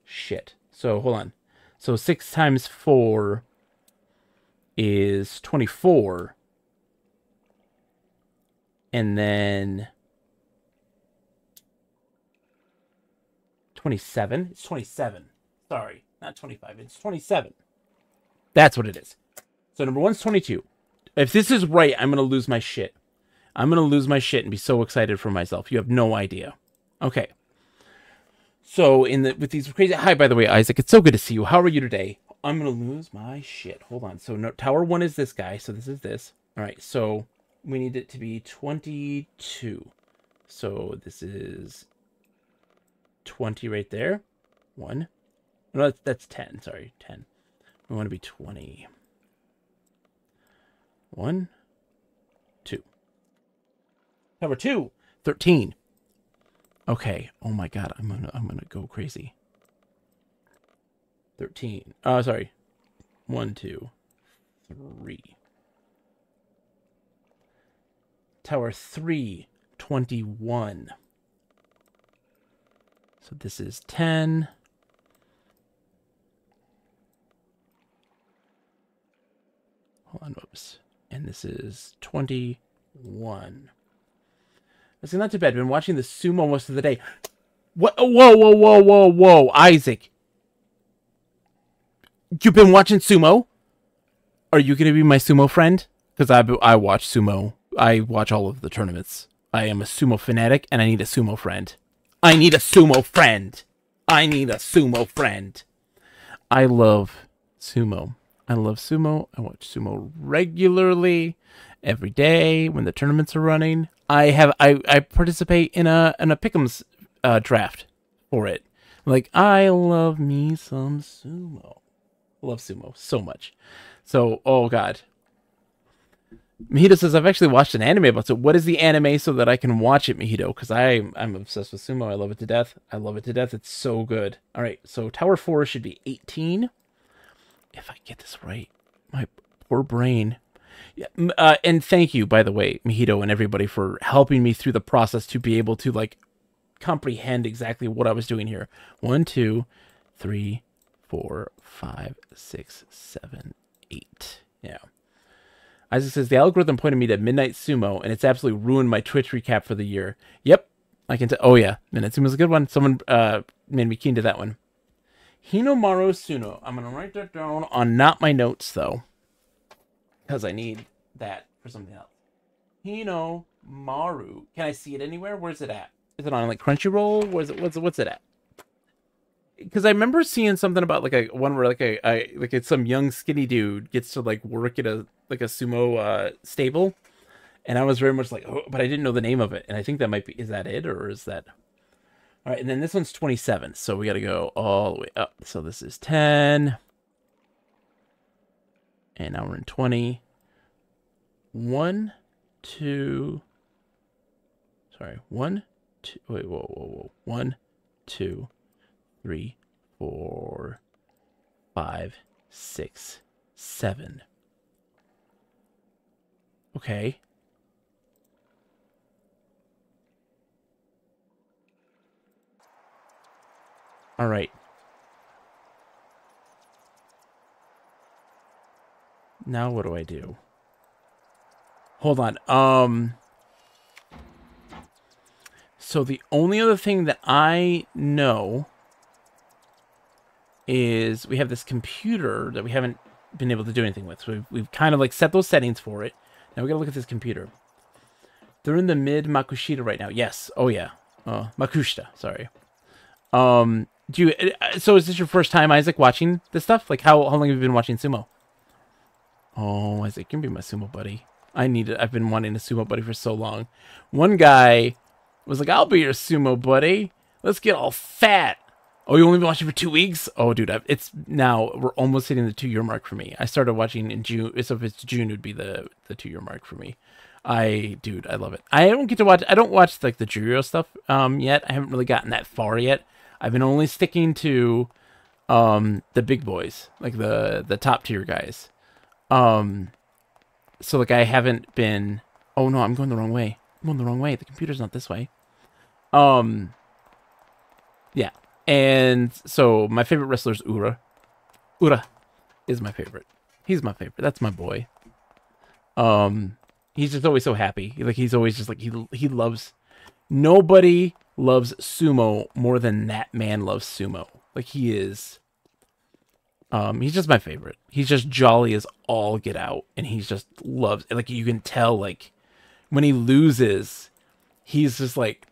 Shit. So, hold on. So 6 times 4 is 24. And then 27. It's 27. Sorry, not 25. It's 27. That's what it is. So number 1's 22. If this is right, I'm going to lose my shit. I'm going to lose my shit and be so excited for myself. You have no idea. Okay. So with these crazy... Hi, by the way, Isaac. It's so good to see you. How are you today? I'm going to lose my shit. Hold on. So tower 1 is this guy. So this is this. All right. So we need it to be 22. So this is 20 right there. 1. No, that's 10. Sorry, 10. We want to be 20. 1, 2. Number 2, 13. Okay. Oh my god, I'm gonna go crazy. 13. Oh, sorry. 1, 2, 3. Tower 3, 21. So this is 10. Hold on, whoops. And this is 21. That's not too bad. I've been watching the sumo most of the day. What? Whoa, Isaac. You've been watching sumo? Are you going to be my sumo friend? Because I watch sumo. I watch all of the tournaments. I am a sumo fanatic, and I need a sumo friend. I need a sumo friend. I need a sumo friend. I love sumo. I love sumo. I watch sumo regularly, every day when the tournaments are running. I participate in a pick'ems draft for it. Like, I love me some sumo. I love sumo so much. So, oh god. Mojito says, I've actually watched an anime about it. What is the anime so that I can watch it, Mojito? Because I'm obsessed with sumo. I love it to death. I love it to death. It's so good. All right, so Tower 4 should be 18. If I get this right. My poor brain. Yeah, and thank you, by the way, Mojito and everybody, for helping me through the process to be able to, like, comprehend exactly what I was doing here. 1, 2, 3, 4, 5, 6, 7, 8. Yeah. Isaac says, the algorithm pointed me to Midnight Sumo, and it's absolutely ruined my Twitch recap for the year. Yep. I can tell. Oh, yeah. Midnight Sumo's a good one. Someone made me keen to that one. Hinomaru Suno. I'm going to write that down on not my notes, though. Because I need that for something else. Hinomaru. Can I see it anywhere? Where's it at? Is it on like Crunchyroll? What's it at? Because I remember seeing something about like a one where like it's some young skinny dude gets to like work at a sumo stable, and I was very much like, oh, but I didn't know the name of it, and I think that might be, is that it, or is that all right? And then this one's 27, so we got to go all the way up. So this is 10, and now we're in 20. 1, 2. Sorry, 1, 2. Wait, whoa. 1, 2, 3, 4, 5, 6, 7. Okay. All right. Now what do I do? Hold on. So the only other thing that I know is we have this computer that we haven't been able to do anything with. So we've kind of like set those settings for it. Now we gotta look at this computer. They're in the mid Makushita right now. Yes. Oh yeah. Makushita. Sorry. Do you? So is this your first time, Isaac, watching this stuff? Like how long have you been watching sumo? Oh, Isaac, you can be my sumo buddy. I need it. I've been wanting a sumo buddy for so long. One guy was like, "I'll be your sumo buddy. Let's get all fat." Oh, you only been watching for 2 weeks? Oh, dude, it's now we're almost hitting the 2-year mark for me. I started watching in June, so if it's June, it would be the 2-year mark for me. I love it. I don't get to watch. I don't watch like the Juryo stuff yet. I haven't really gotten that far yet. I've been only sticking to the big boys, like the top tier guys. So like I haven't been. Oh no, I'm going the wrong way. I'm going the wrong way. The computer's not this way. Yeah. And so my favorite wrestler is Ura. Ura is my favorite. He's my favorite. That's my boy. He's just always so happy. Like he's always just like he loves. Nobody loves sumo more than that man loves sumo. Like he is. He's just my favorite. He's just jolly as all get out, and he's just loves. Like you can tell, like when he loses, he's just like,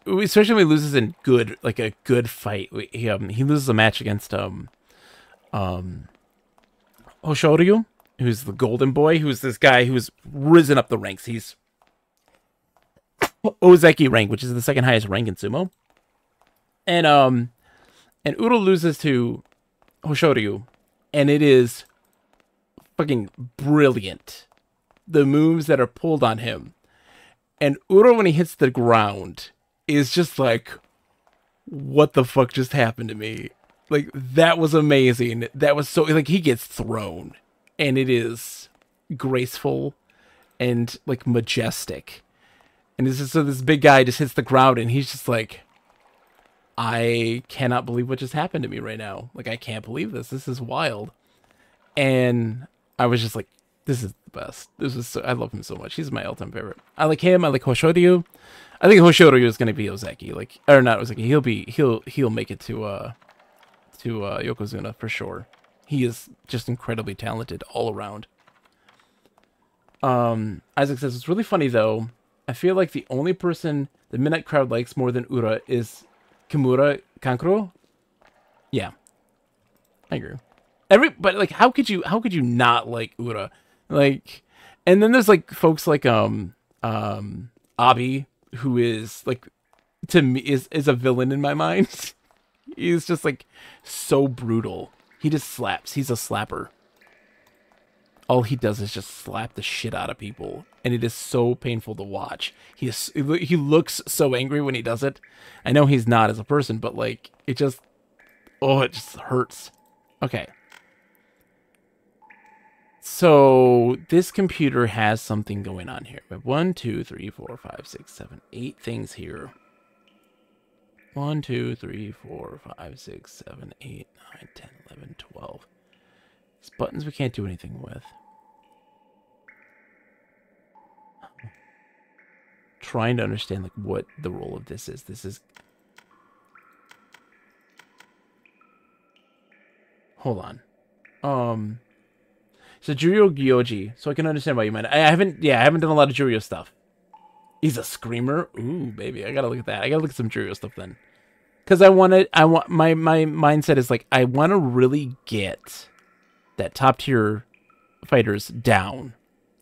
especially when he loses in good, like a good fight. He loses a match against Hoshoryu, who's the golden boy, who's this guy who's risen up the ranks. He's Ozeki rank, which is the second highest rank in sumo. And Uro loses to Hoshoryu, and it is fucking brilliant. The moves that are pulled on him. And Uro, when he hits the ground, is just like, what the fuck just happened to me? Like, that was amazing. That was so, like, he gets thrown. And it is graceful and, like, majestic. And it's just, so this big guy just hits the ground, and he's just like, I cannot believe what just happened to me right now. Like, I can't believe this. This is wild. And I was just like, this is the best. This is so, I love him so much. He's my all-time favorite. I like him. I like Hoshoryu. I think Hoshoryu is going to be Ozeki. Like, or not Ozeki. He'll make it to Yokozuna for sure. He is just incredibly talented all around. Isaac says, it's really funny though. I feel like the only person the Midnight crowd likes more than Ura is Kimura Kankuro. Yeah, I agree. But like, how could you not like Ura? Like, and then there's like folks like Abi, who is like, to me is a villain in my mind. He's just like so brutal. He just slaps. He's a slapper. All he does is just slap the shit out of people, and it is so painful to watch. He looks so angry when he does it. I know he's not as a person, but like it just hurts. Okay. So this computer has something going on here. We have 1, 2, 3, 4, 5, 6, 7, 8 things here. 1, 2, 3, 4, 5, 6, 7, 8, 9, 10, 11, 12. These buttons we can't do anything with. Trying to understand like what the role of this is. This is hold on. So Juryo Gyoji. So I can understand why you meant it. I haven't done a lot of Juryo stuff. He's a screamer. Ooh, baby, I gotta look at that. I gotta look at some Juryo stuff then. Because my mindset is like, I want to really get that top tier fighters down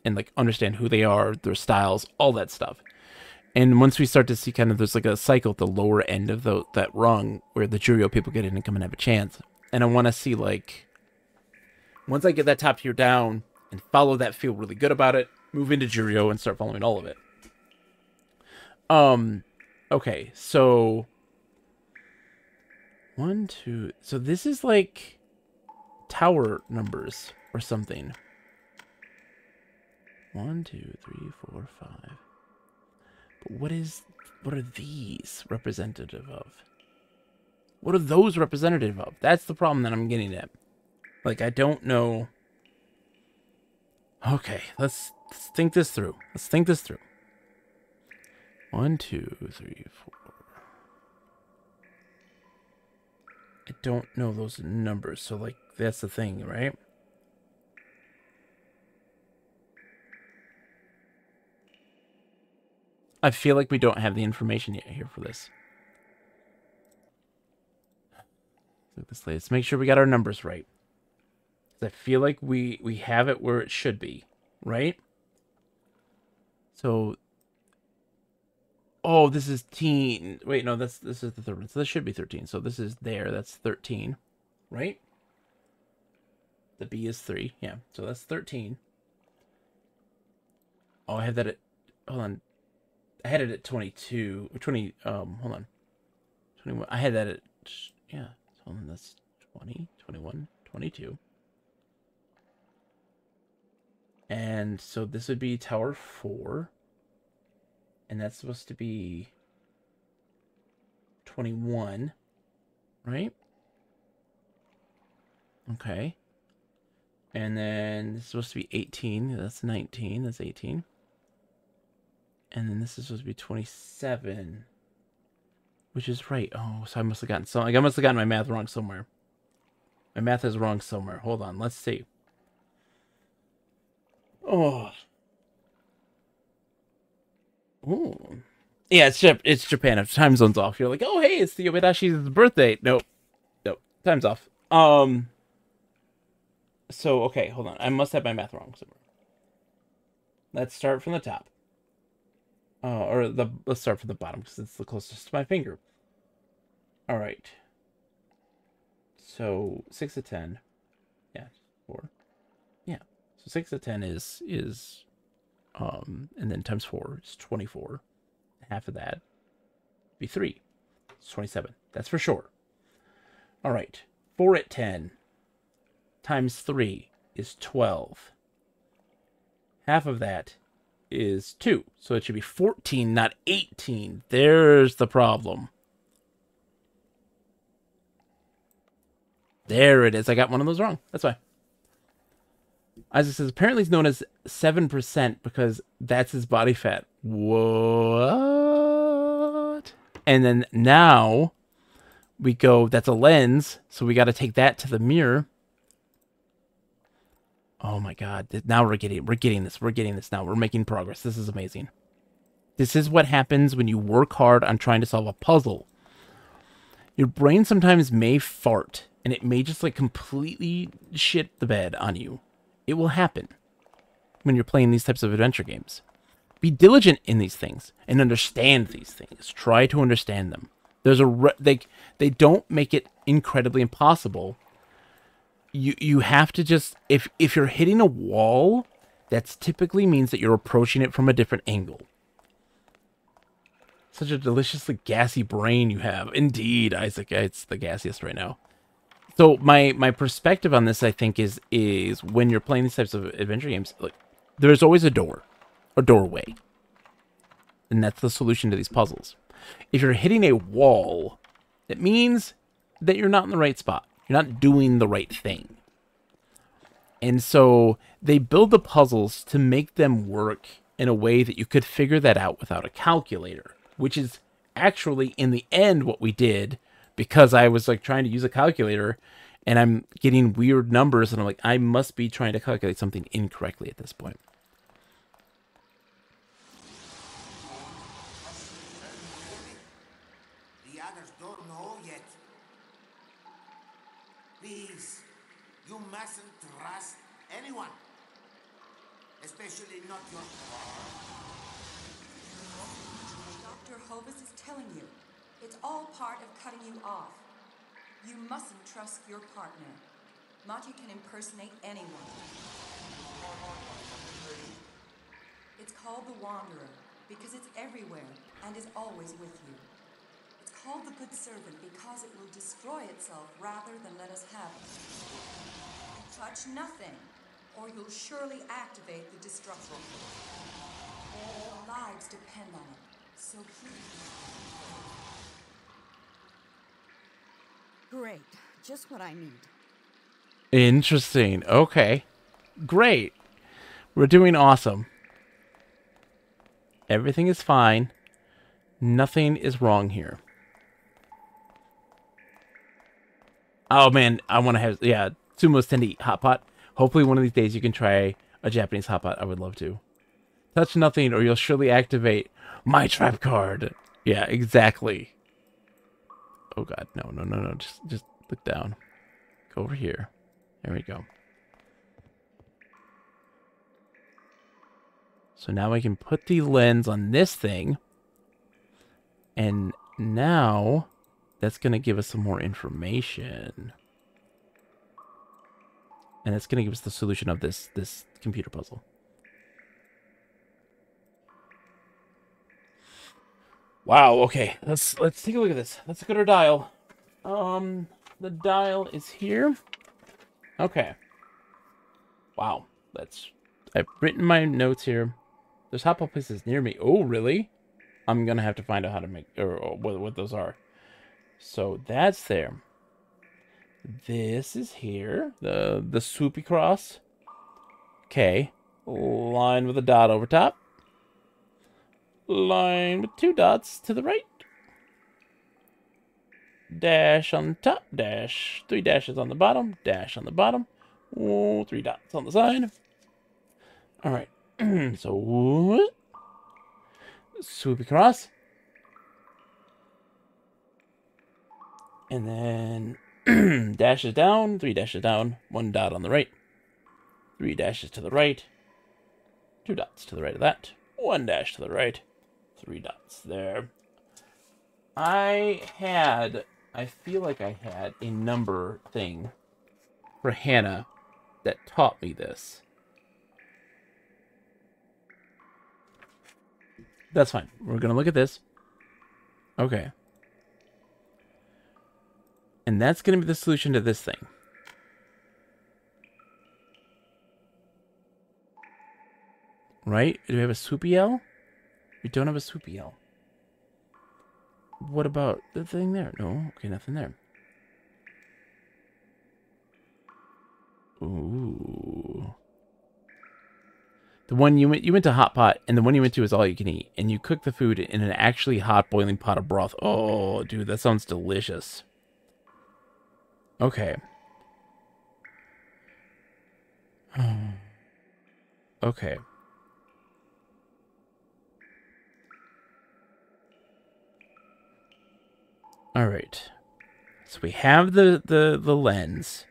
and like understand who they are, their styles, all that stuff. And once we start to see kind of, there's like a cycle at the lower end of that rung where the Juryo people get in and come and have a chance. And I want to see like, once I get that top tier down and follow that, feel really good about it, move into Juryo and start following all of it. Okay, so 1, 2. So this is like tower numbers or something. 1, 2, 3, 4, 5. But what are these representative of? What are those representative of? That's the problem that I'm getting at. Like, I don't know. Okay, let's think this through. 1, 2, 3, 4. I don't know those numbers, so like that's the thing, right? I feel like we don't have the information yet here for this. Let's make sure we got our numbers right. I feel like we have it where it should be, right? So, oh, this is teen. Wait, no, this is the third one. So this should be 13. So this is there. That's 13, right? The B is 3. Yeah, so that's 13. Oh, I have that at, hold on. I had it at 22, or 20, hold on. 21. I had that at, yeah, hold on, that's 20, 21, 22. And so this would be Tower 4. And that's supposed to be 21, right? Okay. And then this is supposed to be 18. That's 19. That's 18. And then this is supposed to be 27, which is right. Oh, so I must have gotten my math wrong somewhere. My math is wrong somewhere. Hold on. Let's see. Oh. Ooh. Yeah, it's Japan. If time zone's off, you're like, oh, hey, it's the Yobedashi's birthday. Nope. Time's off. So, okay, hold on. I must have my math wrong somewhere. Let's start from the top. Let's start from the bottom because it's the closest to my finger. All right. So 6 to 10. Yeah, 4. Yeah. So 6 to 10 is and then times 4 is 24. Half of that would be 3. It's 27. That's for sure. All right. 4 at 10 times 3 is 12. Half of that is 2. So it should be 14, not 18. There's the problem. There it is. I got one of those wrong. That's why. Isaac says, apparently he's known as 7% because that's his body fat. What? And then now we go, that's a lens. So we got to take that to the mirror. Oh my God. Now we're getting this. We're getting this now. We're making progress. This is amazing. This is what happens when you work hard on trying to solve a puzzle. Your brain sometimes may fart and it may just like completely shit the bed on you. It will happen when you're playing these types of adventure games. Be diligent in these things and understand these things. Try to understand them. There's they don't make it incredibly impossible. You have to just, if you're hitting a wall, that typically means that you're approaching it from a different angle. Such a deliciously gassy brain you have. Indeed, Isaac, it's the gassiest right now. So my perspective on this, I think, is when you're playing these types of adventure games, like, there's always a doorway. And that's the solution to these puzzles. If you're hitting a wall, it means that you're not in the right spot. You're not doing the right thing. And so they build the puzzles to make them work in a way that you could figure that out without a calculator, which is actually in the end what we did, because I was like trying to use a calculator and I'm getting weird numbers, and I'm like, I must be trying to calculate something incorrectly at this point. The others don't know yet. Please, you mustn't trust anyone. Especially not your... Dr. Hovis is telling you. It's all part of cutting you off. You mustn't trust your partner. Mati can impersonate anyone. It's called the Wanderer because it's everywhere and is always with you. It's called the Good Servant because it will destroy itself rather than let us have it. Touch nothing, or you'll surely activate the destruction. Our lives depend on it, so please. Great. Just what I need. Interesting. Okay. Great. We're doing awesome. Everything is fine. Nothing is wrong here. Oh man, I want to have, yeah, Sumos tend to eat hot pot. Hopefully one of these days you can try a Japanese hot pot. I would love to. Touch nothing or you'll surely activate my trap card. Yeah, exactly. Oh god, no. Just look down. Go over here. There we go. So now I can put the lens on this thing. And now that's going to give us some more information. And that's going to give us the solution of this computer puzzle. Wow, okay. Let's take a look at this. Let's look at our dial. The dial is here. Okay. Wow. I've written my notes here. There's hot pot places near me. Oh, really? I'm gonna have to find out how to make or what those are. So that's there. This is here. The swoopy cross. Okay. Line with a dot over top. Line with 2 dots to the right. Dash on the top. Dash. 3 dashes on the bottom. Dash on the bottom. 3 dots on the side. Alright. So swoop across. And then dashes down, 3 dashes down, 1 dot on the right. 3 dashes to the right. 2 dots to the right of that. 1 dash to the right. 3 dots there. I feel like I had a number thing for Hannah that taught me this. That's fine. We're going to look at this. Okay. And that's going to be the solution to this thing. Right? Do we have a swoopy L? We don't have a swoopy L. What about the thing there? No. Okay, nothing there. Ooh. The one you went to hot pot, and the one you went to is all you can eat, and you cook the food in an actually hot boiling pot of broth. Oh, dude, that sounds delicious. Okay. Okay. All right. So we have the lens.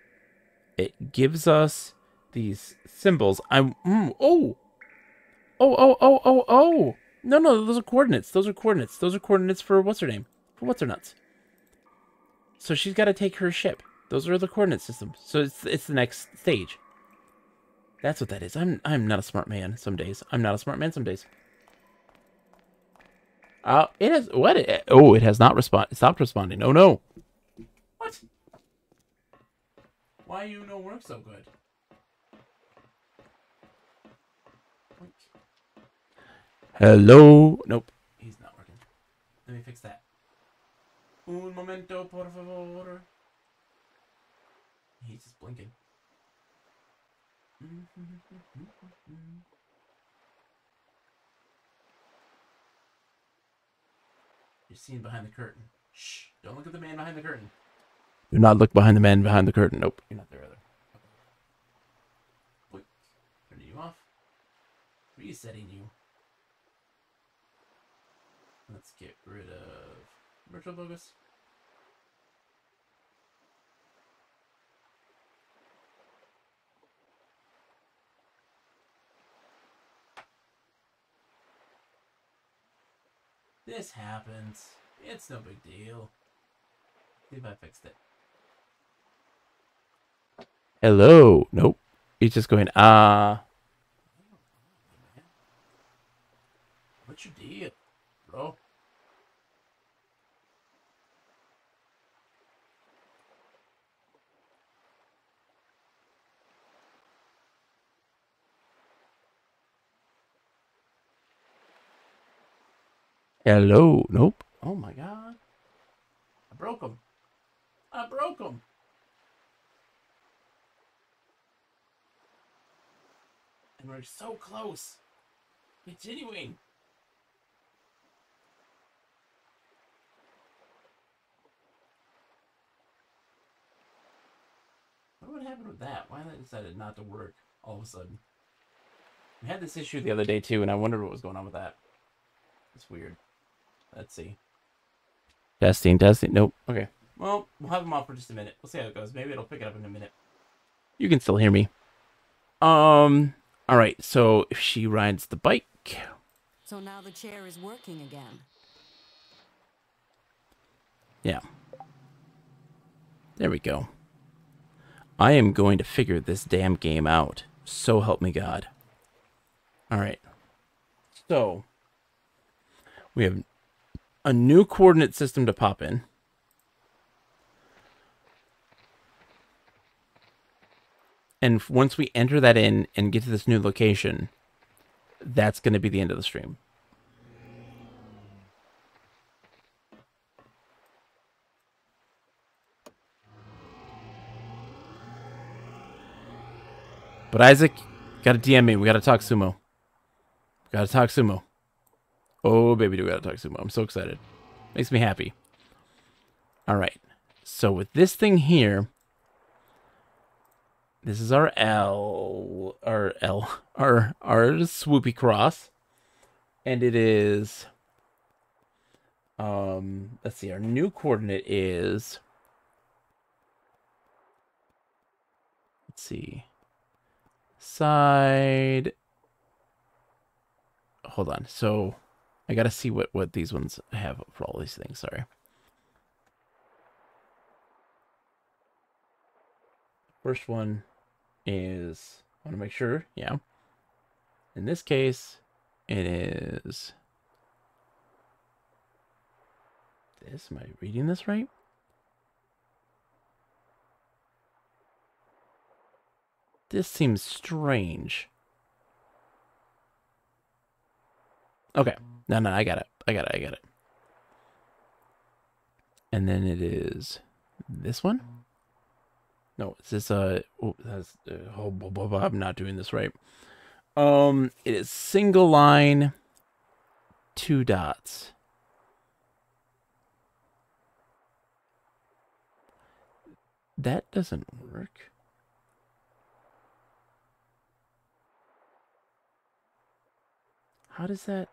It gives us these symbols. Oh. No, those are coordinates. Those are coordinates. Those are coordinates for what's her name? For what's her nuts. So she's got to take her ship. Those are the coordinate systems. So it's the next stage. That's what that is. I'm not a smart man some days. I'm not a smart man some days. It has what? It has not stopped responding. Oh no. What? Why you no work so good? Hello. Nope. He's not working. Let me fix that. Un momento, por favor. He's just blinking. You're seeing behind the curtain. Shh. Don't look at the man behind the curtain. Do not look behind the man behind the curtain. Nope, you're not there either. Wait, turning you off. Resetting you. Let's get rid of virtual focus. This happens. It's no big deal. See if I fixed it. Hello. Nope. He's just going, what's your deal, bro? Hello. Nope. Oh my god. I broke him. I broke him. And we're so close. Continuing. What happened with that? Why that decided not to work all of a sudden? We had this issue the other day too, and I wondered what was going on with that. It's weird. Let's see. Testing. Nope. Okay. Well, we'll have them off for just a minute. We'll see how it goes. Maybe it'll pick it up in a minute. You can still hear me. All right. So if she rides the bike. So now the chair is working again. Yeah. There we go. I am going to figure this damn game out. So help me God. All right. So we have a new coordinate system to pop in. And once we enter that in and get to this new location, that's going to be the end of the stream. But Isaac, gotta DM me. We gotta talk sumo. Oh, baby, do we gotta talk sumo. I'm so excited. Makes me happy. All right. So with this thing here, this is our our swoopy cross. And it is, let's see, our new coordinate is, let's see, side, hold on. So I gotta see what these ones have for all these things. Sorry. First one is, I want to make sure, yeah. In this case, it is this. Am I reading this right? This seems strange. Okay. No, I got it. And then it is this one? No, is this I'm not doing this right. It is single line, 2 dots. That doesn't work. How does that?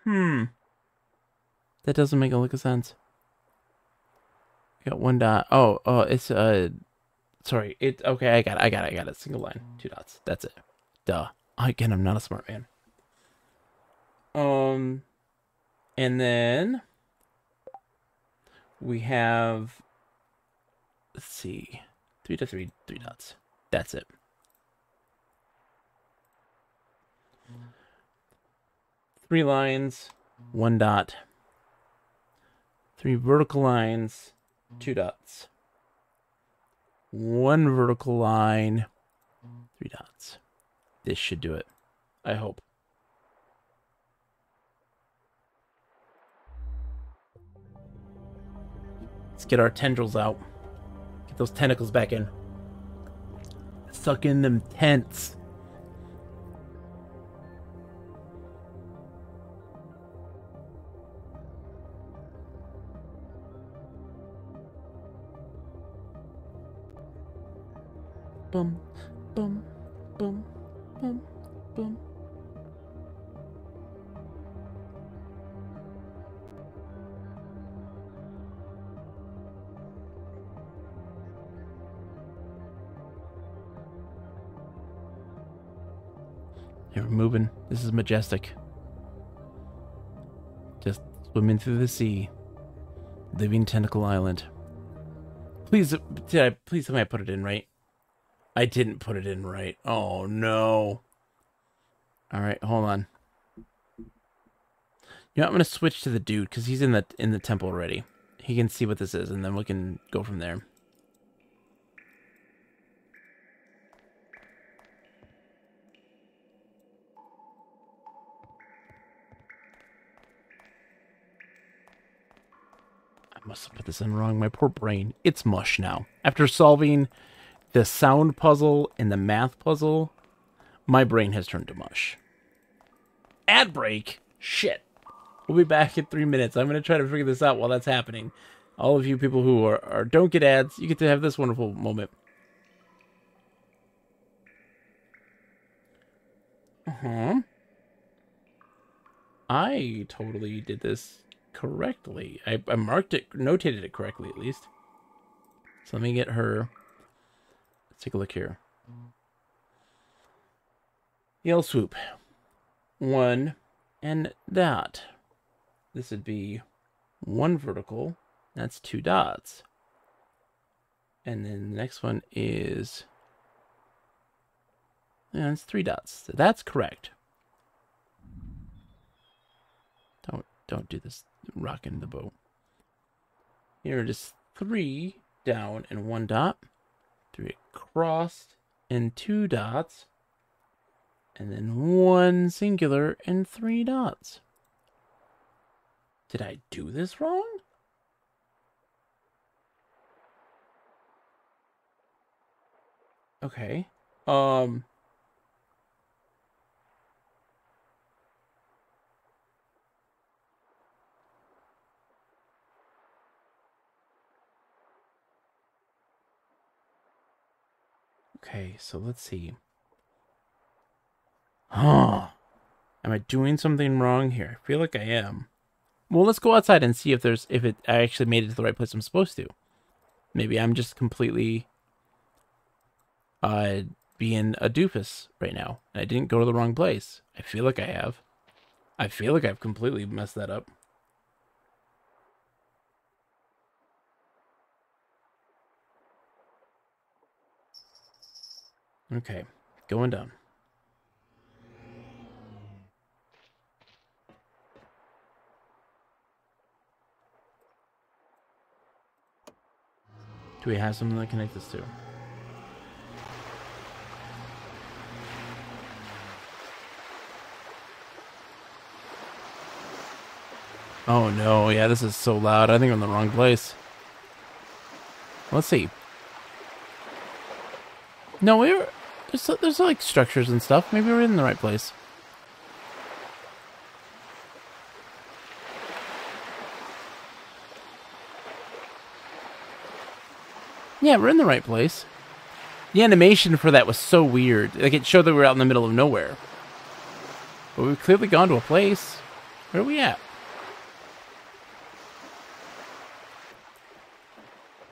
That doesn't make a lick of sense. Got 1 dot. Oh, it's sorry. Okay, I got it. Single line, 2 dots. That's it. Duh. Again, I'm not a smart man. And then we have, let's see, 3 to 3 dots. That's it. Three lines, 1 dot. 3 vertical lines, 2 dots. 1 vertical line, 3 dots. This should do it. I hope. Let's get our tendrils out. Get those tentacles back in. Suck in them tents. bum, bum, bum, bum, bum. Hey, we're moving. This is majestic. Just swimming through the sea. Living Tentacle Island. Please tell me I put it in right? I didn't put it in right. Oh no. Alright, hold on. You know, I'm gonna switch to the dude because he's in the temple already. He can see what this is, and then we can go from there. I must have put this in wrong. My poor brain. It's mush now. After solving the sound puzzle and the math puzzle, my brain has turned to mush. Ad break? Shit. We'll be back in 3 minutes. I'm going to try to figure this out while that's happening. All of you people who are don't get ads, you get to have this wonderful moment. I totally did this correctly. I marked it, notated it correctly at least. So let me get her. Let's take a look here. Yell swoop. 1 and dot. This would be 1 vertical. That's 2 dots. And then the next one is... yeah, it's 3 dots. So that's correct. Don't do this rocking the boat. Here it is 3 down and 1 dot. 3 across and 2 dots. And then 1 singular and 3 dots. Did I do this wrong? Okay. Okay, so let's see. Huh. Am I doing something wrong here? I feel like I am. Well, let's go outside and see if I actually made it to the right place I'm supposed to. Maybe I'm just completely being a doofus right now. And I didn't go to the wrong place. I feel like I have. I feel like I've completely messed that up. Okay, going down. Do we have something to connect this to? Oh no, yeah, this is so loud. I think I'm in the wrong place. Let's see. No, there's like structures and stuff. Maybe we're in the right place. Yeah, we're in the right place. The animation for that was so weird. Like, it showed that we were out in the middle of nowhere. But we've clearly gone to a place. Where are we at?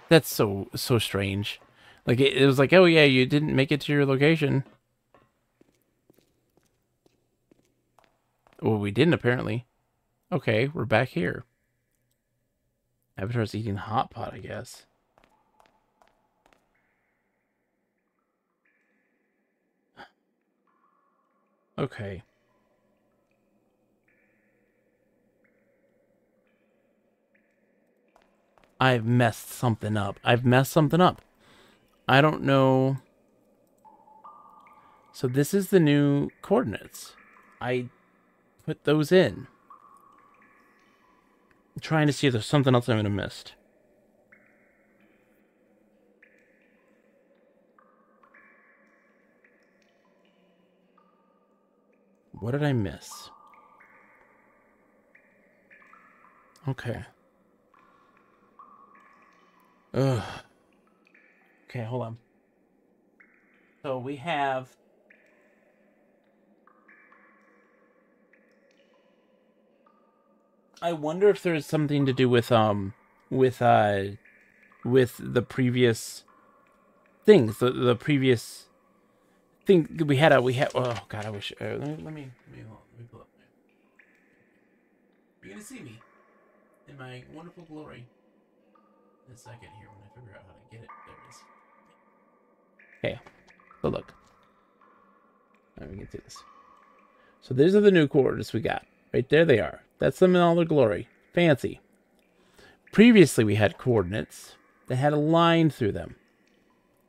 That's so strange. Like, it was like, oh yeah, you didn't make it to your location. Well, we didn't, apparently. Okay, we're back here. Avatar's eating hot pot, I guess. Okay. I've messed something up. I don't know. So this is the new coordinates. I put those in. I'm trying to see if there's something else I'm going to miss. What did I miss? Okay. Ugh. Okay, hold on. So we have I wonder if there's something to do with uh with the previous things, the previous thing we had. Oh God, I wish. Let me pull up. You're gonna see me in my wonderful glory in a second here when I figure out how to get it. There it is. Okay, so look. All right, we can see this. So these are the new coordinates we got. Right there they are. That's them in all their glory. Fancy. Previously we had coordinates that had a line through them.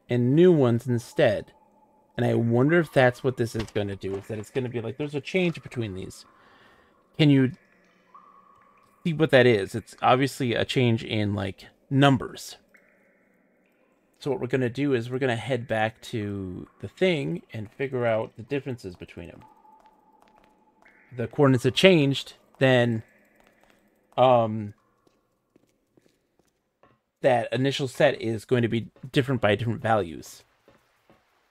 And new ones instead. And I wonder if that's what this is going to do. Is that it's going to be like, there's a change between these. Can you see what that is? It's obviously a change in, like, numbers. So what we're going to do is we're going to head back to the thing and figure out the differences between them. The coordinates have changed, then that initial set is going to be different by different values.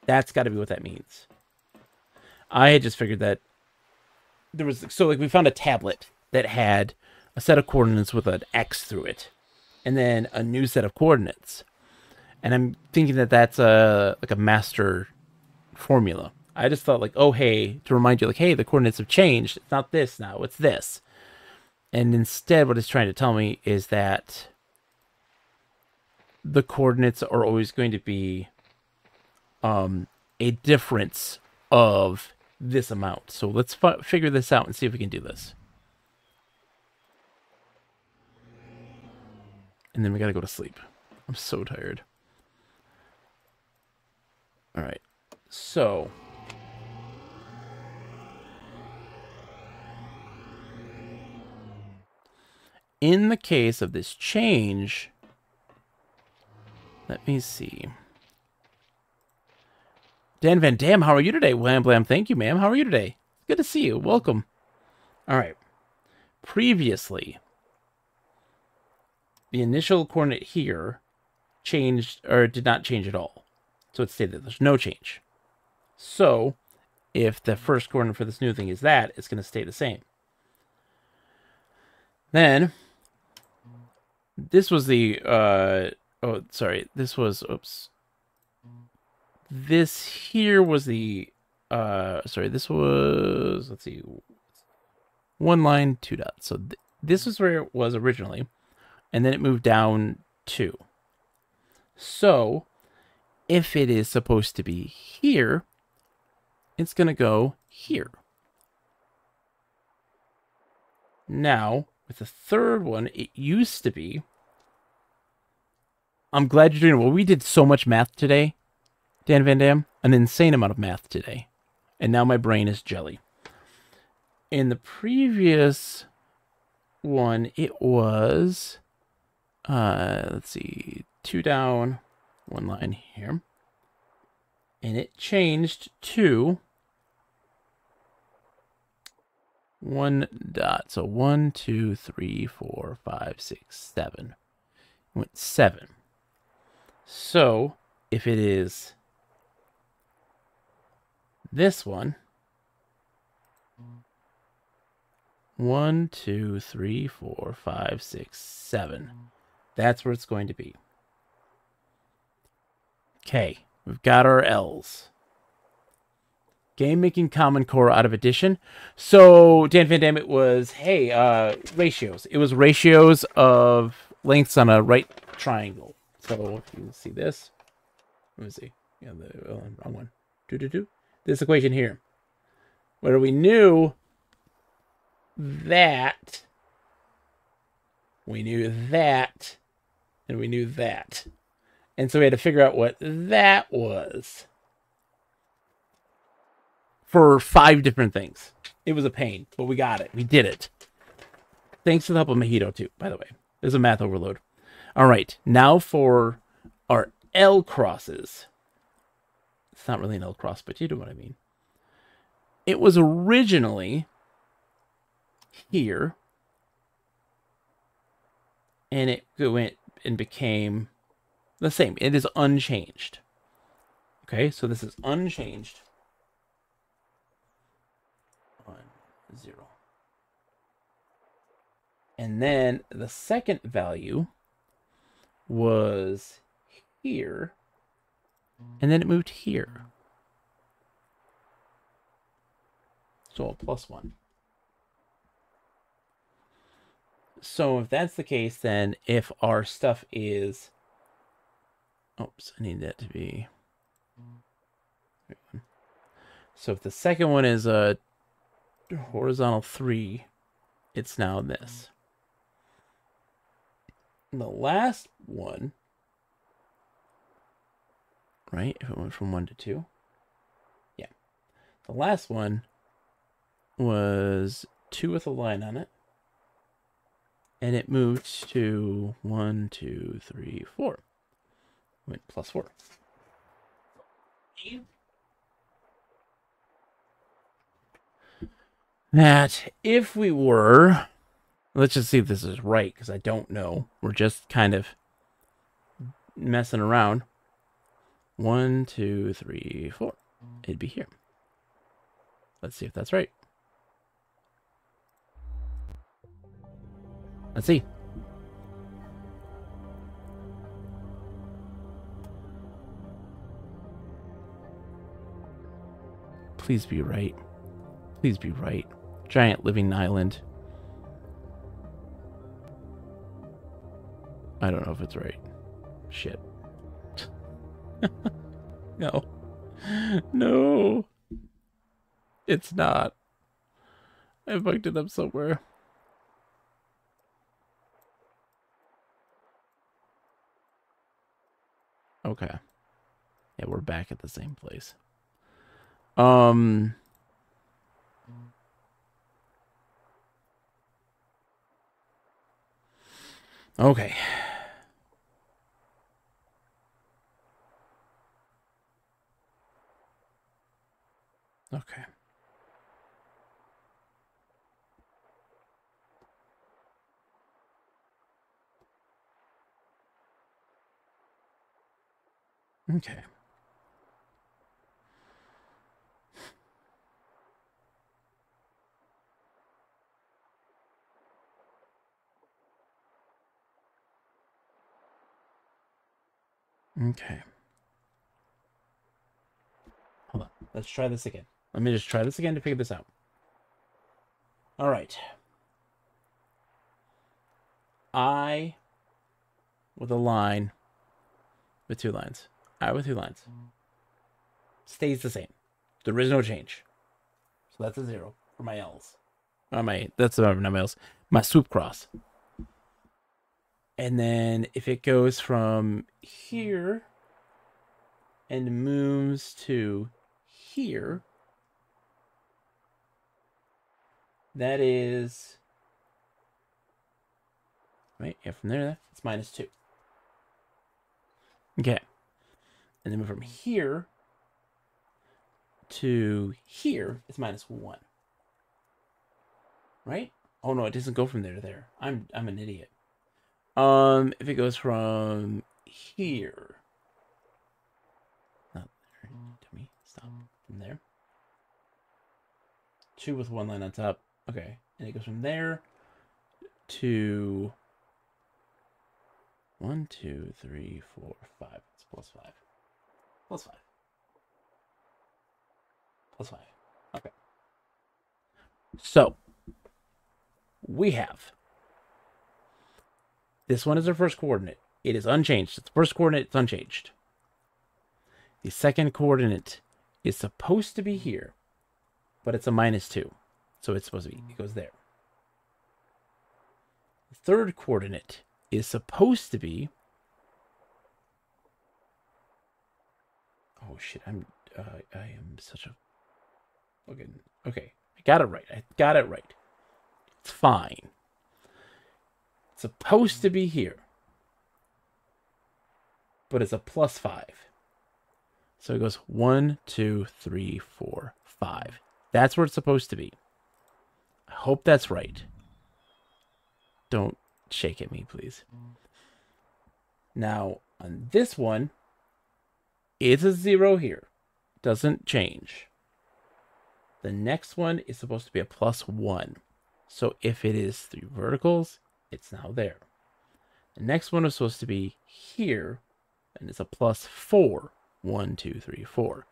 That's got to be what that means. I had just figured that there was, so like we found a tablet that had a set of coordinates with an X through it, and then a new set of coordinates. And I'm thinking that that's like a master formula. I just thought like, oh, hey, to remind you, like, hey, the coordinates have changed. It's not this now, it's this. And instead, what it's trying to tell me is that the coordinates are always going to be a difference of this amount. So let's figure this out and see if we can do this. And then we got to go to sleep. I'm so tired. All right. So in the case of this change, let me see. Dan Van Dam, how are you today? Wham Blam, thank you, ma'am. How are you today? Good to see you. Welcome. All right. Previously, the initial coordinate here changed, or did not change at all. So it stayed there. There's no change. So if the first coordinate for this new thing is that, it's going to stay the same. Then this was the this here was the this was, let's see, one line, two dots. So this is where it was originally, and then it moved down 2. So if it is supposed to be here, it's going to go here. Now, with the third one, it used to be, I'm glad you're doing it. Well, we did so much math today, Dan Van Dam. An insane amount of math today. And now my brain is jelly. In the previous one, it was, let's see, 2 down, 1 line here. And it changed to 1 dot. So 1, 2, 3, 4, 5, 6, 7. It went 7. So if it is this one, 1, 2, 3, 4, 5, 6, 7. That's where it's going to be. Okay, we've got our L's. Game making Common Core out of addition. So, Dan Van Dam, it was, hey, ratios. It was ratios of lengths on a right triangle. So, if you see this, let me see. Yeah, the wrong one. This equation here, where we knew that, and we knew that. And so we had to figure out what that was for 5 different things. It was a pain, but we got it. We did it. Thanks to the help of Mojito, too, by the way. There's a math overload. All right, now for our L crosses. It's not really an L cross, but you know what I mean. It was originally here, and it went and became the same. It is unchanged. Okay, so this is unchanged. 1, 0. And then the second value was here. And then it moved here. So a +1. So if that's the case, then if our stuff is... Oops, I need that to be... So if the second one is a horizontal 3, it's now this. And the last one, right? If it went from 1 to 2. Yeah. The last one was 2 with a line on it. And it moved to 1, 2, 3, 4. Went +4. That if we were... Let's just see if this is right, because I don't know. We're just kind of messing around. 1, 2, 3, 4. It'd be here. Let's see if that's right. Let's see. Please be right. Please be right. Giant living island. I don't know if it's right. Shit. No. No. It's not. I fucked it up somewhere. Okay. Yeah, we're back at the same place. Okay. Okay. Okay. Okay. Hold on. Let's try this again. Let me just try this again to figure this out. All right. I with a line with 2 lines. I with 2 lines. Stays the same. There is no change. So that's a 0 for my L's. That's not my L's. My swoop cross. And then if it goes from here and moves to here, that is... Right, yeah, from there, it's -2. Okay. And then move from here to here, it's -1. Right? Oh no, it doesn't go from there to there. I'm an idiot. If it goes from here, not there, dummy, stop, from there, 2 with 1 line on top, okay, and it goes from there to 1, 2, 3, 4, 5, it's +5, +5, +5, okay, so, we have this one is our first coordinate. It is unchanged. It's the first coordinate. It's unchanged. The second coordinate is supposed to be here, but it's a -2. So it's supposed to be, it goes there. The third coordinate is supposed to be... Oh shit, I am such a fucking... Okay, I got it right. It's fine. It's supposed to be here, but it's a +5. So it goes 1, 2, 3, 4, 5. That's where it's supposed to be. I hope that's right. Don't shake at me, please. Now, on this one, It's a 0 here. Doesn't change. The next one is supposed to be a +1. So if it is 3 verticals, it's now there. The next one is supposed to be here, and it's a +4. 1, 2, 3, 4.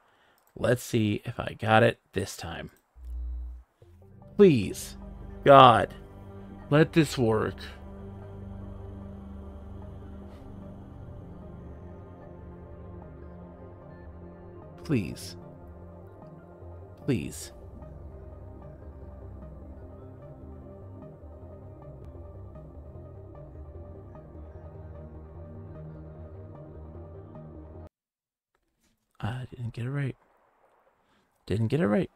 Let's see if I got it this time. Please, God, let this work. Please. Please. I didn't get it right. Didn't get it right.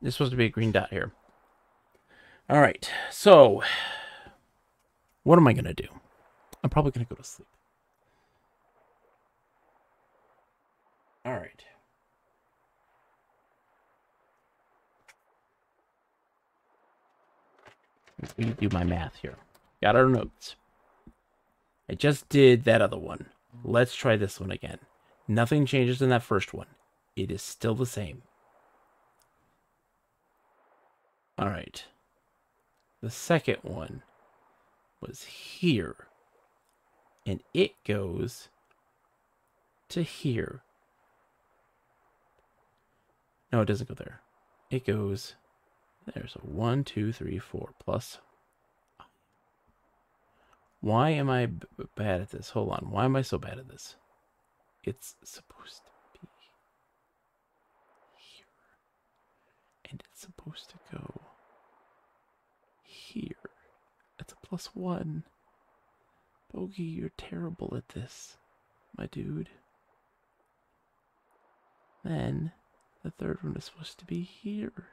There's supposed to be a green dot here. All right, so what am I going to do? I'm probably going to go to sleep. All right. Let me do my math here. Got our notes. I just did that other one. Let's try this one again. Nothing changes in that first one. It is still the same. All right. The second one was here. And it goes to here. No, it doesn't go there. It goes there. So 1, 2, 3, 4 plus. Why am I bad at this? Hold on. Why am I so bad at this? It's supposed to be here. And it's supposed to go here. It's a +1. Bogey, you're terrible at this, my dude. Then the third one is supposed to be here.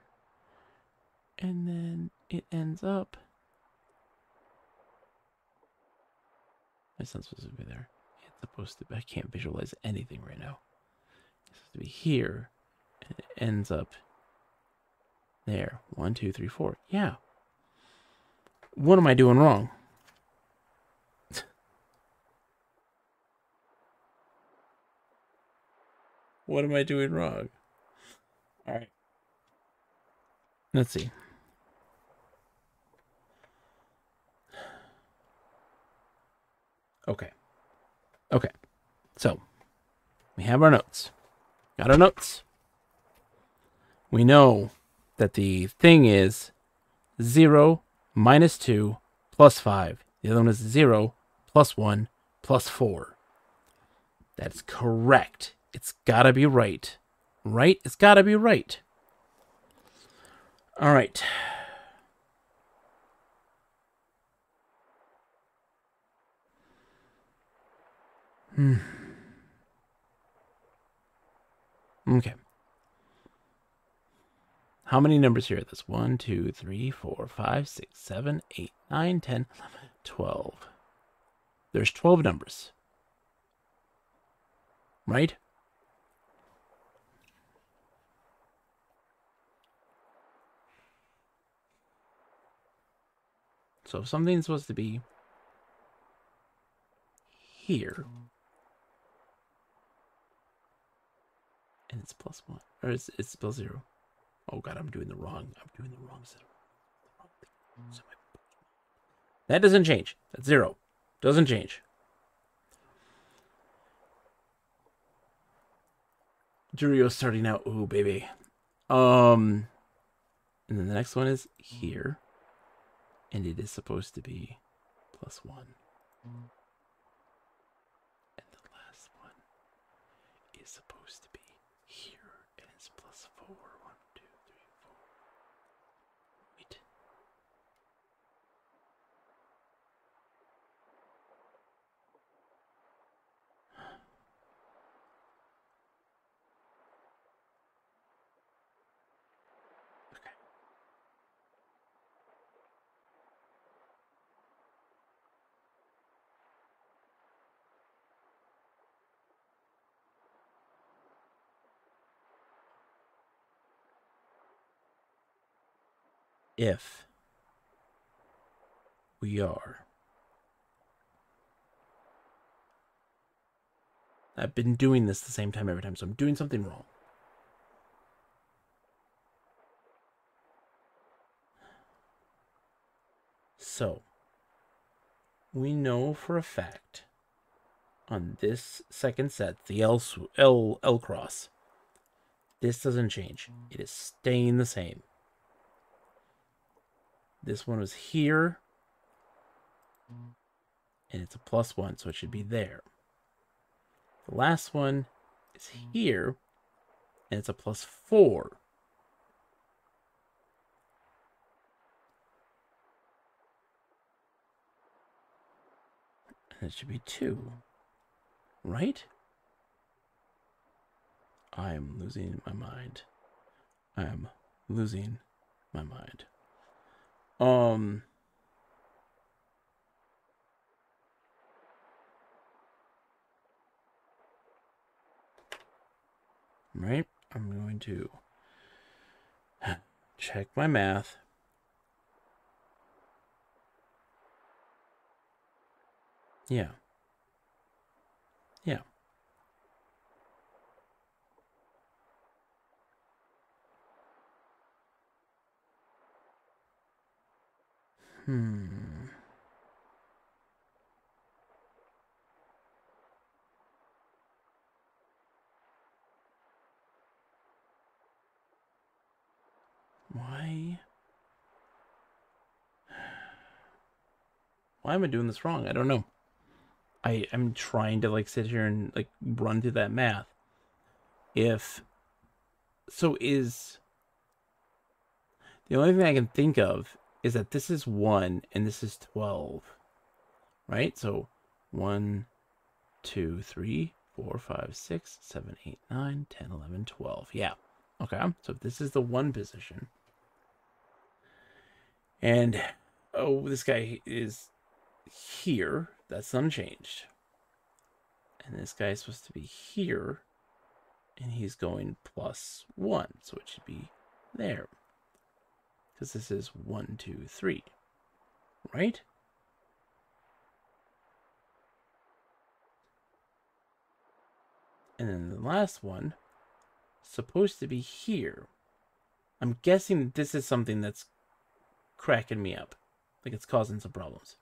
And then it ends up. It's not supposed to be there. It's supposed to be. I can't visualize anything right now. It's supposed to be here. And it ends up there. 1, 2, 3, 4. Yeah. What am I doing wrong? What am I doing wrong? All right. Let's see. Okay. Okay. So, we have our notes. Got our notes. We know that the thing is 0 minus 2 plus 5. The other one is 0 plus 1 plus 4. That's correct. It's got to be right. Right? It's got to be right. All right. Okay. How many numbers here are this? 1, 2, 3, 4, 5, 6, 7, 8, 9, 10, 11, 12. There's 12 numbers. Right? So if something's supposed to be here, and it's +1, or it's +0. Oh god, I'm doing the wrong set. That doesn't change. That's 0. Doesn't change. Jurio's starting out. Ooh, baby. And then the next one is here. And it is supposed to be +1. And the last one is supposed to be here. And it's +4. 1, 2, 3, 4. Wait. Okay. If we are I've been doing this the same time every time, so I'm doing something wrong. So, we know for a fact on this second set, the L cross, this doesn't change. It is staying the same. This one was here, and it's a +1, so it should be there. The last one is here, and it's a +4. And it should be 2. Right? I am losing my mind. I am losing my mind. Right? I'm going to check my math. Yeah. Yeah. Why? Why am I doing this wrong? I don't know. I'm trying to like sit here and like run through that math. If so is the only thing I can think of is that this is 1 and this is 12. Right? So 1, 2, 3, 4, 5, 6, 7, 8, 9, 10, 11, 12. Yeah. Okay. So this is the 1 position. And this guy is here. That's unchanged. And this guy is supposed to be here. And he's going +1. So it should be there. Because this is 1, 2, 3. Right? And then the last one supposed to be here. I'm guessing that this is something that's cracking me up. Like it's causing some problems.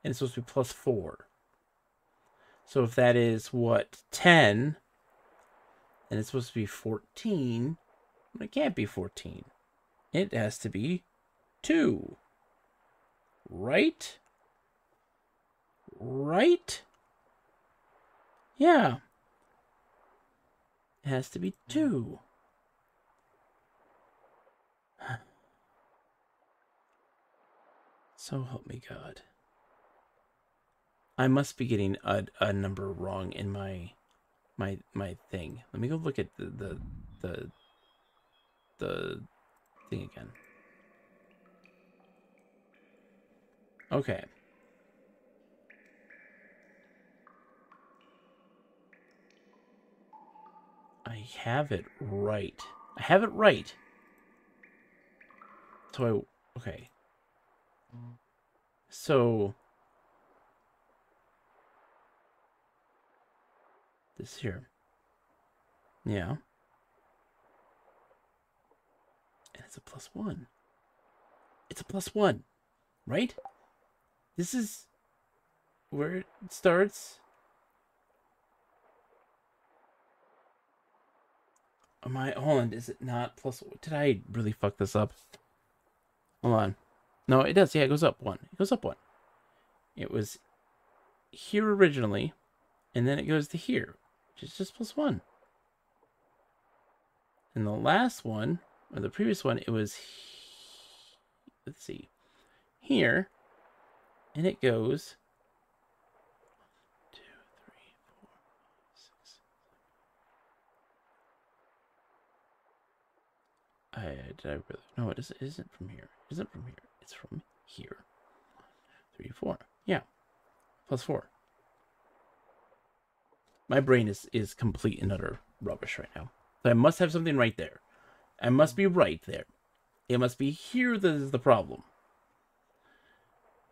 And it's supposed to be +4. So if that is what, 10, and it's supposed to be 14, it can't be 14. It has to be 2. Right? Right? Yeah. It has to be 2. So help me God. I must be getting a number wrong in my thing. Let me go look at the thing again. Okay. I have it right. I have it right. So okay. So this here. Yeah. And it's a +1. It's a +1, right? This is where it starts. Hold on, is it not +1? Did I really fuck this up? Hold on. No, it does. Yeah, it goes up 1. It goes up 1. It was here originally, and then it goes to here, which is just +1. And the last one, or the previous one, it was, let's see, here, and it goes 2, 3, 4, 6. Did I really? No, it isn't from here. It isn't from here. It's from here. 3, 4. Yeah, +4. My brain is complete and utter rubbish right now. So I must have something right there. I must be right there. It must be here that is the problem.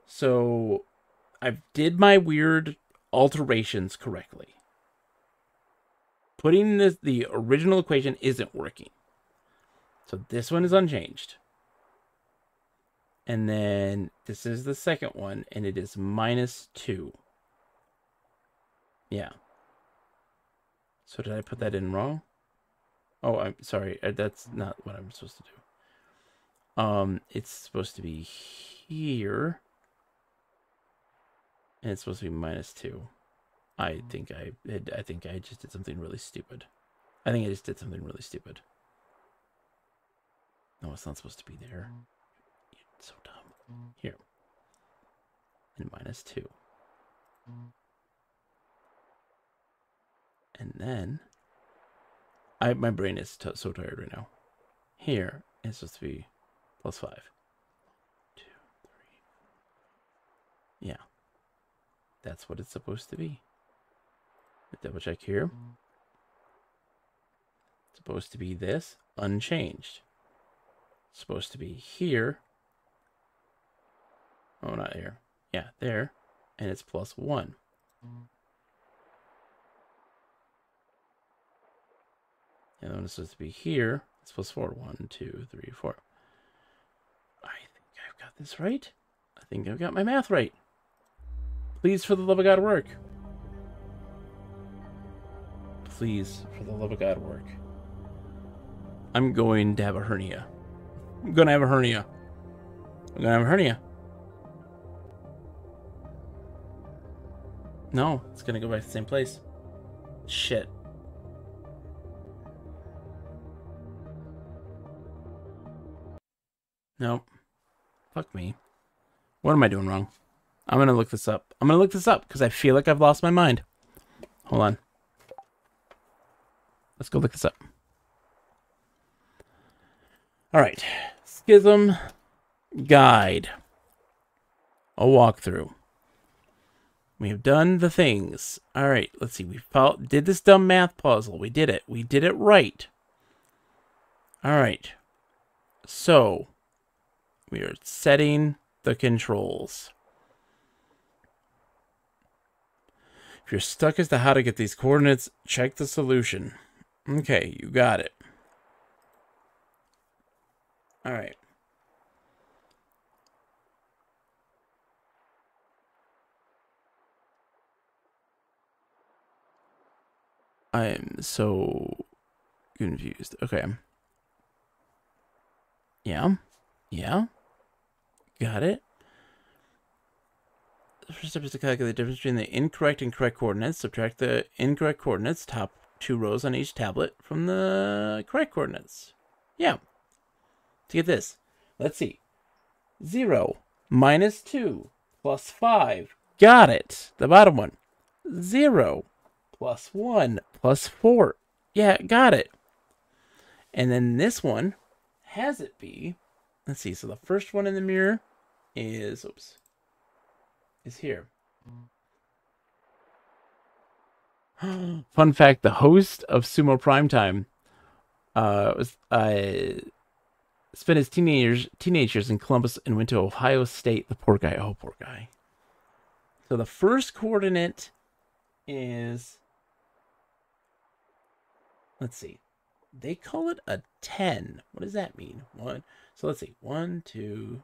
So I did my weird alterations correctly. putting this, the original equation isn't working. So this one is unchanged. And then this is the second one, and it is -2. Yeah. So did I put that in wrong? Oh, I'm sorry. That's not what I'm supposed to do. It's supposed to be here. And it's supposed to be -2. I think I just did something really stupid. I think I just did something really stupid. No, it's not supposed to be there. It's so dumb. Here. And -2. And then my brain is so tired right now. Here it's supposed to be +5. 2, 3. Yeah. That's what it's supposed to be. Double check here. It's supposed to be this, unchanged. It's supposed to be here. Oh, not here. Yeah, there. And it's +1. And then it's supposed to be here. It's +4. 1, 2, 3, 4. I think I've got this right. I think I've got my math right. Please, for the love of God, work. Please, for the love of God, work. I'm going to have a hernia. I'm going to have a hernia. I'm going to have a hernia. No, it's going to go back to the same place. Shit. Nope. Fuck me. What am I doing wrong? I'm going to look this up. I'm going to look this up because I feel like I've lost my mind. Hold on. Let's go look this up. All right. Schism guide. A walkthrough. We have done the things. All right. Let's see. We did this dumb math puzzle. We did it. We did it right. All right. So we are setting the controls. If you're stuck as to how to get these coordinates, check the solution. Okay, you got it. All right. I am so confused. Okay. Yeah. Yeah. Got it. The first step is to calculate the difference between the incorrect and correct coordinates. Subtract the incorrect coordinates, top 2 rows on each tablet, from the correct coordinates. Yeah. To get this, let's see. 0 minus 2 plus 5. Got it. The bottom one. 0 plus 1 plus 4. Yeah, got it. And then this one has it be. Let's see. So the first one in the mirror is, is here. Fun fact, the host of Sumo Primetime spent his teenage years in Columbus and went to Ohio State. The poor guy. Oh, poor guy. So the first coordinate is, let's see. They call it a 10. What does that mean? So let's see. 1, 2,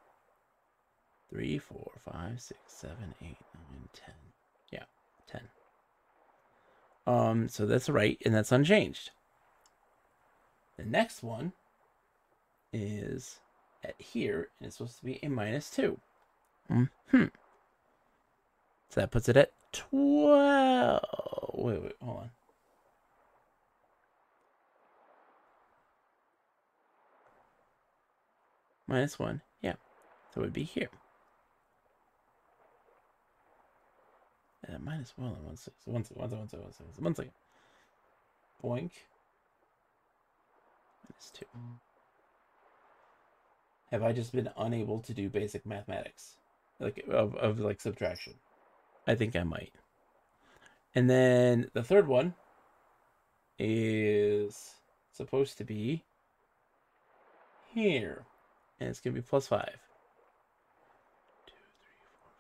3, 4, 5, 6, 7, 8, 9, 10. Yeah, 10. So that's right, and that's unchanged. The next one is at here, and it's supposed to be a -2. So that puts it at 12. Wait, hold on. -1, yeah. So it would be here. And -1 and 1 6. One second. Boink. -2. Have I just been unable to do basic mathematics? Like of like subtraction? I think I might. And then the third one is supposed to be here. And it's going to be +5. 2, 3, 4,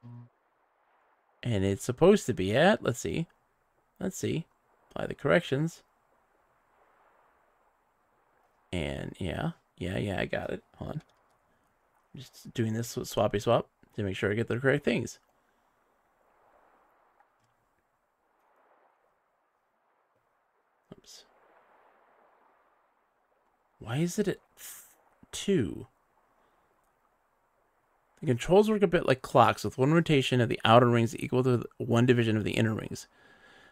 5. And it's supposed to be at, let's see, +5. Apply the corrections. And yeah, I got it. Hold on. Just doing this with swappy swap to make sure I get the correct things. Oops. Why is it at 2? The controls work a bit like clocks, with one rotation of the outer rings equal to one division of the inner rings.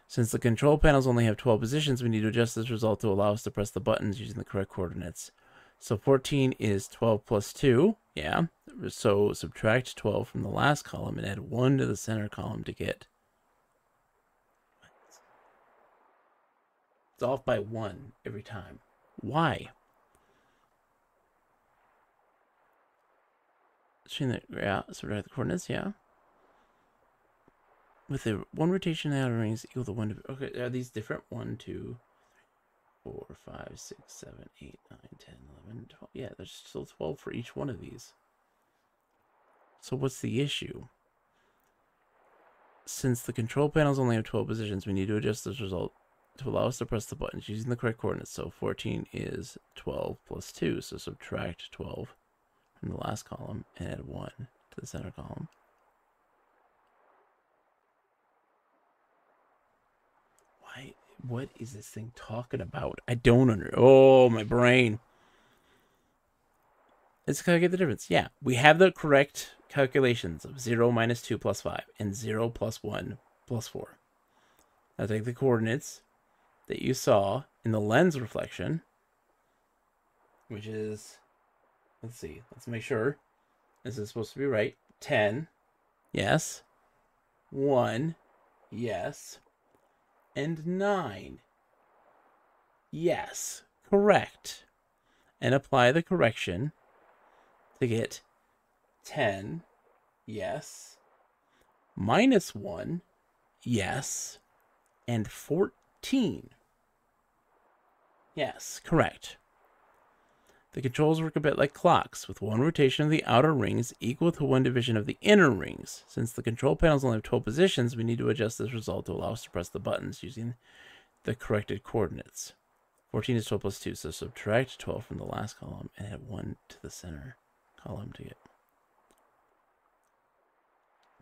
Since the control panels only have 12 positions, we need to adjust this result to allow us to press the buttons using the correct coordinates. So 14 is 12 plus 2. Yeah. So subtract 12 from the last column and add 1 to the center column to get... It's off by 1 every time. Why? Yeah, subtract the coordinates, yeah. With the one rotation of the outer rings equal to 1... Okay, are these different? 1, 2, 4, 5, 6, 7, 8, 9, 10, 11, 12. Yeah, there's still 12 for each one of these. So what's the issue? Since the control panels only have 12 positions, we need to adjust this result to allow us to press the buttons using the correct coordinates. So 14 is 12 plus 2. So subtract 12 from the last column and add 1 to the center column. Why? What is this thing talking about? I don't Oh, my brain. Let's calculate the difference. Yeah, we have the correct calculations of 0 minus 2 plus 5 and 0 plus 1 plus 4. Now take the coordinates that you saw in the lens reflection, which is, let's see, let's make sure this is supposed to be right. 10, yes. 1, yes. And 9, yes. Correct. And apply the correction to get 10, yes, minus 1, yes, and 14. Yes, correct. The controls work a bit like clocks, with one rotation of the outer rings equal to one division of the inner rings. Since the control panels only have 12 positions, we need to adjust this result to allow us to press the buttons using the corrected coordinates. 14 is 12 plus 2, so subtract 12 from the last column and add 1 to the center column to get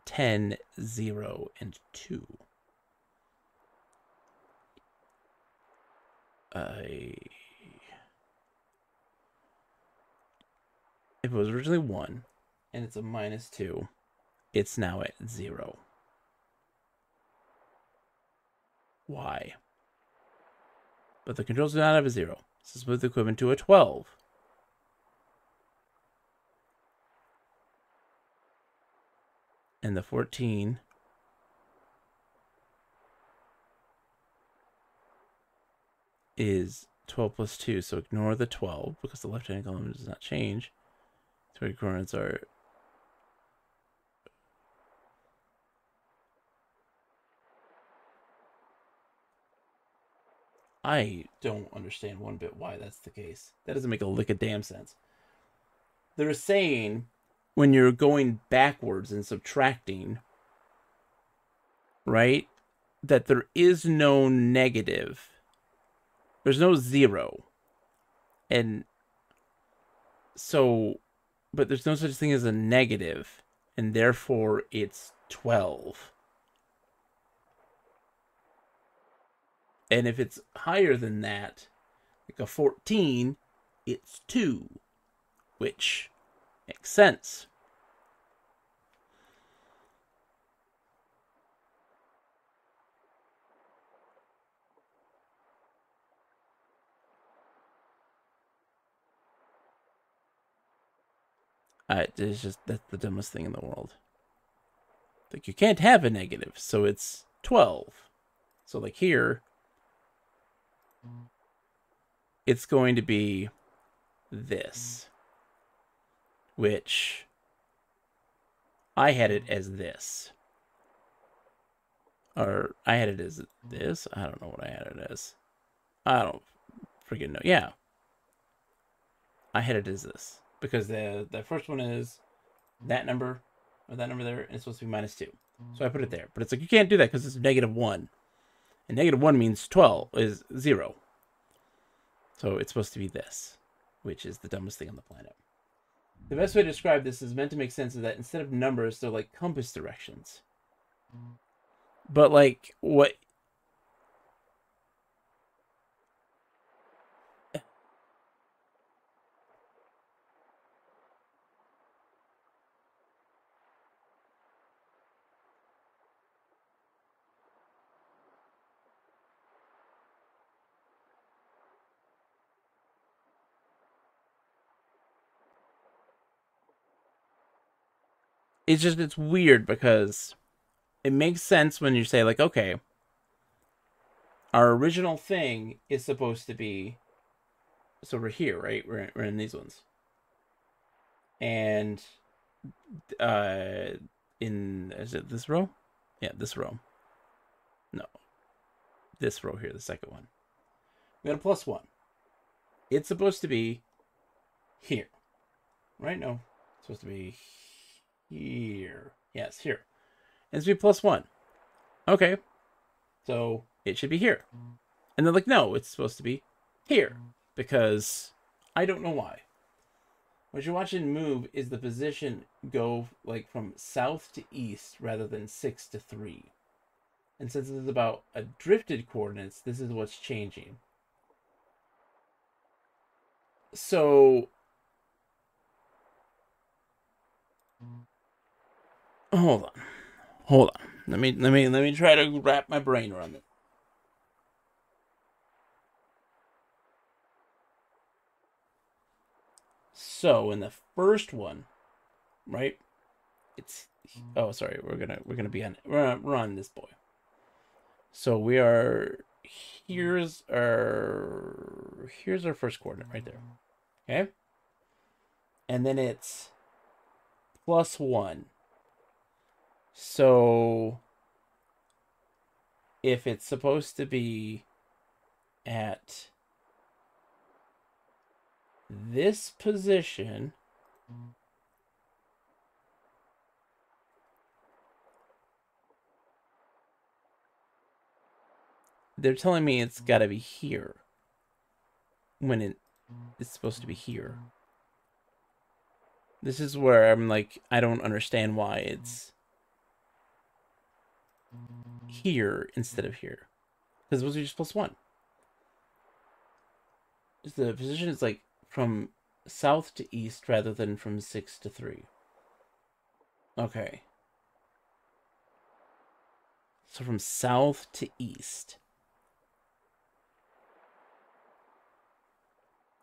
10, 0, and 2. If it was originally 1 and it's a minus 2, it's now at 0. Why? But the controls do not have a 0. This is with equivalent to a 12. And the 14 is 12 plus 2, so ignore the 12 because the left-hand column does not change. So the coordinates are I don't understand one bit why that's the case. That doesn't make a lick of damn sense. They're saying when you're going backwards and subtracting, right, that there is no negative. There's no 0. And so, but there's no such thing as a negative, and therefore it's 12. And if it's higher than that, like a 14, it's 2, which makes sense. It's just, that's the dumbest thing in the world. Like, you can't have a negative, so it's 12. So, like, here, it's going to be this, which I had it as this. Or I had it as this. I don't know what I had it as. I don't freaking know. Yeah. I had it as this. Because the first one is that number, or that number there, and it's supposed to be minus 2. So I put it there. But it's like, you can't do that because it's -1. And -1 means 12 is 0. So it's supposed to be this, which is the dumbest thing on the planet. The best way to describe this is meant to make sense of that instead of numbers, they're like compass directions. But like what it's weird because it makes sense when you say like, okay, our original thing is supposed to be, so we're here, right? We're in these ones. And uh is it this row? Yeah, this row. No. This row here, the second one. We got a +1. It's supposed to be here. Right? No. It's supposed to be here. Yes, here. And it's supposed to be +1. Okay. So it should be here. And they're like, no, it's supposed to be here. Because I don't know why. What you're watching move is the position go like from south to east rather than 6 to 3. And since it's about a drifted coordinates, this is what's changing. So hold on. Let me try to wrap my brain around it. So in the first one, right? It's sorry, we're on this boy. So we are here's our first coordinate right there. Okay? And then it's +1. So if it's supposed to be at this position, they're telling me it's got to be here when it's supposed to be here. This is where I'm like, I don't understand why it's here instead of here. Because those are just +1. The position is like from south to east rather than from 6 to 3. Okay. So from south to east.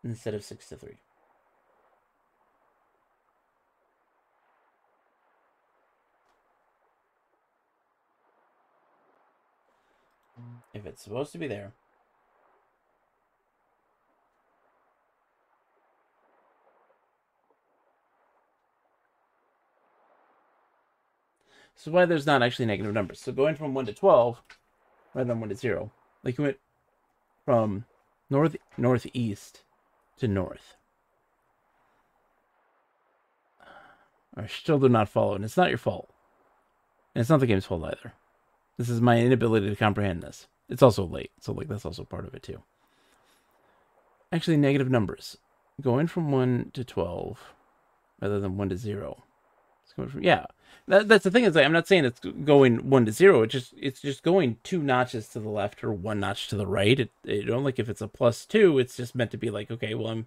Instead of 6 to 3. If it's supposed to be there. So why there's not actually negative numbers. So going from 1 to 12 rather than 1 to 0. Like you went from northeast to north. I still do not follow, and it's not your fault. And it's not the game's fault either. This is my inability to comprehend this. It's also late, so like that's also part of it too. Actually, negative numbers. Going from 1 to 12 rather than 1 to 0. It's going from, yeah. That's the thing, is like, I'm not saying it's going 1 to 0. It's just going 2 notches to the left or 1 notch to the right. It don't, like, if it's a +2, it's just meant to be like, okay, well,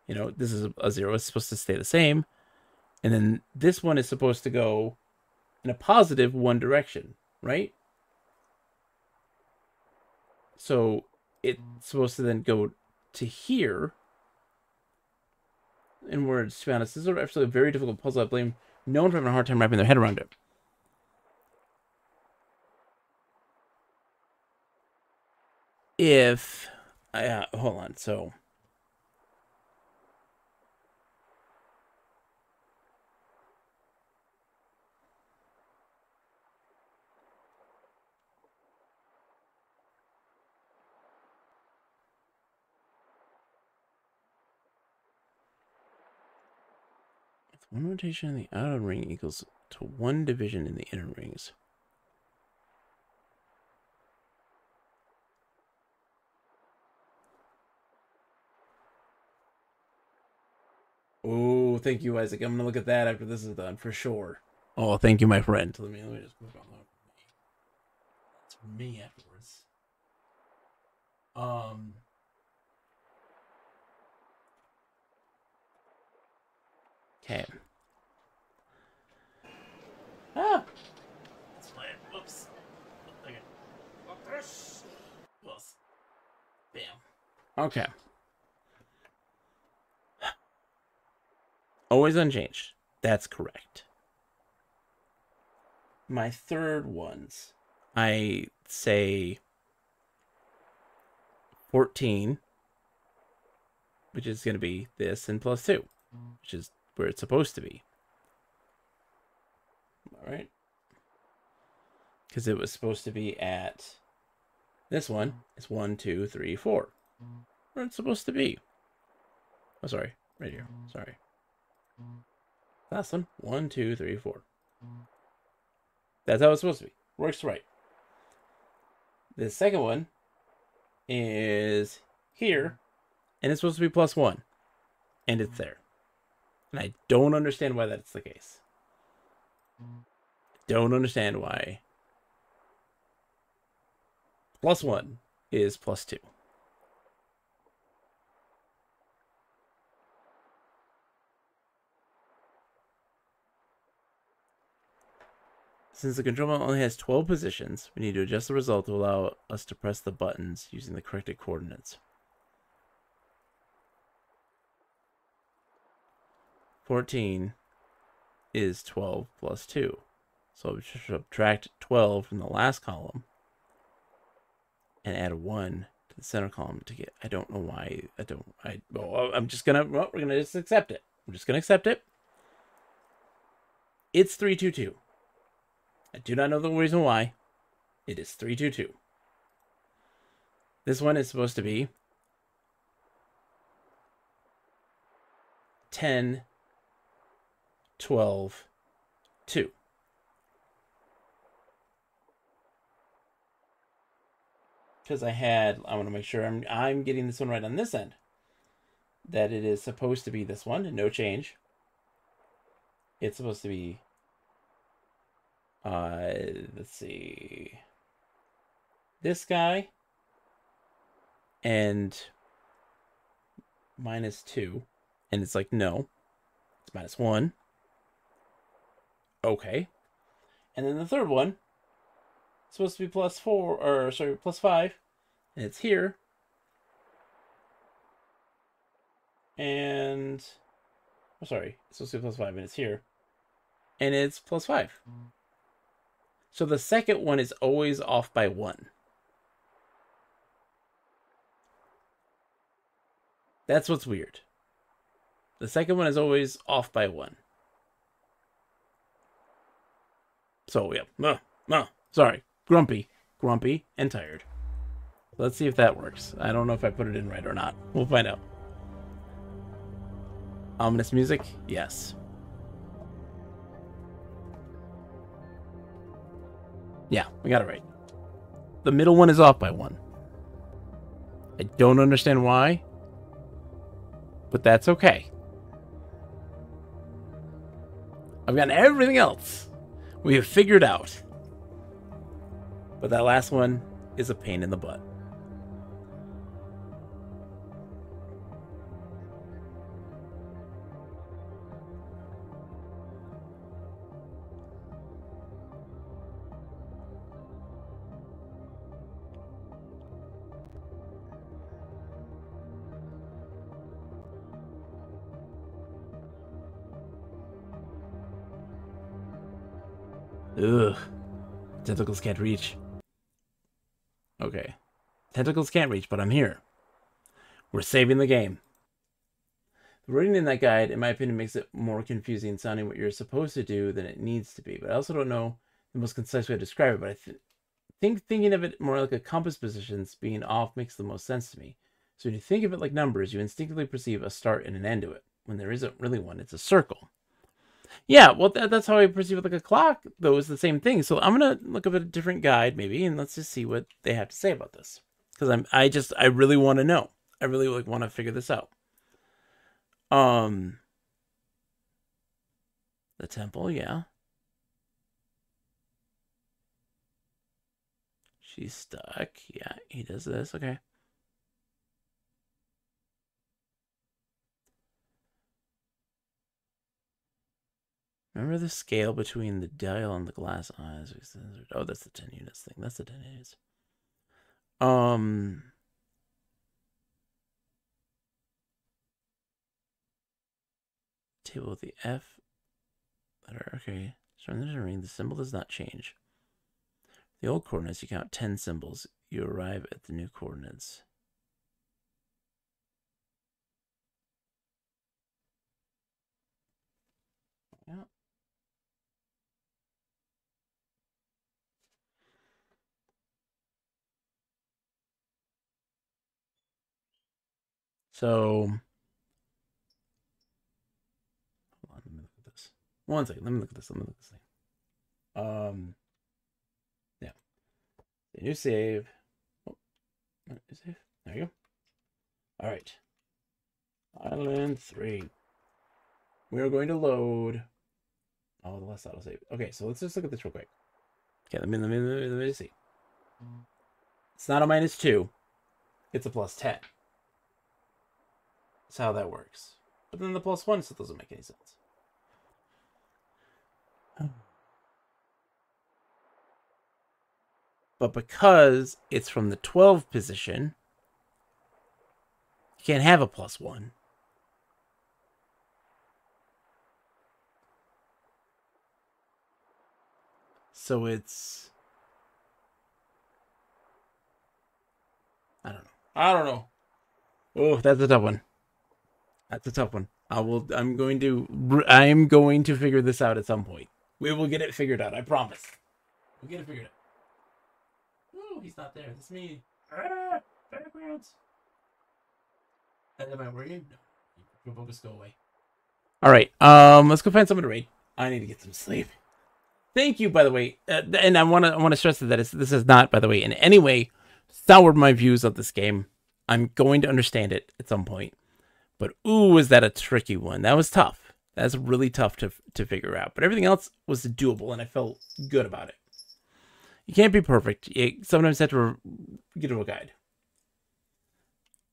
this is a 0. It's supposed to stay the same. And then this one is supposed to go in a positive one direction, right? So it's supposed to then go to here. In words, to be honest, this is actually a very difficult puzzle. I blame no one for having a hard time wrapping their head around it. If hold on, so one rotation in the outer ring equals to 1 division in the inner rings. Oh, thank you, Isaac. I'm gonna look at that after this is done for sure. Oh, thank you, my friend. Let me just move on. That's for me afterwards. Okay. Ah. That's fine. Whoops. Okay. Whoops. Bam. Okay. Always unchanged. That's correct. My third ones, I say 14, which is going to be this and plus 2, which is where it's supposed to be. All right. Because it was supposed to be at this one is 1, 2, 3, 4. Where it's supposed to be. Oh, sorry. Right here. Sorry. Last one. 1, 2, 3, 4. That's how it's supposed to be. Works right. The second one is here, and it's supposed to be plus 1. And it's there. And I don't understand why that's the case. Don't understand why plus 1 is plus 2. Since the control panel only has 12 positions, we need to adjust the result to allow us to press the buttons using the corrected coordinates. 14 is 12 plus 2. So we should subtract 12 from the last column and add 1 to the center column to get, I don't know why, I'm just gonna, well, we're gonna just accept it. I'm just gonna accept it. It's 322. I do not know the reason why. It is 322. This one is supposed to be 10, 12, 2. Because I want to make sure I'm getting this one right on this end. That it is supposed to be this one, no change. It's supposed to be let's see, this guy and -2, and it's like, no, it's -1. Okay. And then the third one is supposed to be +4, or sorry, +5, and it's here. And I'm sorry, it's supposed to be +5 and it's here. And it's +5. So the second one is always off by 1. That's what's weird. The second one is always off by 1. So, yeah. Sorry. Grumpy, and tired. Let's see if that works. I don't know if I put it in right or not. We'll find out. Ominous music? Yes. Yeah, we got it right. The middle one is off by 1. I don't understand why, but that's okay. I've gotten everything else we have figured out. But that last one is a pain in the butt. Ugh. Tentacles can't reach. Okay. Tentacles can't reach, but I'm here. We're saving the game. The wording in that guide, in my opinion, makes it more confusing sounding what you're supposed to do than it needs to be. But I also don't know the most concise way to describe it. But I think thinking of it more like a compass positions being off makes the most sense to me. So when you think of it like numbers, you instinctively perceive a start and an end to it. When there isn't really one, it's a circle. Yeah, well, that's how I perceive it like a clock, though, is the same thing. So I'm going to look up at a different guide, maybe, and let's just see what they have to say about this. Because I really want to know. I really want to figure this out. The temple, yeah. She's stuck. Yeah, he does this. Okay. Remember the scale between the dial and the glass eyes? Oh, that's the 10 units thing. That's the 10 units. Table with the F letter. Okay. Surrounding the ring, the symbol does not change. The old coordinates, you count 10 symbols. You arrive at the new coordinates. Yeah. So, hold on, let me look at this. One second, let me look at this. Thing. Yeah. The new save. Oh, new save. There you go. All right. Island 3. We are going to load. Oh, the last autosave. Okay, so let's just look at this real quick. Okay, let me see. It's not a -2. It's a +10. That's how that works. But then the +1 still doesn't make any sense. But because it's from the 12 position, you can't have a +1. So it's... I don't know. Oh, that's a tough one. I'm going to figure this out at some point. We will get it figured out. I promise. We'll get it figured out. Oh, he's not there. That's me. Backgrounds. Am I worried? No. Focus, go away. All right. Let's go find someone to raid. I need to get some sleep. Thank you, by the way. And I want to stress that this is not, by the way, in any way soured my views of this game. I'm going to understand it at some point. But ooh, is that a tricky one? That was tough. That's really tough to figure out. But everything else was doable, and I felt good about it. You can't be perfect. You sometimes have to get to a guide.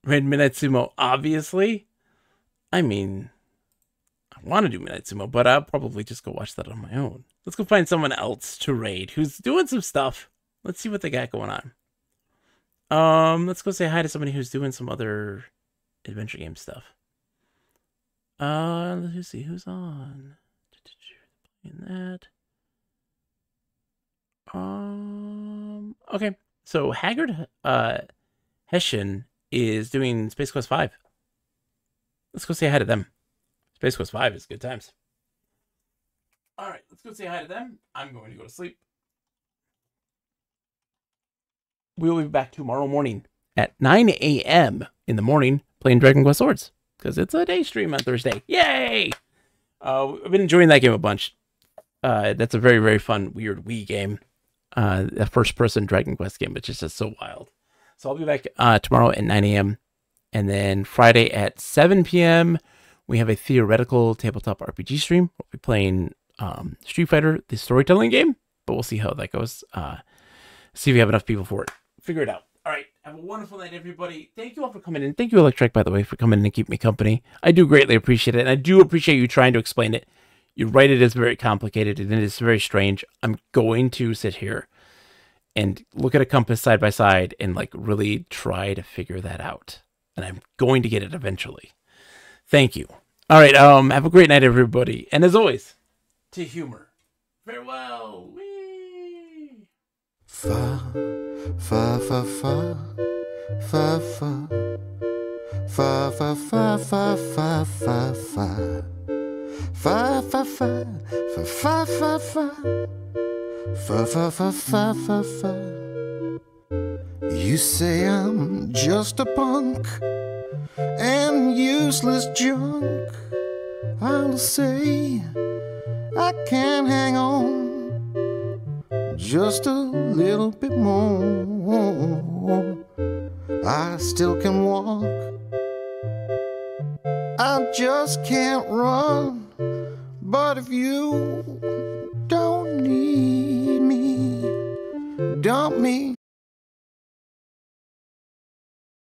Raid Midnight Sumo, obviously. I mean, I want to do Midnight Sumo, but I'll probably just go watch that on my own. Let's go find someone else to raid who's doing some stuff. Let's see what they got going on. Let's go say hi to somebody who's doing some other adventure game stuff. Let's see who's on. Playing that. Okay. So Haggard Hessian is doing Space Quest 5. Let's go say hi to them. Space Quest 5 is good times. Alright, let's go say hi to them. I'm going to go to sleep. We will be back tomorrow morning at 9 a.m. in the morning playing Dragon Quest Swords. Because it's a day stream on Thursday. Yay! I've been enjoying that game a bunch. That's a very, very fun, weird Wii game. A first-person Dragon Quest game, which is just so wild. So I'll be back tomorrow at 9 a.m. And then Friday at 7 p.m., we have a theoretical tabletop RPG stream. We'll be playing Street Fighter, the storytelling game. But we'll see how that goes. See if we have enough people for it. Figure it out. All right. Have a wonderful night, everybody. Thank you all for coming in. Thank you, Electrek, by the way, for coming in and keeping me company. I do greatly appreciate it. And I do appreciate you trying to explain it. You're right, it is very complicated, and it is very strange. I'm going to sit here and look at a compass side by side and like really try to figure that out. And I'm going to get it eventually. Thank you. All right, have a great night, everybody. And as always, to humor. Farewell. Whee! Fa, fa, fa, fa, fa, fa, fa, fa, fa, fa, fa, fa, fa. Fa fa fa fa fa fa fa fa fa fa fa fa fa. You say I'm just a punk and useless junk. I'll say I can hang on just a little bit more. I still can walk, I just can't run. But if you don't need me, dump me